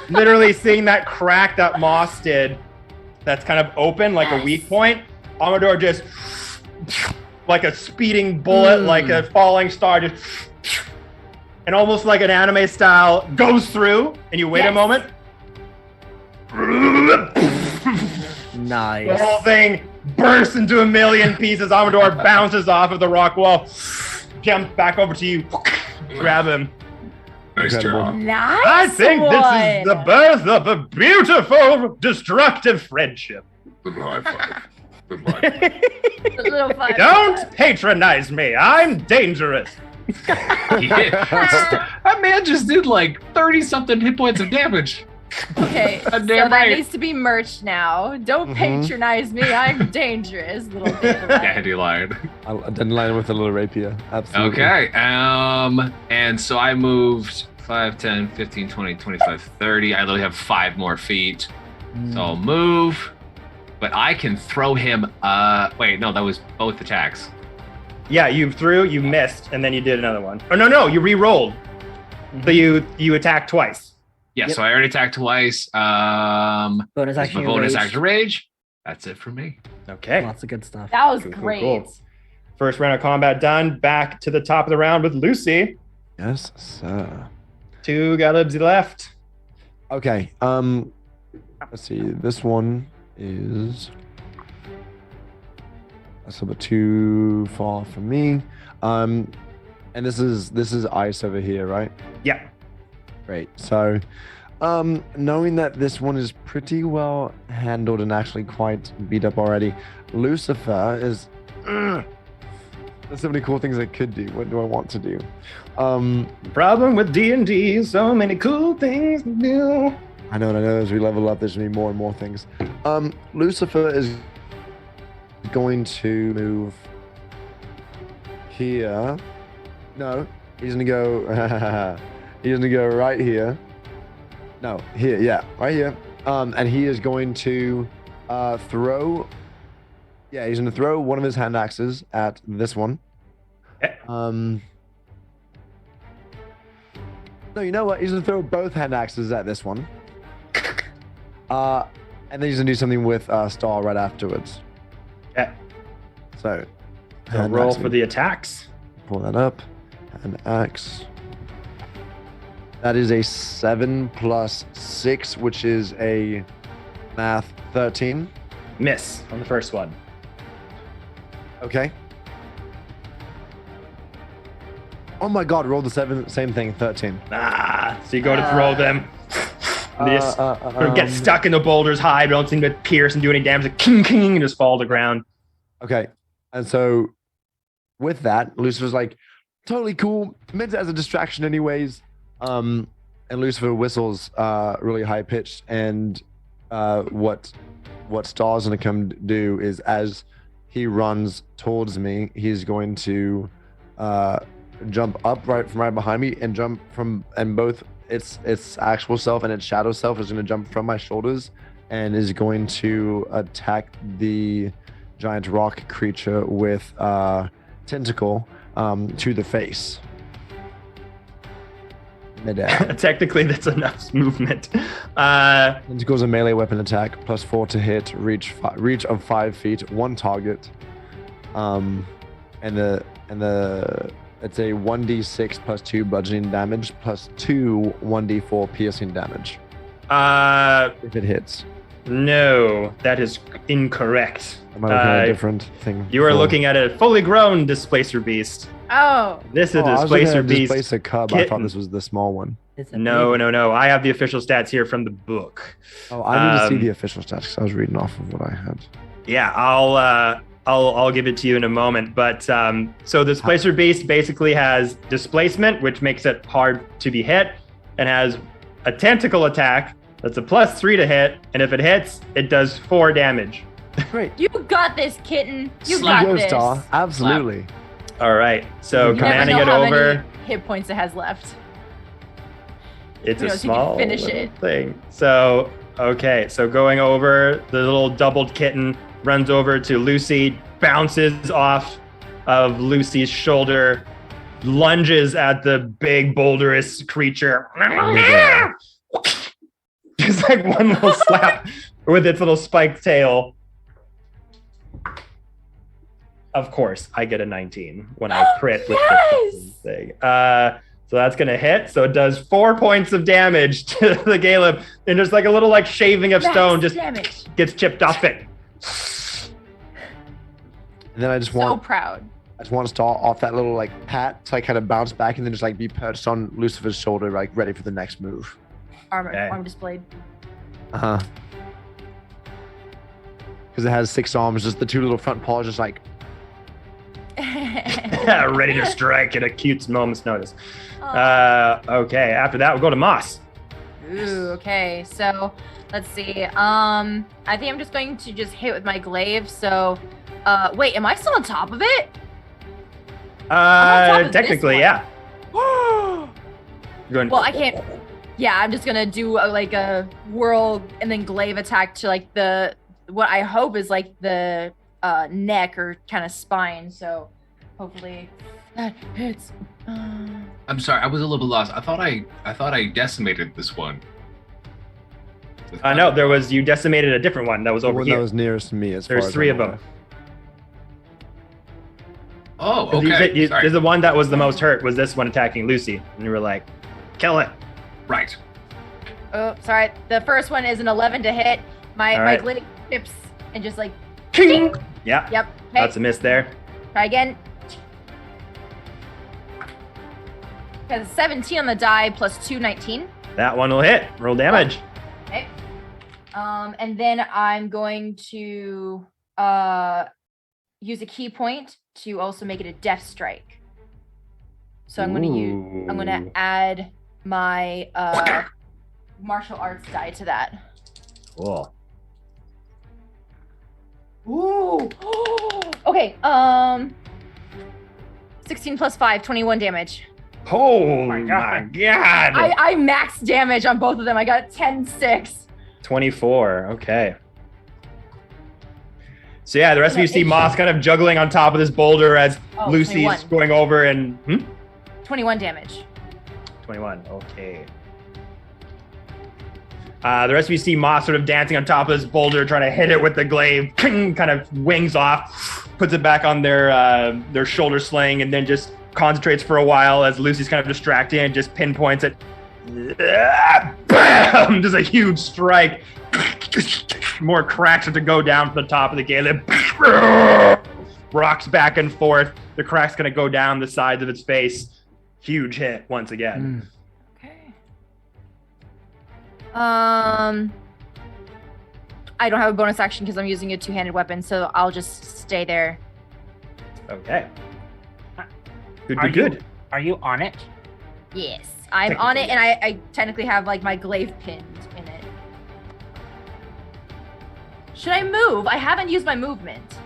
Literally seeing that crack that Moss did. That's kind of open, like a weak point. Amador just like a speeding bullet, like a falling star, just and almost like an anime style goes through, and you wait a moment. Nice. The whole thing bursts into a million pieces. Amador bounces off of the rock wall, jumps back over to you, grab him. Nice job. Nice. I think this is the birth of a beautiful, destructive friendship. Little high five. Good luck. Don't patronize me. I'm dangerous. That man just did like 30 something hit points of damage. Okay, so Damn that right. needs to be merch now. Don't patronize me. I'm dangerous, little dandelion. Dandelion. I didn't line with a little rapier. Absolutely. Okay. And so I moved 5, 10, 15, 20, 25, 30. I literally have 5 more feet. So I'll move. But I can throw him. Wait, no, that was both attacks. Yeah, you threw, you missed, and then you did another one. Oh no, you re-rolled. So you attacked twice. Yeah, so I already attacked twice. Bonus that's action. my bonus rage. action rage. That's it for me. Okay. Lots of good stuff. That was Cool, cool, great. cool. First round of combat done. Back to the top of the round with Lucy. Yes, sir. 2 Galibs left. Okay. Let's see. This one is that's a bit too far for me. And this is ice over here, right? Yeah. Great. So, knowing that this one is pretty well handled and actually quite beat up already, Lucifer is. There's so many cool things I could do. What do I want to do? Problem with D&D, so many cool things to do. I know. As we level up, there's gonna be more and more things. Lucifer is going to move here. No, he's gonna go. He's gonna go right here. No, here. Yeah, right here. And he is going to throw. Yeah, he's gonna throw one of his hand axes at this one. No, you know what? He's gonna throw both hand axes at this one. And then he's gonna do something with Star right afterwards. Okay. So roll for the attacks. Pull that up. Hand axe. That is a 7 plus 6, which is a math 13. Miss on the first one. Okay. Oh my god, roll the same thing, 13. So you go to throw them. They just sort of get stuck in the boulder's hide, don't seem to pierce and do any damage. Like, king, and just fall to the ground. Okay. And so with that, Lucifer's like, totally cool. Meant it as a distraction anyways. And Lucifer whistles really high pitched. And what Star's gonna come do is, as he runs towards me, he's going to jump up from right behind me and jump from, and both its actual self and its shadow self is going to jump from my shoulders and is going to attack the giant rock creature with tentacle to the face. Midair. Technically, that's enough movement. Tentacle's a melee weapon attack, +4 to hit, reach of 5 feet, one target. And the it's a 1d6 +2 bludgeoning damage +2 1d4 piercing damage. If it hits. No, that is incorrect. Am I looking at a different thing? You are looking at a fully grown displacer beast. Oh. This is a I was displacer looking at a beast. Displacer cub. Kitten. I thought this was the small one. No. I have the official stats here from the book. Oh, I need to see the official stats because I was reading off of what I had. Yeah, I'll give it to you in a moment. But so the displacer beast basically has displacement, which makes it hard to be hit, and has a tentacle attack that's a +3 to hit, and if it hits, it does 4 damage. Great. You got this, kitten. You Slap. got this. Star. Absolutely. All right, so You never commanding know it how over. many hit points it has left. It's Who a knows, you can small finish little it. thing. So, okay, so going over, the little doubled kitten runs over to Lucy, bounces off of Lucy's shoulder, lunges at the big boulderous creature. Just like one little slap with its little spiked tail. Of course, I get a 19 when I crit with this thing. So that's gonna hit. So it does 4 points of damage to the Caleb, and just like a little like shaving of stone just gets chipped off it. And then I just So want proud. I just want to start off that little like pat, so I kind of bounce back and then just like be perched on Lucifer's shoulder, like ready for the next move. Arm displayed. Uh-huh. Because it has 6 arms, just the 2 little front paws, just like ready to strike at a cute moment's notice. Okay, after that we'll go to Moss. Ooh, okay. So let's see. I think I'm just going to just hit with my glaive. So, wait, am I still on top of it? top of this Technically, one. yeah. Going. Well, I can't. Yeah, I'm just gonna do like a whirl and then glaive attack to like the what I hope is like the neck or kind of spine. So hopefully that hits. I'm sorry, I was a little bit lost. I thought I decimated this one. No, you decimated a different one that was the over one here. that was nearest to me. There's 3 of them. Oh, 'Cause okay. Sorry. The one that was the most hurt was this one attacking Lucy, and you were like, "Kill it!" Right. Oh, sorry. The first one is an 11 to hit. My All right. glaive tips and just like. King. Yeah. Yep. Okay. That's a miss there. Try again. Because 17 on the die plus 2, 19. That one will hit. Roll damage. Okay. And then I'm going to use a key point to also make it a death strike. So I'm gonna add my martial arts die to that. Cool. Ooh. Okay. 16 plus 5, 21 damage. Oh my god. I max damage on both of them. I got 10-6. 24. Okay. So yeah, the rest of you see Moss kind of juggling on top of this boulder as Lucy's 21. going over and 21 damage. 21. Okay. The rest of you see Moss sort of dancing on top of this boulder, trying to hit it with the glaive. Kind of wings off, puts it back on their shoulder sling, and then just concentrates for a while as Lucy's kind of distracted and just pinpoints it. Bam! Just a huge strike. More cracks have to go down from the top of the Caleb. Rocks back and forth. The crack's gonna go down the sides of its face. huge hit once again. Okay. I don't have a bonus action because I'm using a two-handed weapon, so I'll just stay there. Okay. Good, Are good, you- good. Are you on it? Yes, I'm on it, and I technically have like my glaive pinned in it. Should I move? I haven't used my movement.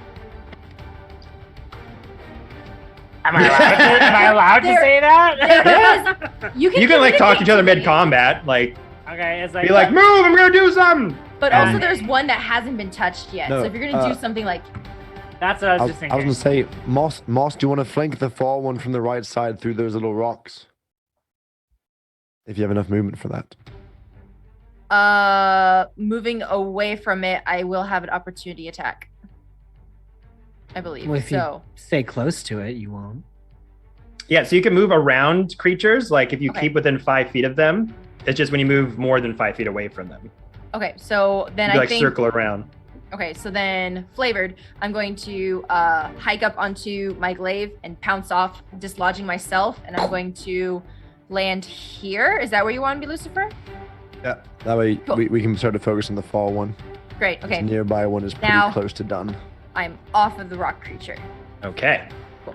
Am I allowed to say that? You can like talk to each other communicate mid-combat, like Okay, it's like be like, move, I'm gonna do something. But also, there's one that hasn't been touched yet. No, so if you're gonna do something like, that's what I I was was, just I was thinking. gonna say, Moss, do you want to flank the far one from the right side through those little rocks? If you have enough movement for that. moving away from it, I will have an opportunity attack. I believe. Well, if So you stay close to it, you won't. Yeah, so you can move around creatures, like if you Okay. keep within 5 feet of them. It's just when you move more than 5 feet away from them. okay, so then You I like think. circle around. Okay, so then flavored, I'm going to hike up onto my glaive and pounce off, dislodging myself, and I'm going to land here. Is that where you want to be, Lucifer? Yeah. That way Cool. we can start to focus on the far one. Great. Okay. This nearby one is pretty Now- close to done. I'm off of the rock creature. Okay. Cool.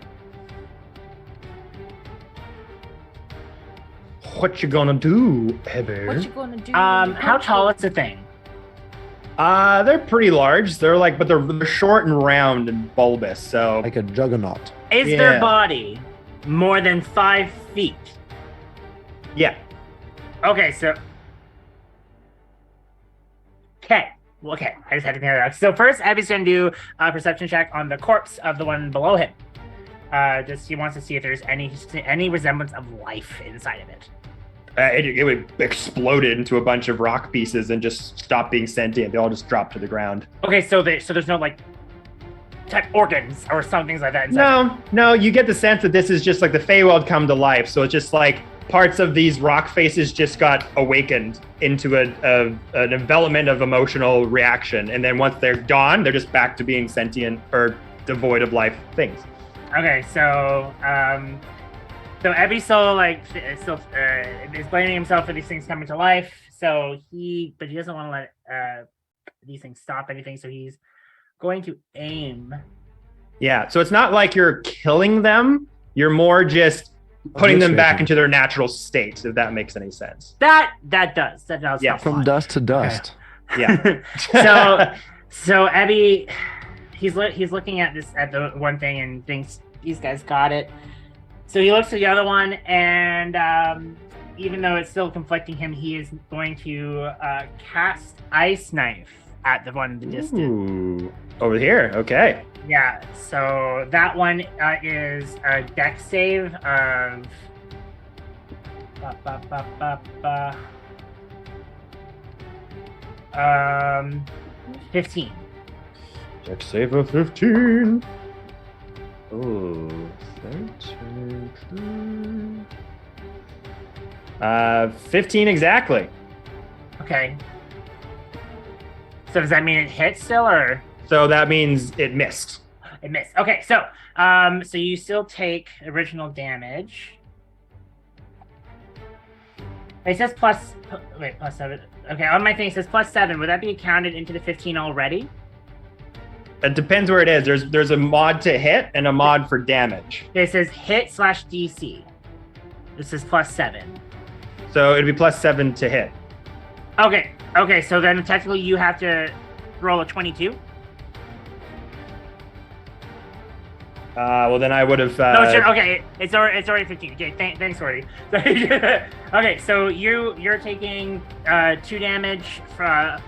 What you gonna do, Heather? What you gonna do? How tall is the thing? They're pretty large. They're like, but they're short and round and bulbous. So like a juggernaut. Is their body more than 5 feet? Yeah. Okay, so. Okay. Okay, I just had to figure that out. So first, Abby's gonna do a perception check on the corpse of the one below him. Just he wants to see if there's any resemblance of life inside of it. It would explode into a bunch of rock pieces and just stop being sentient. They all just drop to the ground. Okay, so there's no like type organs or some things like that inside. No, you get the sense that this is just like the Feywild come to life. So it's just like parts of these rock faces just got awakened into an development of emotional reaction. And then once they're gone, they're just back to being sentient or devoid of life things. Okay, so Abby still is blaming himself for these things coming to life. But he doesn't want to let these things stop anything. So he's going to aim. Yeah, so it's not like you're killing them. You're more just putting them back into their natural state, if that makes any sense. That does. Yeah, from dust to dust. Yeah. So Abby, he's looking at the one thing and thinks these guys got it. So he looks at the other one, and even though it's still conflicting him, he is going to cast Ice Knife at the one in the distance. Ooh, over here. Okay. Yeah, so that one is a dex save of 15. Dex save of 15. Oh, 13. 15 exactly. Okay. So does that mean it hits still, or? So that means it missed. It missed. Okay, so so you still take original damage. It says plus 7. Okay, on my thing it says plus 7. Would that be counted into the 15 already? It depends where it is. There's a mod to hit and a mod for damage. It says hit/DC. This is plus 7. So it'd be plus 7 to hit. Okay, so then technically you have to roll a 22. Well, then I would have. No, sure. Okay, it's already 15. Okay, thanks, Gordy. Okay, so you're taking 2 damage from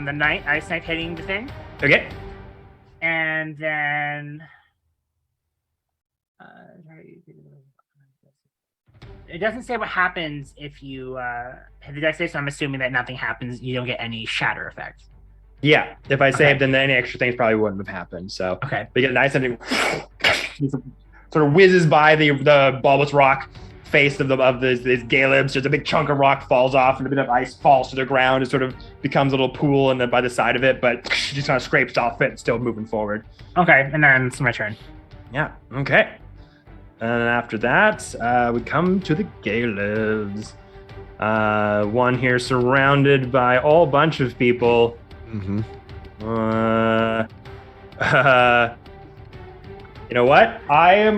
the ice knife hitting the thing. Okay. And then it doesn't say what happens if you hit the dex save, so I'm assuming that nothing happens. You don't get any shatter effect. Yeah, if I saved, then any extra things probably wouldn't have happened. So okay, we get nice and sort of whizzes by the bulbous rock face of these Galebs. Just a big chunk of rock falls off, and a bit of ice falls to the ground. It sort of becomes a little pool, and then by the side of it, but just kind of scrapes off it, and still moving forward. Okay, and then it's my turn. Yeah. Okay. And after that, we come to the Gaelids. One here surrounded by a whole bunch of people. Mm-hmm. You know what? I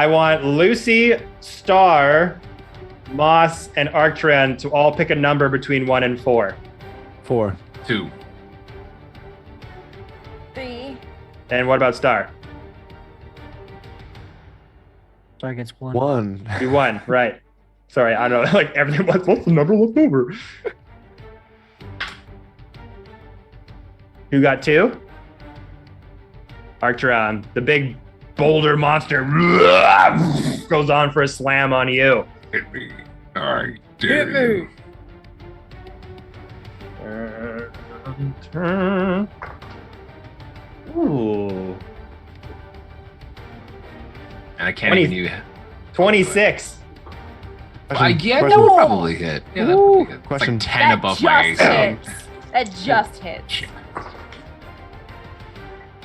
want Lucy, Star, Moss, and Arctran to all pick a number between 1 and 4. 4. 2. 3. And what about Star? Star gets 1. 1. You won, right. Sorry, I don't know. Like everything was, what's the number left over? Who got 2? Arctron, the big boulder monster, goes on for a slam on you. Hit me. I dare you. Ooh. And I can't even use 26. Yeah, that would probably hit. Yeah, that would hit. Question. It's like 10 above my AC. That just hits.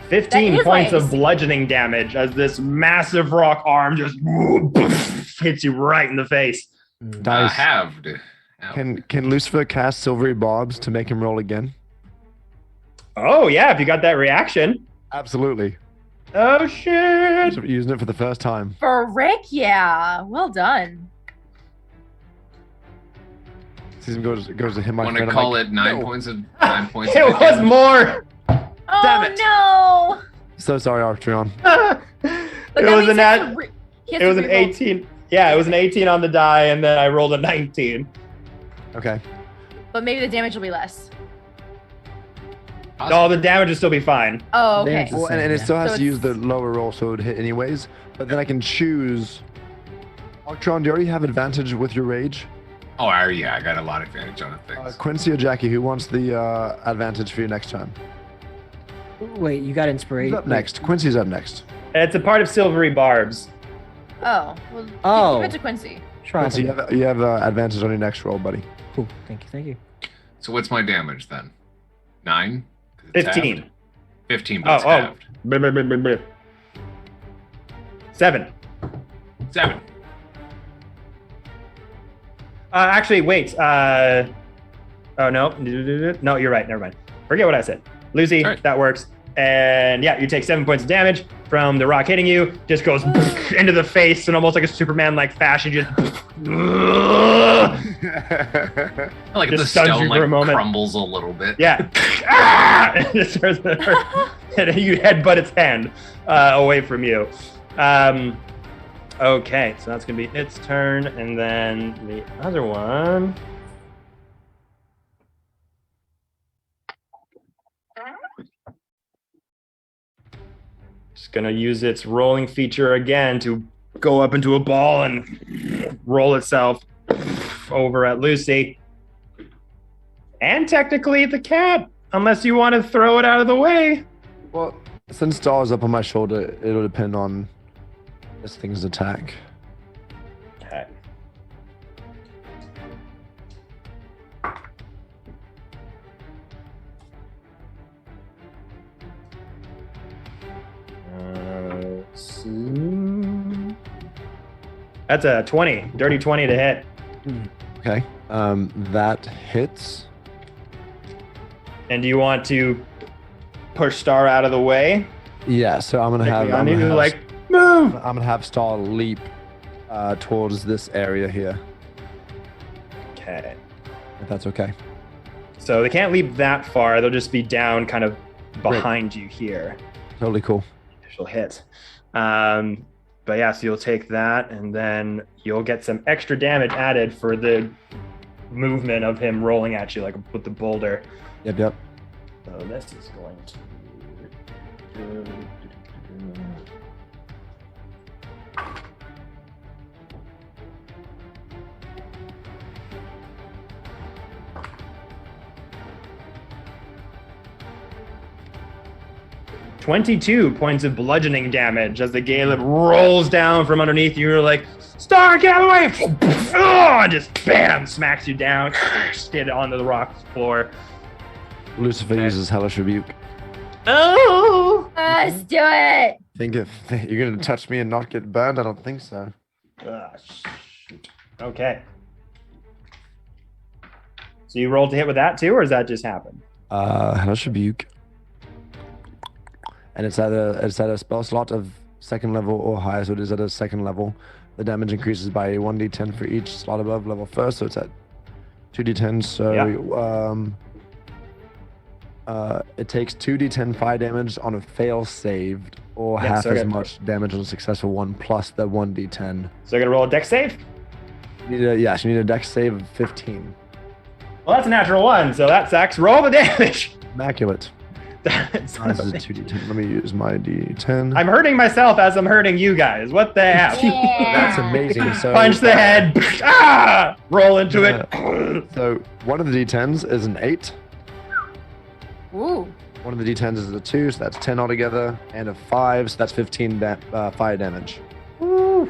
15 That points is of bludgeoning damage as this massive rock arm just hits you right in the face. Dice. Halved. Can Lucifer cast silvery barbs to make him roll again? Oh, yeah, if you got that reaction. Absolutely. Oh, shit. Using it for the first time. Frick, yeah. Well done. Season goes to him. Want to call it 9 points of 9 points? It was more. Oh, Damn it. no. So sorry, Arctron. It was an 18. Yeah, it was an 18 on the die, and then I rolled a 19. Okay. But maybe the damage will be less. No, the damage will still be fine. Oh, okay. Well, and it still has So to use the lower roll, so it would hit anyways. But then I can choose. Arctron, do you already have advantage with your rage? Oh, yeah, I got a lot of advantage on things. Quincy or Jackie, who wants the advantage for your next turn? Wait, you got inspiration. Who's up next? Quincy's up next. It's a part of silvery barbs. Oh, well, give it to Quincy. Quincy, you have advantage on your next roll, buddy. Cool. Thank you. So what's my damage then? 9? 15. 15, but it's halved. 7. 7. Actually, wait. Oh, no. No, you're right. Never mind. Forget what I said. Lucy, that works. And yeah, you take 7 points of damage from the rock hitting you. Just goes into the face in almost like a Superman-like fashion. Just like just the stuns stone you for a like moment. crumbles a little bit. Yeah. And it starts to hurt. And you headbutt its hand away from you. Okay, so that's going to be its turn. And then the other one. Just going to use its rolling feature again to go up into a ball and roll itself over at Lucy. And technically the cat, unless you want to throw it out of the way. Well, since Star's up on my shoulder, it'll depend on this thing's attack. Okay. Let's see. That's a 20, dirty 20 to hit. Okay. That hits. And do you want to push Star out of the way? Yeah, so I'm gonna have. I'm gonna move. move. I'm gonna have Star leap towards this area here. Okay. If that's okay. So they can't leap that far. They'll just be down, kind of behind you here. Totally cool. Initial hit. But yeah, so you'll take that, and then you'll get some extra damage added for the movement of him rolling at you, like with the boulder. Yep. So this is going to. 22 points of bludgeoning damage as the Gaelic rolls down from underneath you. You're like, Star, get away! And just bam, smacks you down, skid onto the rock floor. Lucifer uses Hellish Rebuke. Oh! Let's do it. Think if you're gonna touch me and not get burned? I don't think so. Shoot. Okay. So you rolled to hit with that too, or does that just happen? Hellish Rebuke. And it's at a spell slot of second level or higher, so it is at a second level. The damage increases by 1d10 for each slot above level first, so it's at 2d10. So it takes 2d10 fire damage on a fail saved, or half as much damage on a successful one plus the 1d10. So you're gonna roll a dex save? You need a dex save of 15. Well, that's a natural one, so that sucks. Roll the damage. Immaculate. This is a 2d10. Let me use my d10. I'm hurting myself as I'm hurting you guys. What the F? That's amazing. So punch the head. Roll into it. So one of the d10s is an 8. Ooh. One of the d10s is a 2, so that's 10 altogether, and a 5, so that's 15 fire damage. Woo.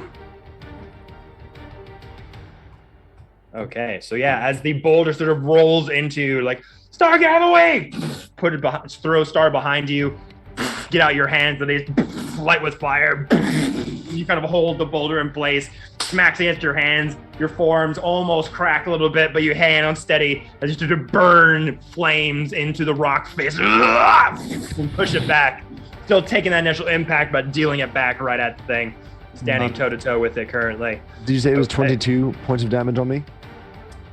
Okay, so yeah, as the boulder sort of rolls into, like, Star, get out of the way! Put it behind, throw Star behind you, get out your hands, and they light with fire. You kind of hold the boulder in place, smacks against your hands, your forearms almost crack a little bit, but you hang on steady as you sort of burn flames into the rock face and push it back. Still taking that initial impact, but dealing it back right at the thing. Standing toe to toe with it currently. Did you say it was 22 points of damage on me?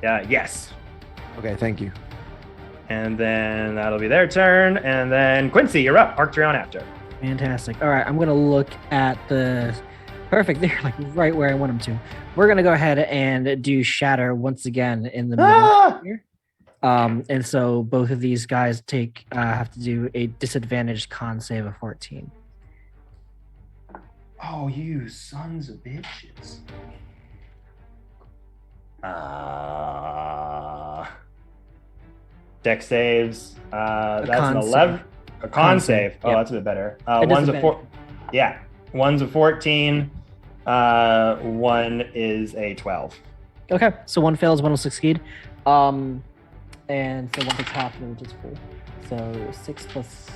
Yes. Okay, thank you. And then that'll be their turn. And then Quincy, you're up. Arcturion after. Fantastic. All right, I'm going to look at the... Perfect. They're like right where I want them to. We're going to go ahead and do Shatter once again in the middle here. And so both of these guys have to do a disadvantaged con save of 14. Oh, you sons of bitches. Dex saves. That's an 11. Save. A con save. Oh, that's a bit better. One's a 4. Yeah. One's a 14. One is a 12. Okay. So one fails, one will succeed. And so one takes half, which is 4. So 6 plus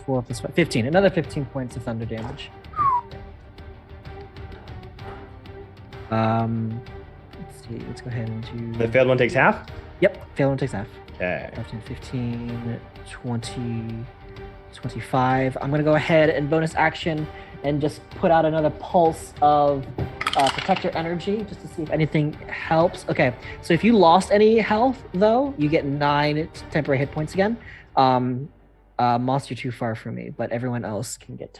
4 plus 5. 15. Another 15 points of thunder damage. Let's see. Let's go ahead and do... The failed one takes half? Yep. Failed one takes half. Okay. 15, 20, 25. I'm going to go ahead and bonus action and just put out another pulse of protector energy just to see if anything helps. Okay. So if you lost any health, though, you get 9 temporary hit points again. Moss, you're too far from me, but everyone else can get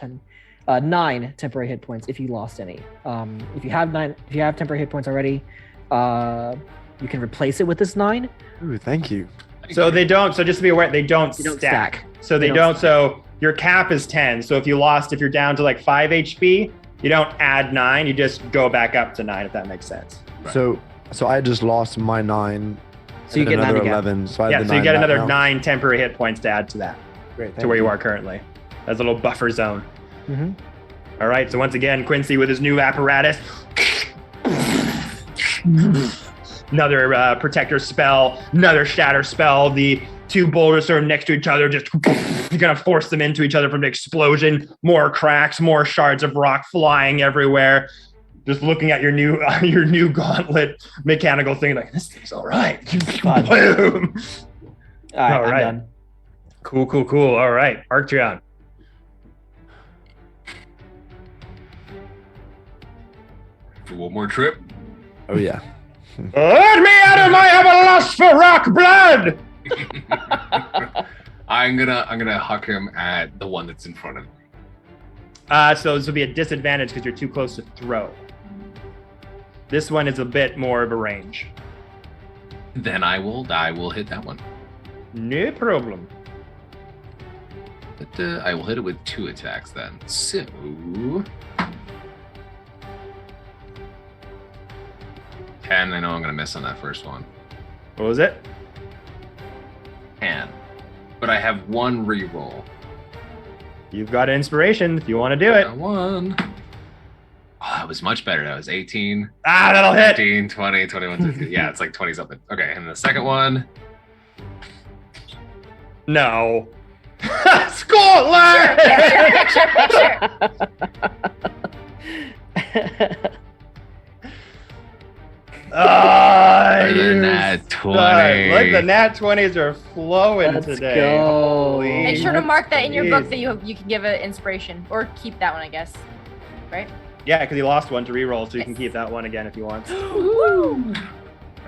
9 temporary hit points if you lost any. If you have temporary hit points already, you can replace it with this 9. Ooh, thank you. So they don't. So just to be aware, they don't stack. So they don't. So your cap is 10. So if you're down to like 5 HP, you don't add 9. You just go back up to 9. If that makes sense. Right. So I just lost my 9. So you get another 9 11. So you get another 9 temporary hit points to add to that. Great. To where you are currently. That's a little buffer zone. Mm-hmm. All right. So once again, Quincy with his new apparatus. Another protector spell, another shatter spell. The two boulders sort of next to each other, just gonna force them into each other from an explosion. More cracks, more shards of rock flying everywhere. Just looking at your new gauntlet mechanical thing, like, this thing's all right. Boom. All right, I'm done. Cool. All right, Arcturion. For one more trip. Oh yeah. Let me out of my have a lust for rock blood. I'm gonna huck him at the one that's in front of me. So this will be a disadvantage because you're too close to throw. This one is a bit more of a range. Then I will hit that one. No problem. But I will hit it with 2 attacks then. So 10. I know I'm gonna miss on that first one. What was it? 10. But I have 1 reroll. You've got inspiration if you want to do it. 1. Oh, that was much better. That was 18. That'll hit. 15, 20, 21. Yeah, it's like 20 something. Okay, and the second one. No. Scotland! The nat 20. Look, the nat 20s are flowing today. Go. Holy Make sure to mark that in your book jeez. that you can give an inspiration or keep that one, I guess. Right? Yeah, because you lost one to reroll, so you can keep that one again if you want. Woo!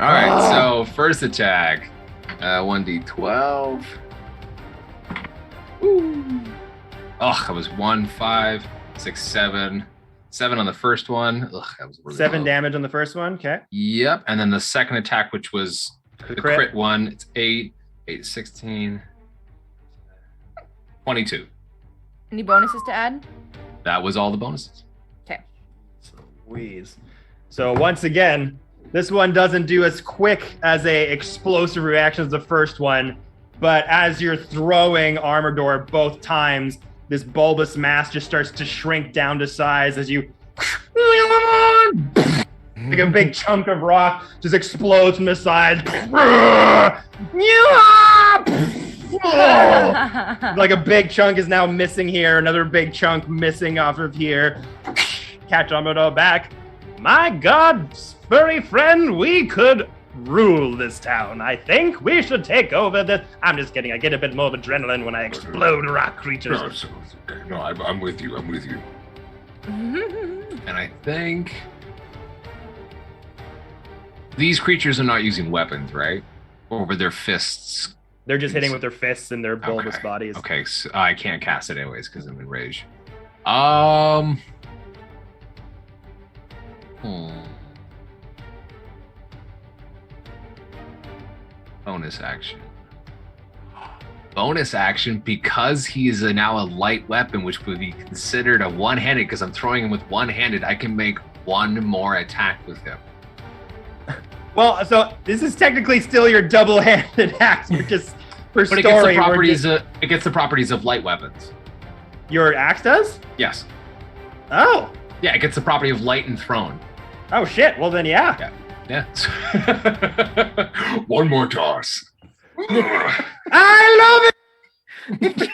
All right, so first attack, 1d12. Ooh. Oh, that was 1, 5, 6, 7. 7 on the first one. Ugh, that was really 7 low. damage on the first one. Okay. Yep, and then the second attack, which was the crit. crit one, it's 8, 8, 16, 22. Any bonuses to add? That was all the bonuses. Okay. Squeeze. So once again, this one doesn't do as quick as a explosive reaction as the first one, but as you're throwing Armor Door both times, this bulbous mass just starts to shrink down to size as you like a big chunk of rock just explodes from the side. Like a big chunk is now missing here, another big chunk missing off of here. Catch Armor Door back. My God, furry friend, we could rule this town. I think we should take over this. I'm just kidding. I get a bit more of adrenaline when I explode rock creatures. No, I'm with you. I'm with you. And I think these creatures are not using weapons, right? Or with their fists. They're just hitting with their fists and their bulbous bodies. Okay, so I can't cast it anyways because I'm in rage. Bonus action. Bonus action, because he is now a light weapon, which would be considered a one-handed, because I'm throwing him with one-handed, I can make one more attack with him. Well, so this is technically still your double-handed axe, just for But story. it gets the properties of light weapons. Your axe does? Yes. Oh. Yeah, it gets the property of light and thrown. Oh shit. Well then, yeah. Yeah. One more toss. I love it.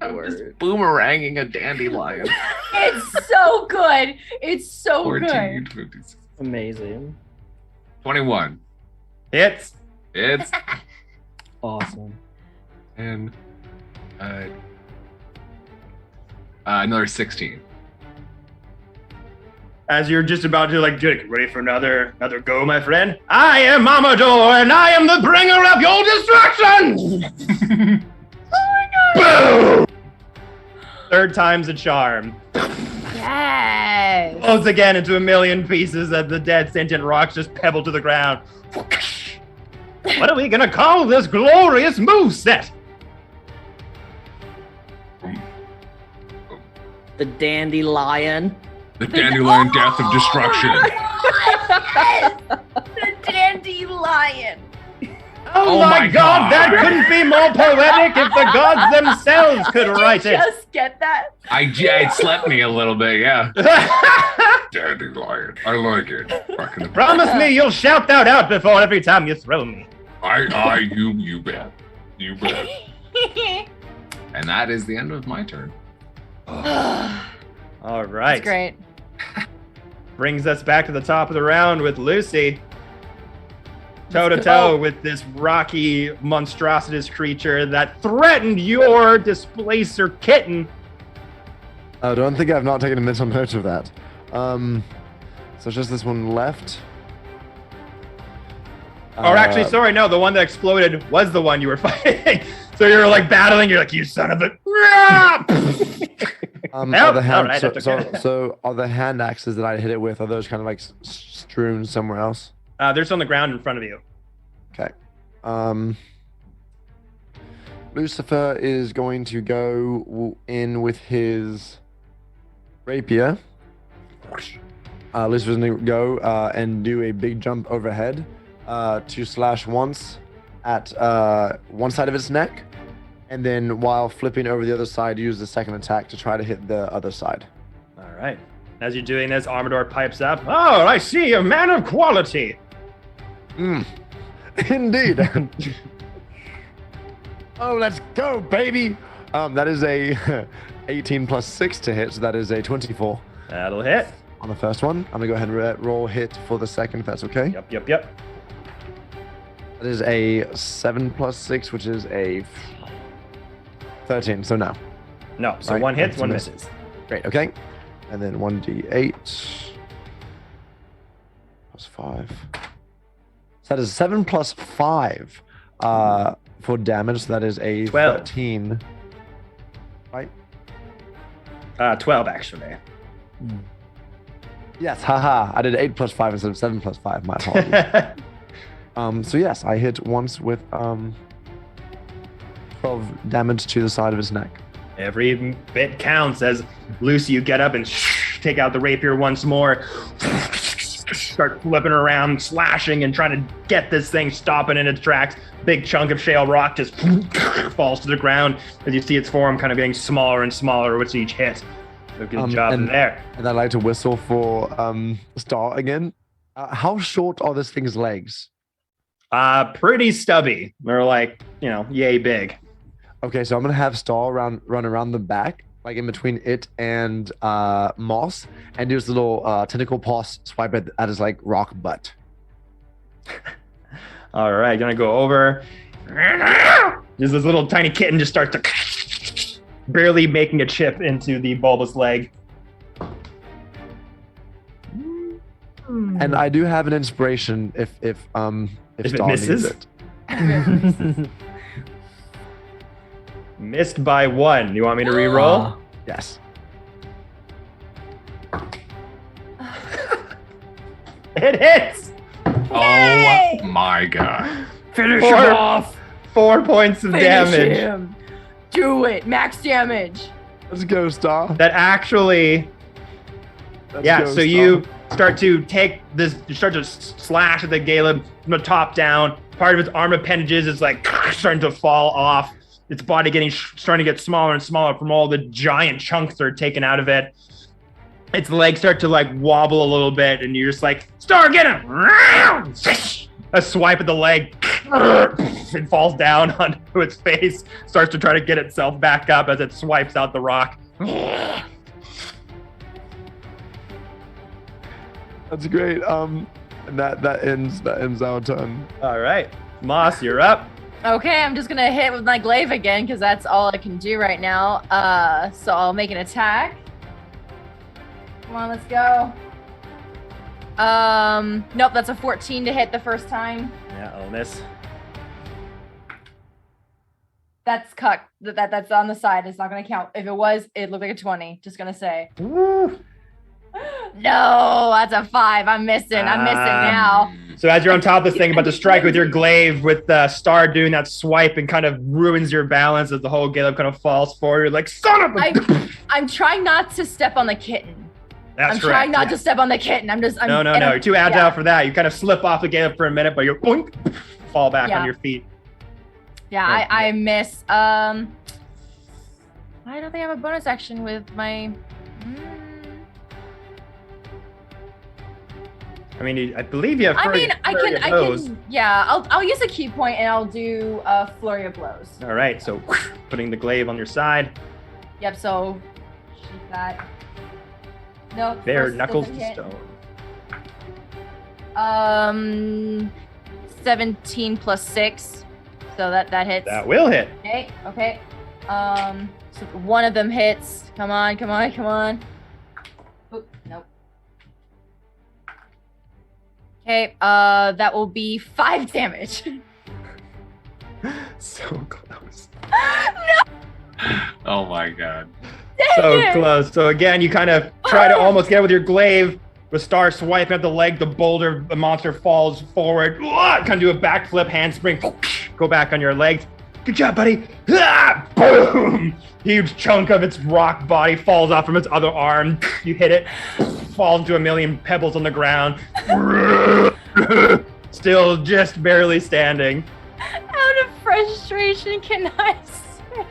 I'm just boomeranging a dandelion. It's so good. It's so 14, good. 56. Amazing. 21. Hits. It's Awesome. and another 16. As you're just about to get ready for another go, my friend. I am Amador, and I am the bringer of your destruction. Boom! Third time's a charm. Yes. Blows again into a million pieces as the dead sentient rocks just pebble to the ground. What are we gonna call this glorious moveset? The dandelion. The dandelion death of destruction. The dandelion. Oh my God, that couldn't be more poetic if the gods themselves could write Did it. you just get that? It slept me a little bit, yeah. Dandelion. I like it. Fucking Promise me you'll shout that out before every time you throw me. you bet. You bet. And that is the end of my turn. All right. That's great. Brings us back to the top of the round with Lucy. Toe to toe with this rocky, monstrosities creature that threatened your displacer kitten. I don't think I've not taken a mental note of that. So it's just this one left. Or actually, sorry, no, the one that exploded was the one you were fighting. So you're battling, you're like, you son of a... Are the hand, alright, that's okay. so are the hand axes that I hit it with, are those kind of strewn somewhere else? They're just on the ground in front of you. Okay. Lucifer is going to go in with his rapier. Lucifer's going to go and do a big jump overhead to slash once at one side of its neck, and then while flipping over the other side, use the second attack to try to hit the other side. All right. As you're doing this, Armador pipes up. Oh, I see, a man of quality. Indeed. Oh, let's go, baby. That is a 18 plus 6 to hit, so that is a 24. That'll hit. On the first one. I'm going to go ahead and roll hit for the second, if that's okay. Yep. That is a 7 plus 6, which is a 13, so no. No, so Right, one hits, that's one a misses. Great, okay. And then 1d8 plus 5. So that is 7 plus 5 for damage, so that is a 12. 13. Right? 12, actually. Yes, haha. I did 8 plus 5 instead of 7 plus 5. My apologies. So yes, I hit once with 12 damage to the side of his neck. Every bit counts as Lucy, you get up and take out the rapier once more. Start flipping around, slashing, and trying to get this thing stopping in its tracks. Big chunk of shale rock just falls to the ground as you see its form kind of getting smaller and smaller with each hit. So good job there. And I'd like to whistle for Star again. How short are this thing's legs? Pretty stubby. They're like, yay big. Okay, so I'm gonna have Star run around the back, like in between it and Moss, and do this little tentacle paw swipe at his like rock butt. All right, gonna go over. There's this little tiny kitten just starts to barely making a chip into the bulbous leg. And I do have an inspiration if it Star misses? needs it. Missed by 1. You want me to re-roll? Yes. It hits! Oh my god. Finish him off. 4 points of Finish damage. him. Do it. Max damage. Let's go, Star. That actually... Let's yeah, go, so Star. you start to take this, you start to slash at the Galeb from the top down. Part of its arm appendages is like starting to fall off. Its body starting to get smaller and smaller from all the giant chunks that are taken out of it. Its legs start to like wobble a little bit, and you're just like, Star, get him! A swipe at the leg, it falls down onto its face, starts to try to get itself back up as it swipes out the rock. That's great. And that ends our turn. All right, Moss, you're up. Okay, I'm just gonna hit with my glaive again because that's all I can do right now. So I'll make an attack. Come on, let's go. Nope, that's a 14 to hit the first time. Yeah, I'll miss. That's cucked. That's on the side. It's not gonna count. If it was, it looked like a 20. Just gonna say. Woo. No, that's a 5. I'm missing. I'm missing now. So as you're on top of this thing, about to strike with your glaive, with Star doing that swipe and kind of ruins your balance as the whole Galeb kind of falls forward. You're like, son of a... I'm trying not to step on the kitten. That's I'm correct, trying not yeah. to step on the kitten. I'm No, you're too agile for that. You kind of slip off the Galeb for a minute, but you boink, fall back on your feet. Yeah, I miss. I don't think I have a bonus action with my. I mean, I believe you have. I flurry of blows. can. Yeah, I'll use a key point and I'll do a flurry of blows. All right, so putting the glaive on your side. Yep. So, shoot that. Nope. Bare first knuckles doesn't to hit. stone. 17 plus 6, so that hits. That will hit. Okay. So one of them hits. Come on. Oop, nope. Okay, that will be 5 damage. So close. Oh my god. So close. So again, you kind of try to almost get it with your glaive. The Star swiping at the leg, the monster falls forward. Kind of do a backflip, handspring, go back on your legs. Good job, buddy. Boom! Huge chunk of its rock body falls off from its other arm. You hit it, falls into a million pebbles on the ground. Still just barely standing. Out of frustration, can I say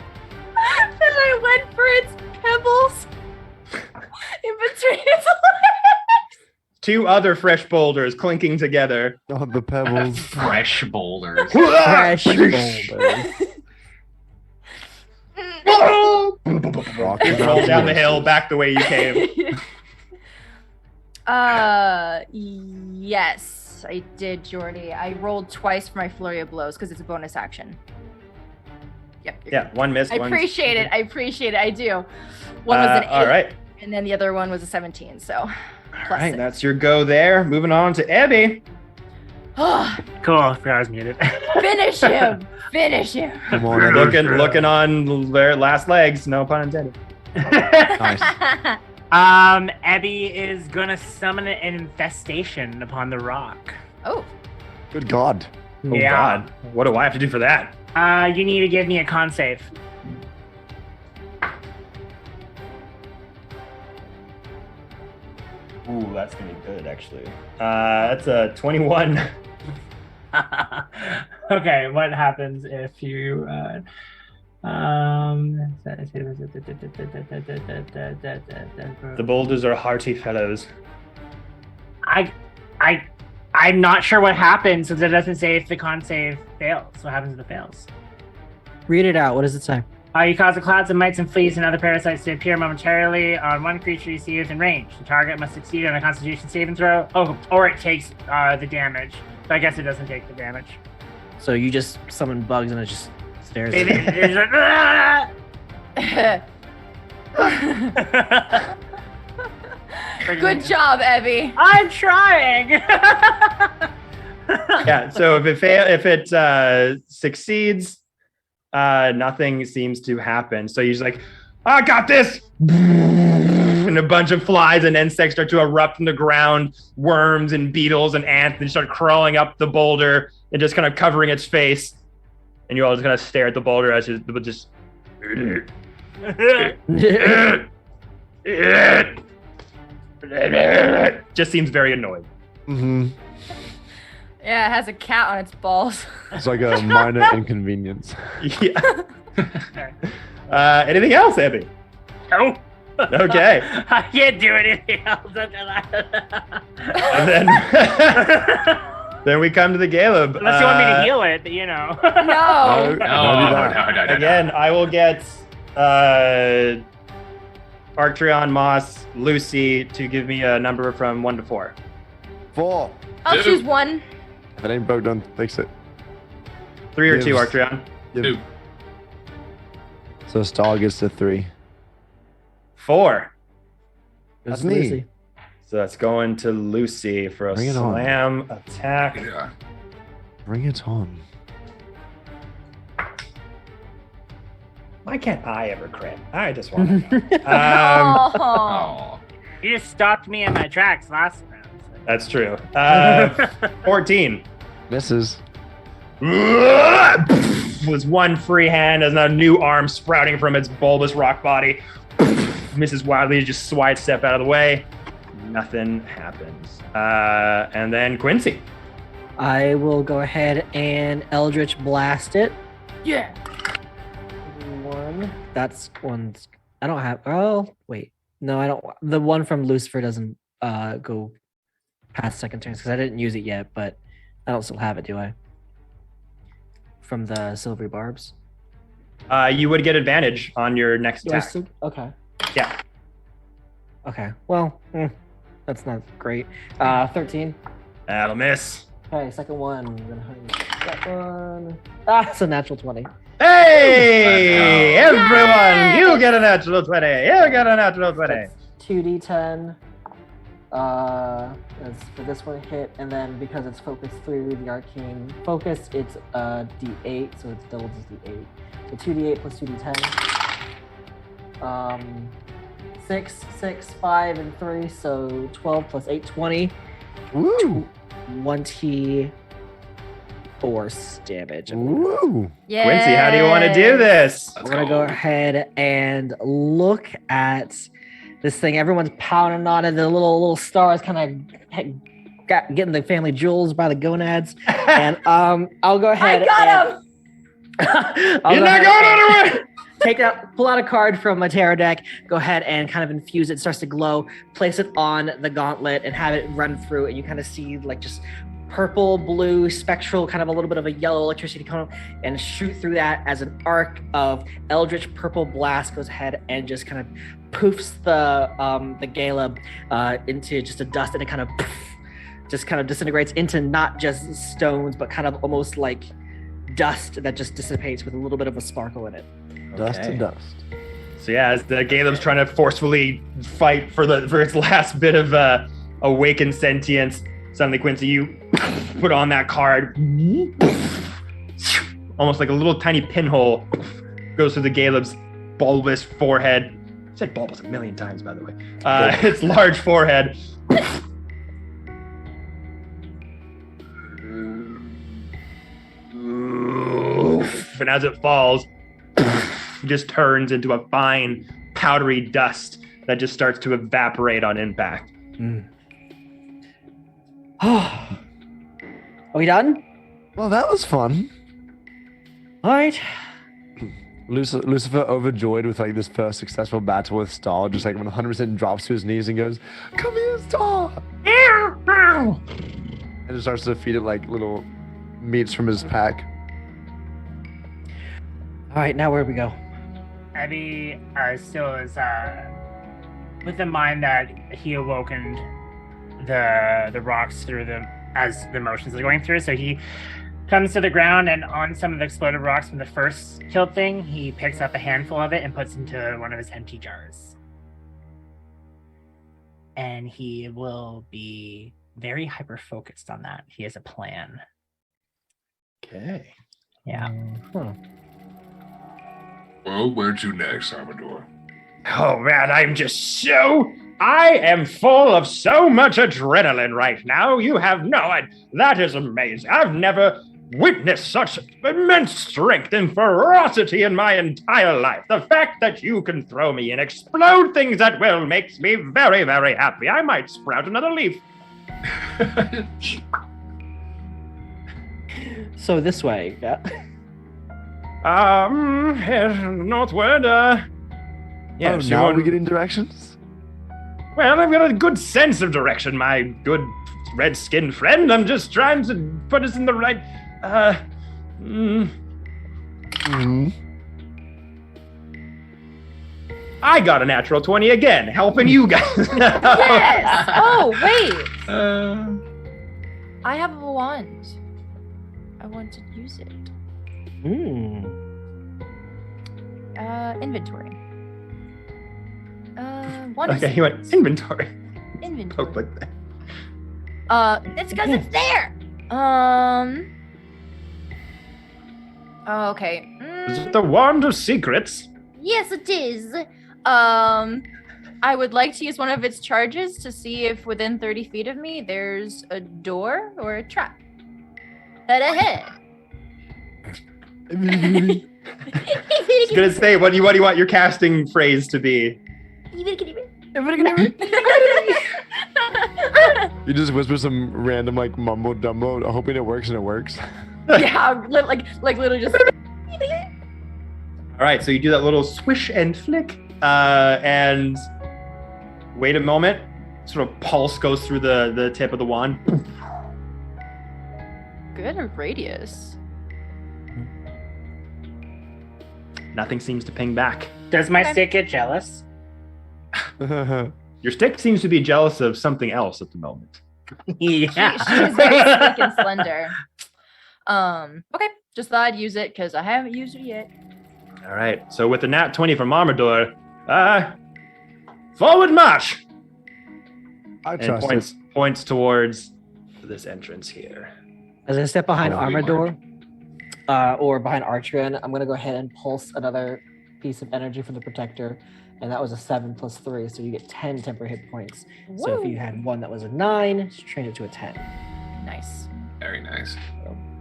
that I went for its pebbles in between its legs? 2 other fresh boulders clinking together. Oh, the pebbles. Fresh boulders. Fresh boulders. It rolls down the hill back the way you came. Yes, I did, Jordy. I rolled twice for my flurry of blows because it's a bonus action. Yep. Yeah, one missed. I appreciate it. I do. One was an 8, all right. and then the other one was a 17. So, All right, that's your go there. Moving on to Abby. Cool. I forgot I was muted. Finish him. Finish him. Come on, Looking on their last legs. No pun intended. Nice. Abby is gonna summon an infestation upon the rock. Oh. Good God. Oh God. What do I have to do for that? You need to give me a con save. Ooh, that's gonna be good actually. That's a 21. Okay, what happens if you The boulders are hearty fellows. I'm not sure what happens because it doesn't say if the con save fails. What happens if it fails? Read it out. What does it say? You cause the clouds of mites and fleas and other parasites to appear momentarily on one creature you see within range. The target must succeed on a Constitution saving throw. Oh, or it takes the damage. So I guess it doesn't take the damage. So you just summon bugs and it just stares It- at you. it's like, "Ah!" Good job, Evie. I'm trying. Yeah. So if it succeeds, nothing seems to happen. So you're just like, I got this. And a bunch of flies and insects start to erupt from the ground. Worms and beetles and ants. They start crawling up the boulder and just kind of covering its face. And you all just kind of stare at the boulder as it just. Just seems very annoyed. Mm-hmm. Yeah, it has a cat on its balls. It's like a minor inconvenience. Yeah. Anything else, Abby? No. Okay. I can't do anything else. And then, then we come to the Caleb. Unless you want me to heal it, but you know. No. No. Again, I will get Arcturion, Moss, Lucy to give me a number from 1 to 4. 4. I'll choose 1. If it ain't broke, don't fix it. 3 or 2, Gives- Arcturion? 2. So Star gets to 3. 4. That's That's me. Lucy. So that's going to Lucy for a Bring it on. slam attack. Yeah. Bring it on. Why can't I ever crit? I just want to know. Oh. You just stopped me in my tracks last round. So. That's true. 14. Misses. Was one free hand as a new arm sprouting from its bulbous rock body. Mrs. Wildly just sidestep out of the way. Nothing happens. And then Quincy. I will go ahead and Eldritch Blast it. Yeah. 1. That's one. I don't have. Oh, wait. No, I don't. The one from Lucifer doesn't go past second turns because I didn't use it yet, but I don't still have it, do I? From the silvery barbs. You would get advantage on your next Do I attack. still- Okay. Yeah. Okay. Well, that's not great. 13. That'll miss. Okay, second one. I'm gonna hide that one. It's a natural 20. Hey, Let's go. everyone! Yay! You get a natural 20. You get a natural 20. 2d10. That's for this one hit, and then because it's focused through the arcane focus, it's d8, so it's doubled as d8. So 2d8 plus 2d10. 6, 5, and 3, so 12 plus 8, 20. Woo! 1d4 damage. Woo! Yeah. Quincy, how do you want to do this? I'm gonna go ahead and look at this thing. Everyone's pounding on it. The little stars kind of getting the family jewels by the gonads. And I'll go ahead. I got him. You're not going anywhere! Pull out a card from my tarot deck, go ahead and kind of infuse it. It starts to glow, place it on the gauntlet and have it run through, and you kind of see like just purple, blue, spectral, kind of a little bit of a yellow electricity cone, and shoot through that as an arc of eldritch purple blast goes ahead and just kind of poofs the Galeb into just a dust, and it kind of just kind of disintegrates into not just stones, but kind of almost like dust that just dissipates with a little bit of a sparkle in it. Dust to dust. So yeah, as the Galeb's trying to forcefully fight for its last bit of awakened sentience, suddenly Quincy, you put on that card, almost like a little tiny pinhole goes through the Galeb's bulbous forehead. I said bulbous a million times, by the way. Its large forehead. And as it falls, just turns into a fine, powdery dust that just starts to evaporate on impact. Are we done? Well, that was fun. All right. Lucifer, overjoyed with like this first successful battle with Star, just like 100% drops to his knees and goes, "Come here, Star!" And just starts to feed it like little meats from his pack. All right, now where do we go? Abby still is with in mind that he awakened the rocks through them as the motions are going through. So he comes to the ground, and on some of the exploded rocks from the first killed thing, he picks up a handful of it and puts into one of his empty jars. And he will be very hyper focused on that. He has a plan. Okay. Yeah. Well, where to next, Amador? Oh man, I am full of so much adrenaline right now. You have no idea. That is amazing. I've never witnessed such immense strength and ferocity in my entire life. The fact that you can throw me and explode things at will makes me very, very happy. I might sprout another leaf. So this way, yeah. Northward, yeah, oh, now we getting directions? Well, I've got a good sense of direction, my good red-skinned friend. I'm just trying to put us in the right, I got a natural 20 again, helping you guys. Yes! Oh, wait! I have a wand. I want to use it. Inventory. Okay, he went inventory. Inventory. Poke like that. It's because it's there. Okay. Is it the Wand of Secrets? Yes, it is. I would like to use one of its charges to see if within 30 feet of me there's a door or a trap. Head ahead. I was gonna say, what do you want your casting phrase to be? You just whisper some random like mumbo jumbo, hoping it works, and it works. Yeah, like literally just. All right, so you do that little swish and flick, and wait a moment. Sort of pulse goes through the tip of the wand. Good radius. Nothing seems to ping back. Does my stick get jealous? Your stick seems to be jealous of something else at the moment. Yeah. She's very sleek and slender. Okay, just thought I'd use it because I haven't used it yet. All right, so with the nat 20 from Amador, forward march. I And trust points towards this entrance here. As I step behind Armador, or behind Archgun, I'm gonna go ahead and pulse another piece of energy from the Protector, and that was a 7 + 3, so you get 10 temporary hit points. So if you had one that was a 9, just change it to a 10. Nice. Very nice.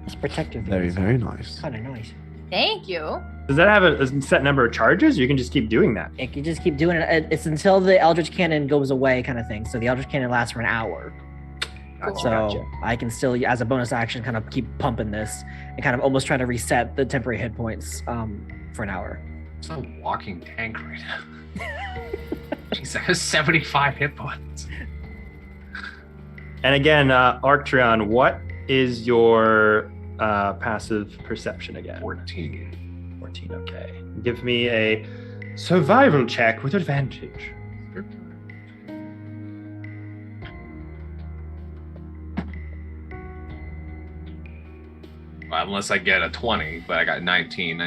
It's protective. Very, very nice. Kind of nice. Thank you. Does that have a set number of charges? Or you can just keep doing that. You can just keep doing it. It's until the Eldritch Cannon goes away, kind of thing. So the Eldritch Cannon lasts for an hour. Gotcha, So gotcha. I can still, as a bonus action, kind of keep pumping this and kind of almost try to reset the temporary hit points for an hour. It's a walking tank right now. Jeez, that has 75 hit points. And again, Arcturion, what is your passive perception again? 14. 14, okay. Give me a survival check with advantage. Well, unless I get a 20, but I got 19,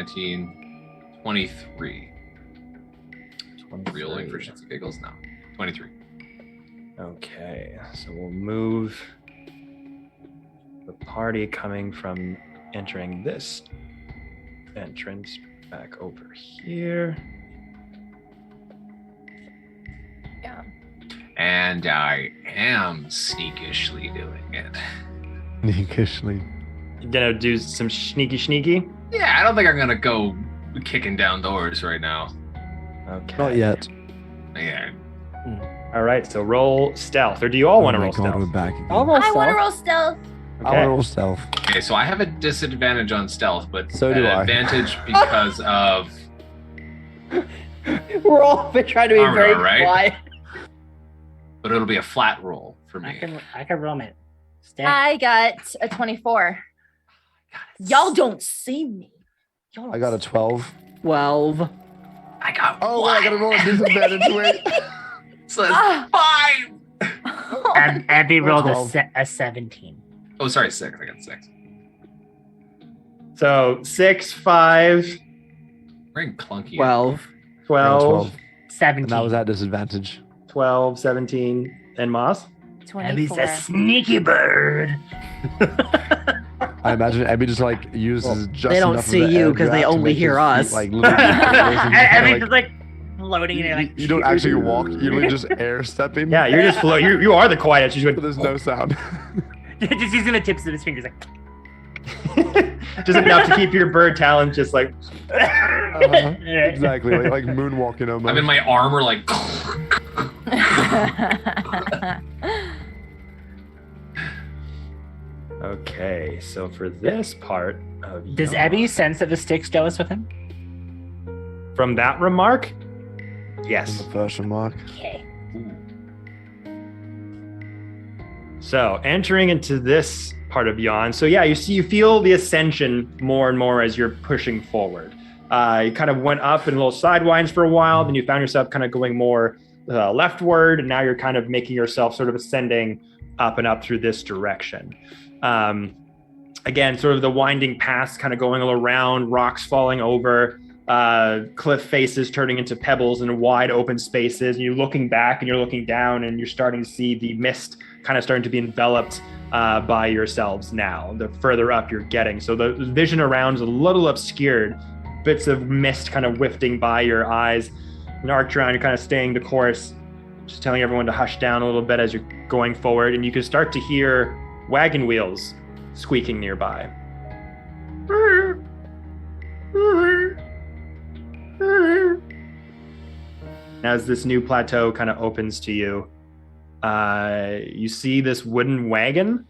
23. Real efficiency giggles? No. 23. Okay, so we'll move the party coming from entering this entrance back over here. Yeah. And I am sneakishly doing it. Sneakishly. You gonna do some sneaky? Yeah, I don't think I'm gonna go kicking down doors right now. Okay. Not yet. Yeah. All right, so roll stealth, or do you all want to Oh my roll God, stealth? we're back again. I'll roll I want to stealth. roll stealth. I want to roll stealth. Okay, so I have a disadvantage on stealth, but So an do I. advantage because of We're all been trying to be Armor, very right? quiet. but it'll be a flat roll for me. I can roll it. I got a 24. Y'all don't see me. I got a 12. 12. I got Oh, wait, I gotta roll a disadvantage. Wait. So it's Ah. 5. And Abby rolled 12. a 17. Oh, sorry, 6. I got 6. So 6, 5, Very clunky. 12. 12, 17. And that was at disadvantage. 12, 17, and Moss? 24. sneaky bird. I imagine Abby just like uses just they don't enough see of the you air 'cause they draft to only make hear his us. feet, like, literally Abby's like, just like floating in it, like you don't actually walk. You're literally just air stepping. Yeah, you're just float. You are the quietest. You But there's no sound. just using the tips of his fingers, like. just enough to keep your bird talons just like. Exactly, like moonwalking almost. I'm in my armor, like. Okay, so for this part of Does Abby sense that the stick's jealous with him? from that remark, In yes. the first remark. Okay. So entering into this part of Yon, so yeah, you feel the ascension more and more as you're pushing forward. You kind of went up in little sidewinds for a while, then you found yourself kind of going more leftward, and now you're kind of making yourself sort of ascending up and up through this direction. Again, sort of the winding paths kind of going all around, rocks falling over, cliff faces turning into pebbles in wide open spaces. And you're looking back and you're looking down and you're starting to see the mist kind of starting to be enveloped by yourselves now, the further up you're getting. So the vision around is a little obscured, bits of mist kind of wafting by your eyes. And Arctron, you're kind of staying the course, just telling everyone to hush down a little bit as you're going forward. And you can start to hear wagon wheels squeaking nearby. As this new plateau kind of opens to you, you see this wooden wagon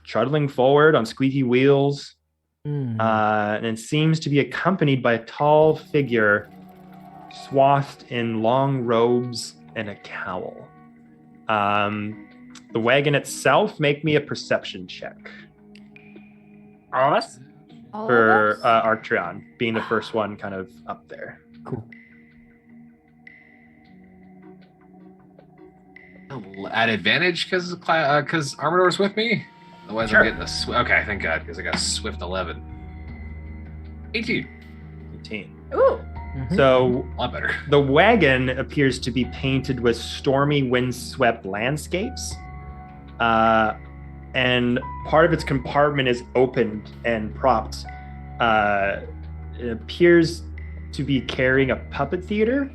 chuddling forward on squeaky wheels, and it seems to be accompanied by a tall figure swathed in long robes and a cowl. The wagon itself, make me a perception check. All of us? For Arctron being the first one kind of up there. Cool. At advantage because Armador's with me? Otherwise, Sure. I'm getting a okay, thank God, because I got a swift 11. 18. 18. Ooh. So A lot better. the wagon appears to be painted with stormy, windswept landscapes. And part of its compartment is opened and propped. It appears to be carrying a puppet theater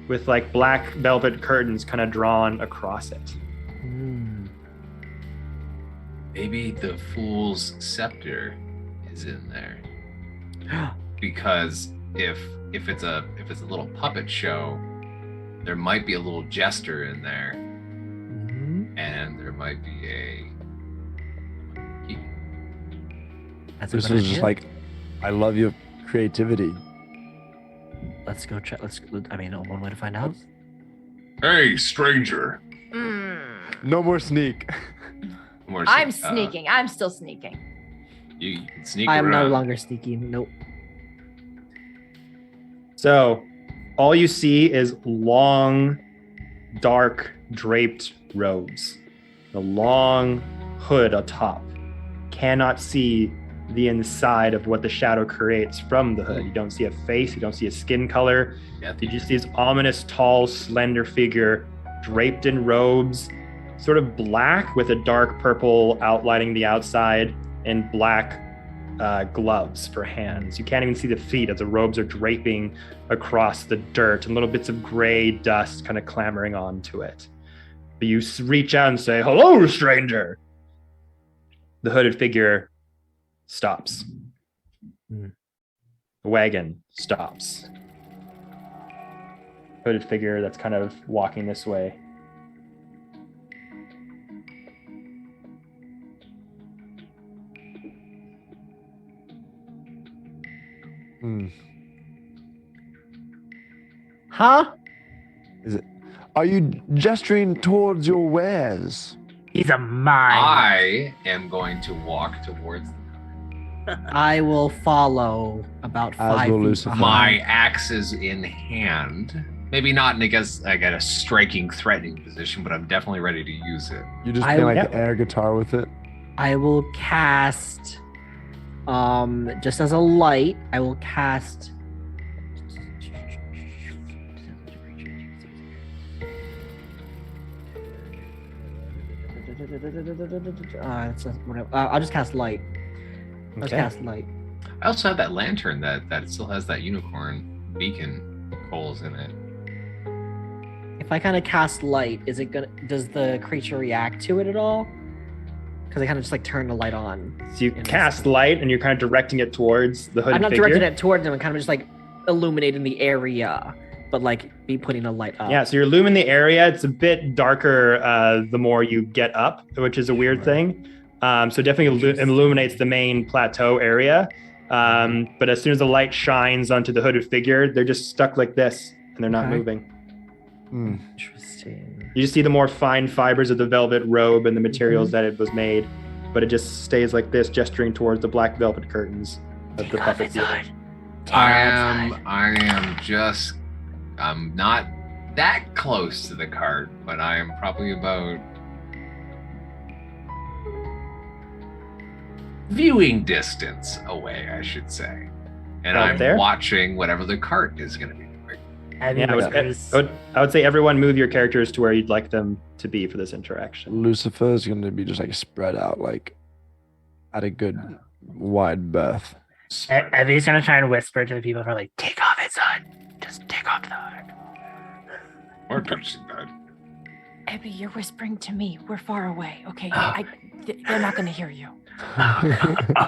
with like black velvet curtains kind of drawn across it. Maybe the Fool's Scepter is in there. Because if it's a little puppet show, there might be a little jester in there. And there might be a key. That's a This good is just idea. like, I love your creativity. Let's go check. One way to find out. Hey, stranger. No more sneak. I'm sneaking. I'm still sneaking. You can sneak I am around. no longer sneaky. Nope. So, all you see is long, dark, draped robes. The long hood atop. Cannot see the inside of what the shadow creates from the hood. You don't see a face. You don't see a skin color. You just see this ominous, tall, slender figure draped in robes, sort of black with a dark purple outlining the outside, and black gloves for hands. You can't even see the feet as the robes are draping across the dirt and little bits of gray dust kind of clamoring onto it. But you reach out and say, "Hello, stranger." The hooded figure stops. The wagon stops. Hooded figure that's kind of walking this way. Huh? Is it? Are you gesturing towards your wares? He's a mime. I am going to walk towards I will follow about 5 will feet Lucifer. my behind. axes in hand. Maybe not in a striking, threatening position, but I'm definitely ready to use it. You just I- play like Yep. the air guitar with it? I will cast, just as a light, I will cast. I'll just cast light. I'll just Okay. cast light. I also have that lantern that still has that unicorn beacon coals in it. If I kind of cast light, does the creature react to it at all? Because I kind of just like turn the light on. So you cast light and you're kind of directing it towards the hooded I'm not figure. directing it towards them. I'm kind of just like illuminating the area, but like be putting a light up. Yeah, so you're illuminating the area. It's a bit darker the more you get up, which is a weird thing. So definitely illuminates the main plateau area. But as soon as the light shines onto the hooded figure, they're just stuck like this and they're not Okay. moving. Interesting. You just see the more fine fibers of the velvet robe and the materials that it was made, but it just stays like this, gesturing towards the black velvet curtains of the puppet theater. I'm not that close to the cart, but I am probably about viewing distance away, I should say. And Out I'm there? watching whatever the cart is going to be doing. Yeah, I would say everyone move your characters to where you'd like them to be for this interaction. Lucifer is going to be just like spread out, like at a good wide berth. Evie's gonna try and whisper to the people who are like, "Take off his hood. Just take off the hood." Or touching that. Abby, you're whispering to me. We're far away. Okay, they're not going to hear you.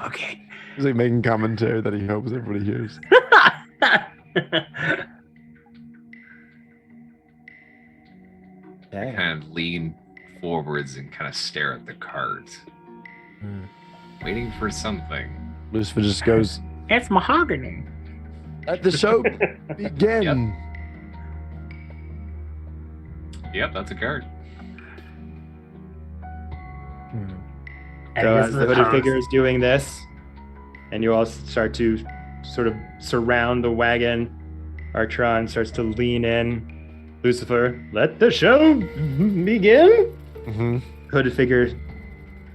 Okay. He's like making commentary that he hopes everybody hears. I kind of lean forwards and kind of stare at the cart, waiting for something. Lucifer just goes, It's mahogany. "Let the show begin." Yep, that's a cart. So as the hooded figure is doing this, and you all start to sort of surround the wagon, Artron starts to lean in. Lucifer, let the show begin. Hooded figure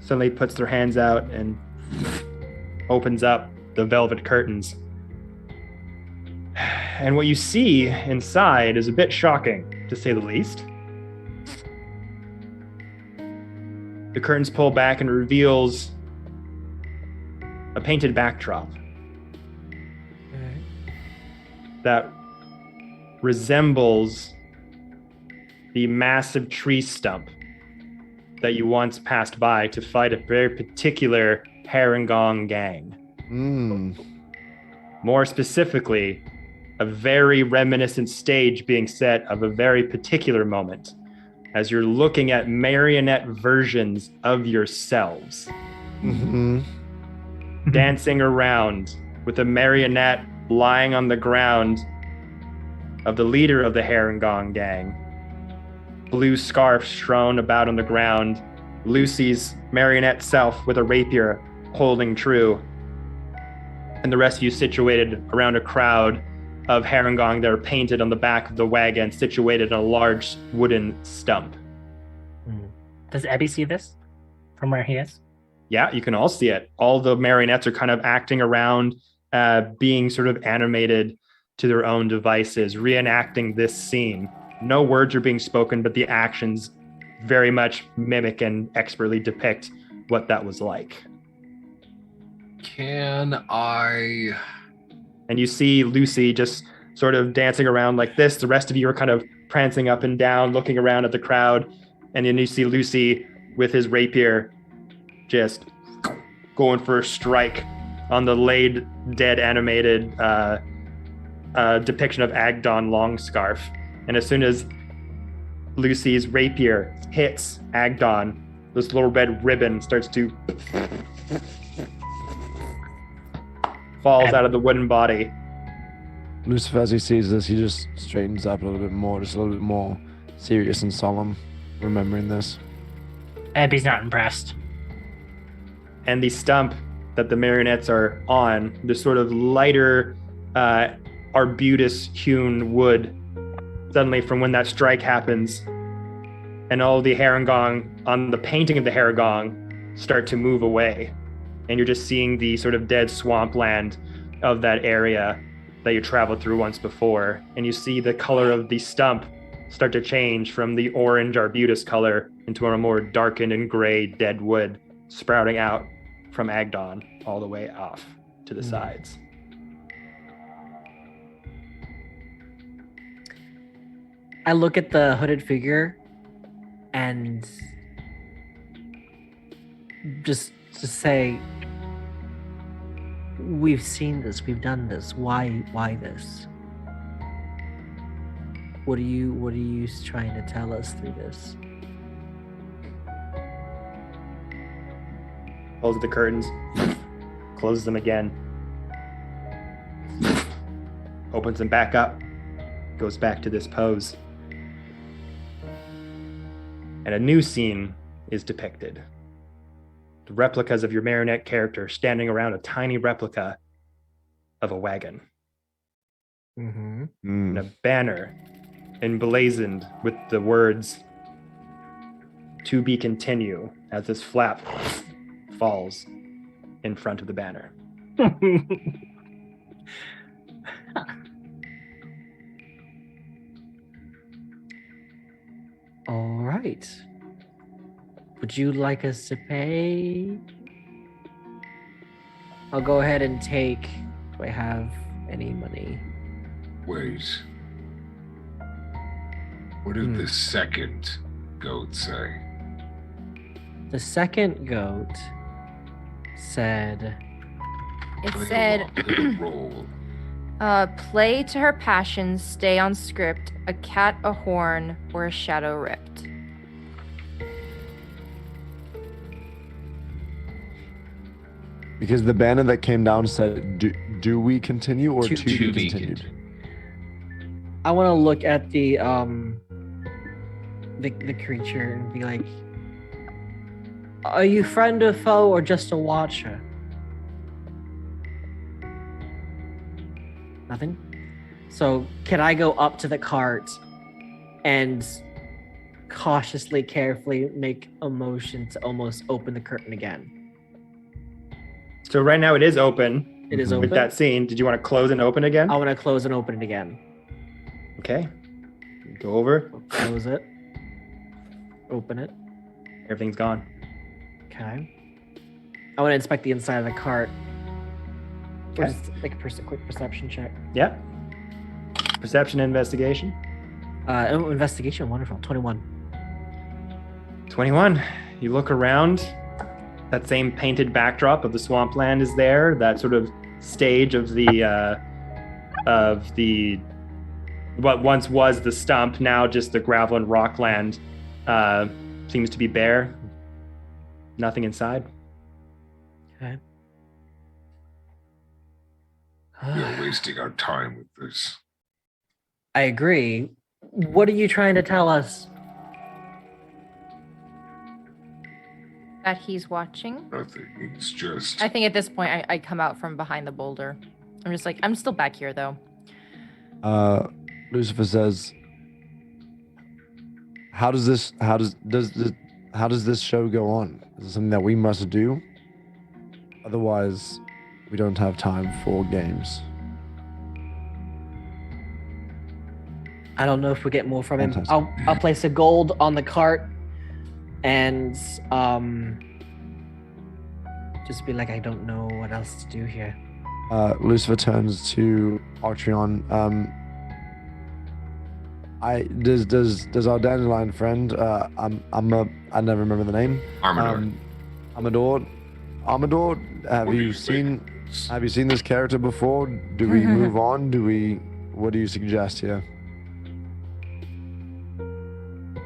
suddenly puts their hands out and opens up the velvet curtains. And what you see inside is a bit shocking, to say the least. The curtains pull back and reveals a painted backdrop that resembles the massive tree stump that you once passed by to fight a very particular Herringong gang. More specifically, a very reminiscent stage being set of a very particular moment as you're looking at marionette versions of yourselves dancing around with a marionette lying on the ground of the leader of the Herringong gang. Blue scarf strewn about on the ground, Lucy's marionette self with a rapier holding true. And the rest of you situated around a crowd of Harengon that are painted on the back of the wagon, situated on a large wooden stump. Does Ebby see this from where he is? Yeah, you can all see it. All the marionettes are kind of acting around, being sort of animated to their own devices, reenacting this scene. No words are being spoken, but the actions very much mimic and expertly depict what that was like. Can I... And you see Lucy just sort of dancing around like this. The rest of you are kind of prancing up and down, looking around at the crowd. And then you see Lucy with his rapier just going for a strike on the laid dead animated depiction of Agdon Longscarf. And as soon as Lucy's rapier hits Agdon, this little red ribbon starts to falls out of the wooden body. Lucifer, as he sees this, he just straightens up a little bit more, just a little bit more serious and solemn, remembering this. Ebby's not impressed. And the stump that the marionettes are on, this sort of lighter arbutus-hewn wood, suddenly from when that strike happens, and all the Harengon on the painting of the Harengon start to move away. And you're just seeing the sort of dead swampland of that area that you traveled through once before. And you see the color of the stump start to change from the orange arbutus color into a more darkened and gray dead wood sprouting out from Agdon all the way off to the sides. I look at the hooded figure and just say, we've seen this, we've done this. Why this? What are you trying to tell us through this? Closes the curtains, closes them again, opens them back up, goes back to this pose. And a new scene is depicted. The replicas of your marionette character standing around a tiny replica of a wagon. Mm-hmm. And a banner emblazoned with the words, "To be continue," as this flap falls in front of the banner. All right. Would you like us to pay? I'll go ahead and take. Do I have any money? Wait. What did the second goat say? The second goat said. It said, roll. play to her passions, stay on script, a cat, a horn, or a shadow ripped. Because the banner that came down said, do we continue or to be continued? I want to look at the creature and be like, are you friend or foe or just a watcher? Nothing? So can I go up to the cart and cautiously, carefully make a motion to almost open the curtain again? So right now it is open. It is with open? that scene. Did you want to close and open again? I want to close and open it again. Okay. Go over. Close it. Open it. Everything's gone. Okay. I want to inspect the inside of the cart. Okay. Just like a quick perception check. Yeah. Perception investigation. Investigation, wonderful. 21. 21. You look around. That same painted backdrop of the swampland is there. That sort of stage of the what once was the stump, now just the gravel and rockland, seems to be bare. Nothing inside. Okay. We are wasting our time with this. I agree. What are you trying to tell us? That he's watching. Nothing. It's just. I think at this point I come out from behind the boulder. I'm just like, I'm still back here though. Lucifer says, how does this show go on? Is it something that we must do? Otherwise, we don't have time for games. I don't know if we get more from him. Fantastic. I'll place a gold on the cart and just be like, I don't know what else to do here. Lucifer turns to Archeon. Does our dandelion friend? I never remember the name. Armador. Armador. Have you seen this character before? Do we move on? What do you suggest here?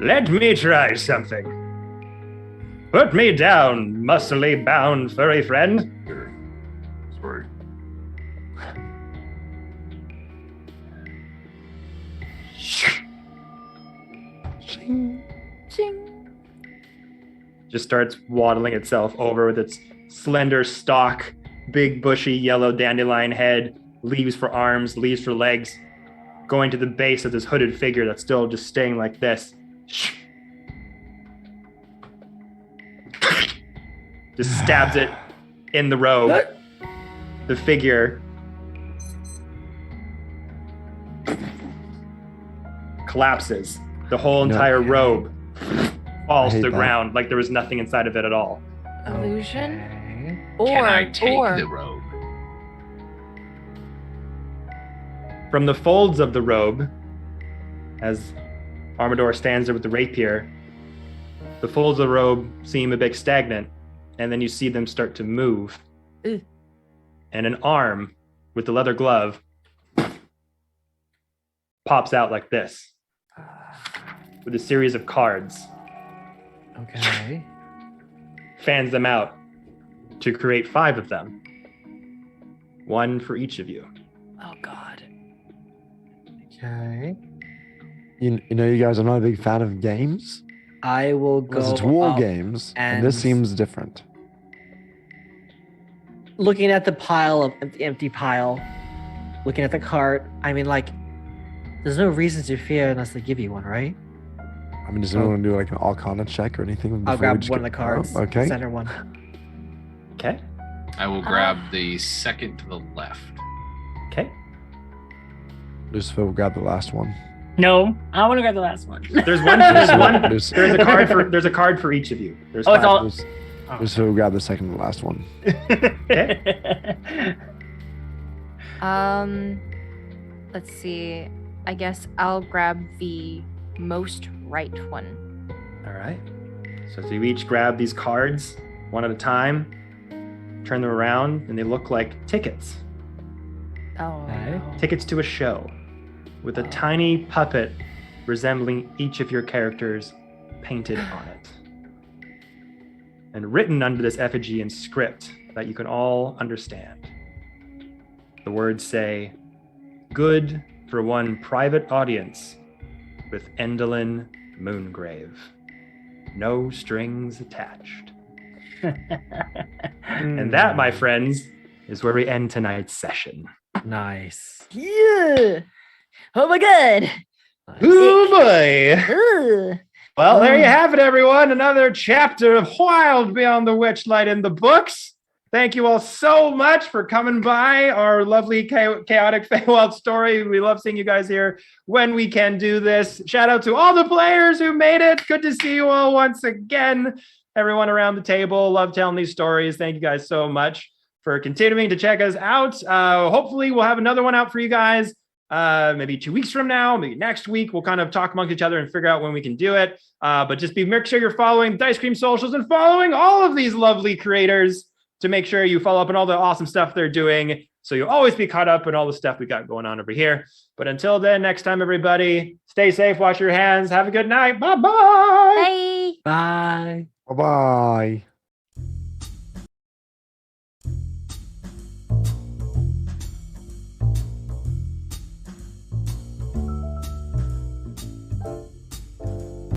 Let me try something. Put me down, muscly bound furry friend. Sorry. Just starts waddling itself over with its slender stalk, big bushy yellow dandelion head, leaves for arms, leaves for legs, going to the base of this hooded figure that's still just staying like this. Just stabs it in the robe. The figure collapses. The whole entire robe falls to the ground like there was nothing inside of it at all. Illusion? Can I take the robe? From the folds of the robe, as Armador stands there with the rapier, the folds of the robe seem a bit stagnant, and then you see them start to move. Ugh. And an arm with the leather glove pops out like this, with a series of cards. Okay. Fans them out to create 5 of them. 1 for each of you. Oh God. Okay. You know, you guys, I'm not a big fan of games. I will go. Because it's war up games, and this seems different. Looking at the pile of the empty pile, looking at the cart. I mean, like, there's no reason to fear unless they give you one, right? I mean, does anyone do like an Arcana check or anything? I'll before we grab just one of get- the cards. Oh, okay. Center one. Okay. I will grab the second to the left. Okay. Lucifer will grab the last one. No, I want to grab the last one. There's one. There's a card for each of you. There's Oh, it's 5. all- Lucifer will grab the second and last one. Let's see. I guess I'll grab the most right one. All right. So you each grab these cards one at a time, turn them around, and they look like tickets. Oh. Tickets to a show with a tiny puppet resembling each of your characters painted on it. And written under this effigy in script that you can all understand. The words say, "Good for one private audience with Endolin Moongrave. No strings attached." And that, my friends, is where we end tonight's session. Nice. Yeah. Oh my god. Oh boy. Ugh. Well, there you have it, everyone. Another chapter of Wild Beyond the Witchlight in the books. Thank you all so much for coming by our lovely chaotic Feywild story. We love seeing you guys here when we can do this. Shout out to all the players who made it. Good to see you all once again. Everyone around the table, love telling these stories. Thank you guys so much for continuing to check us out. Hopefully we'll have another one out for you guys. Maybe 2 weeks from now, maybe next week. We'll kind of talk amongst each other and figure out when we can do it. But just make sure you're following Dicecream socials and following all of these lovely creators to make sure you follow up on all the awesome stuff they're doing. So you'll always be caught up in all the stuff we got going on over here. But until then, next time, everybody, stay safe, wash your hands, have a good night. Bye-bye. Bye. Bye. Bye-bye.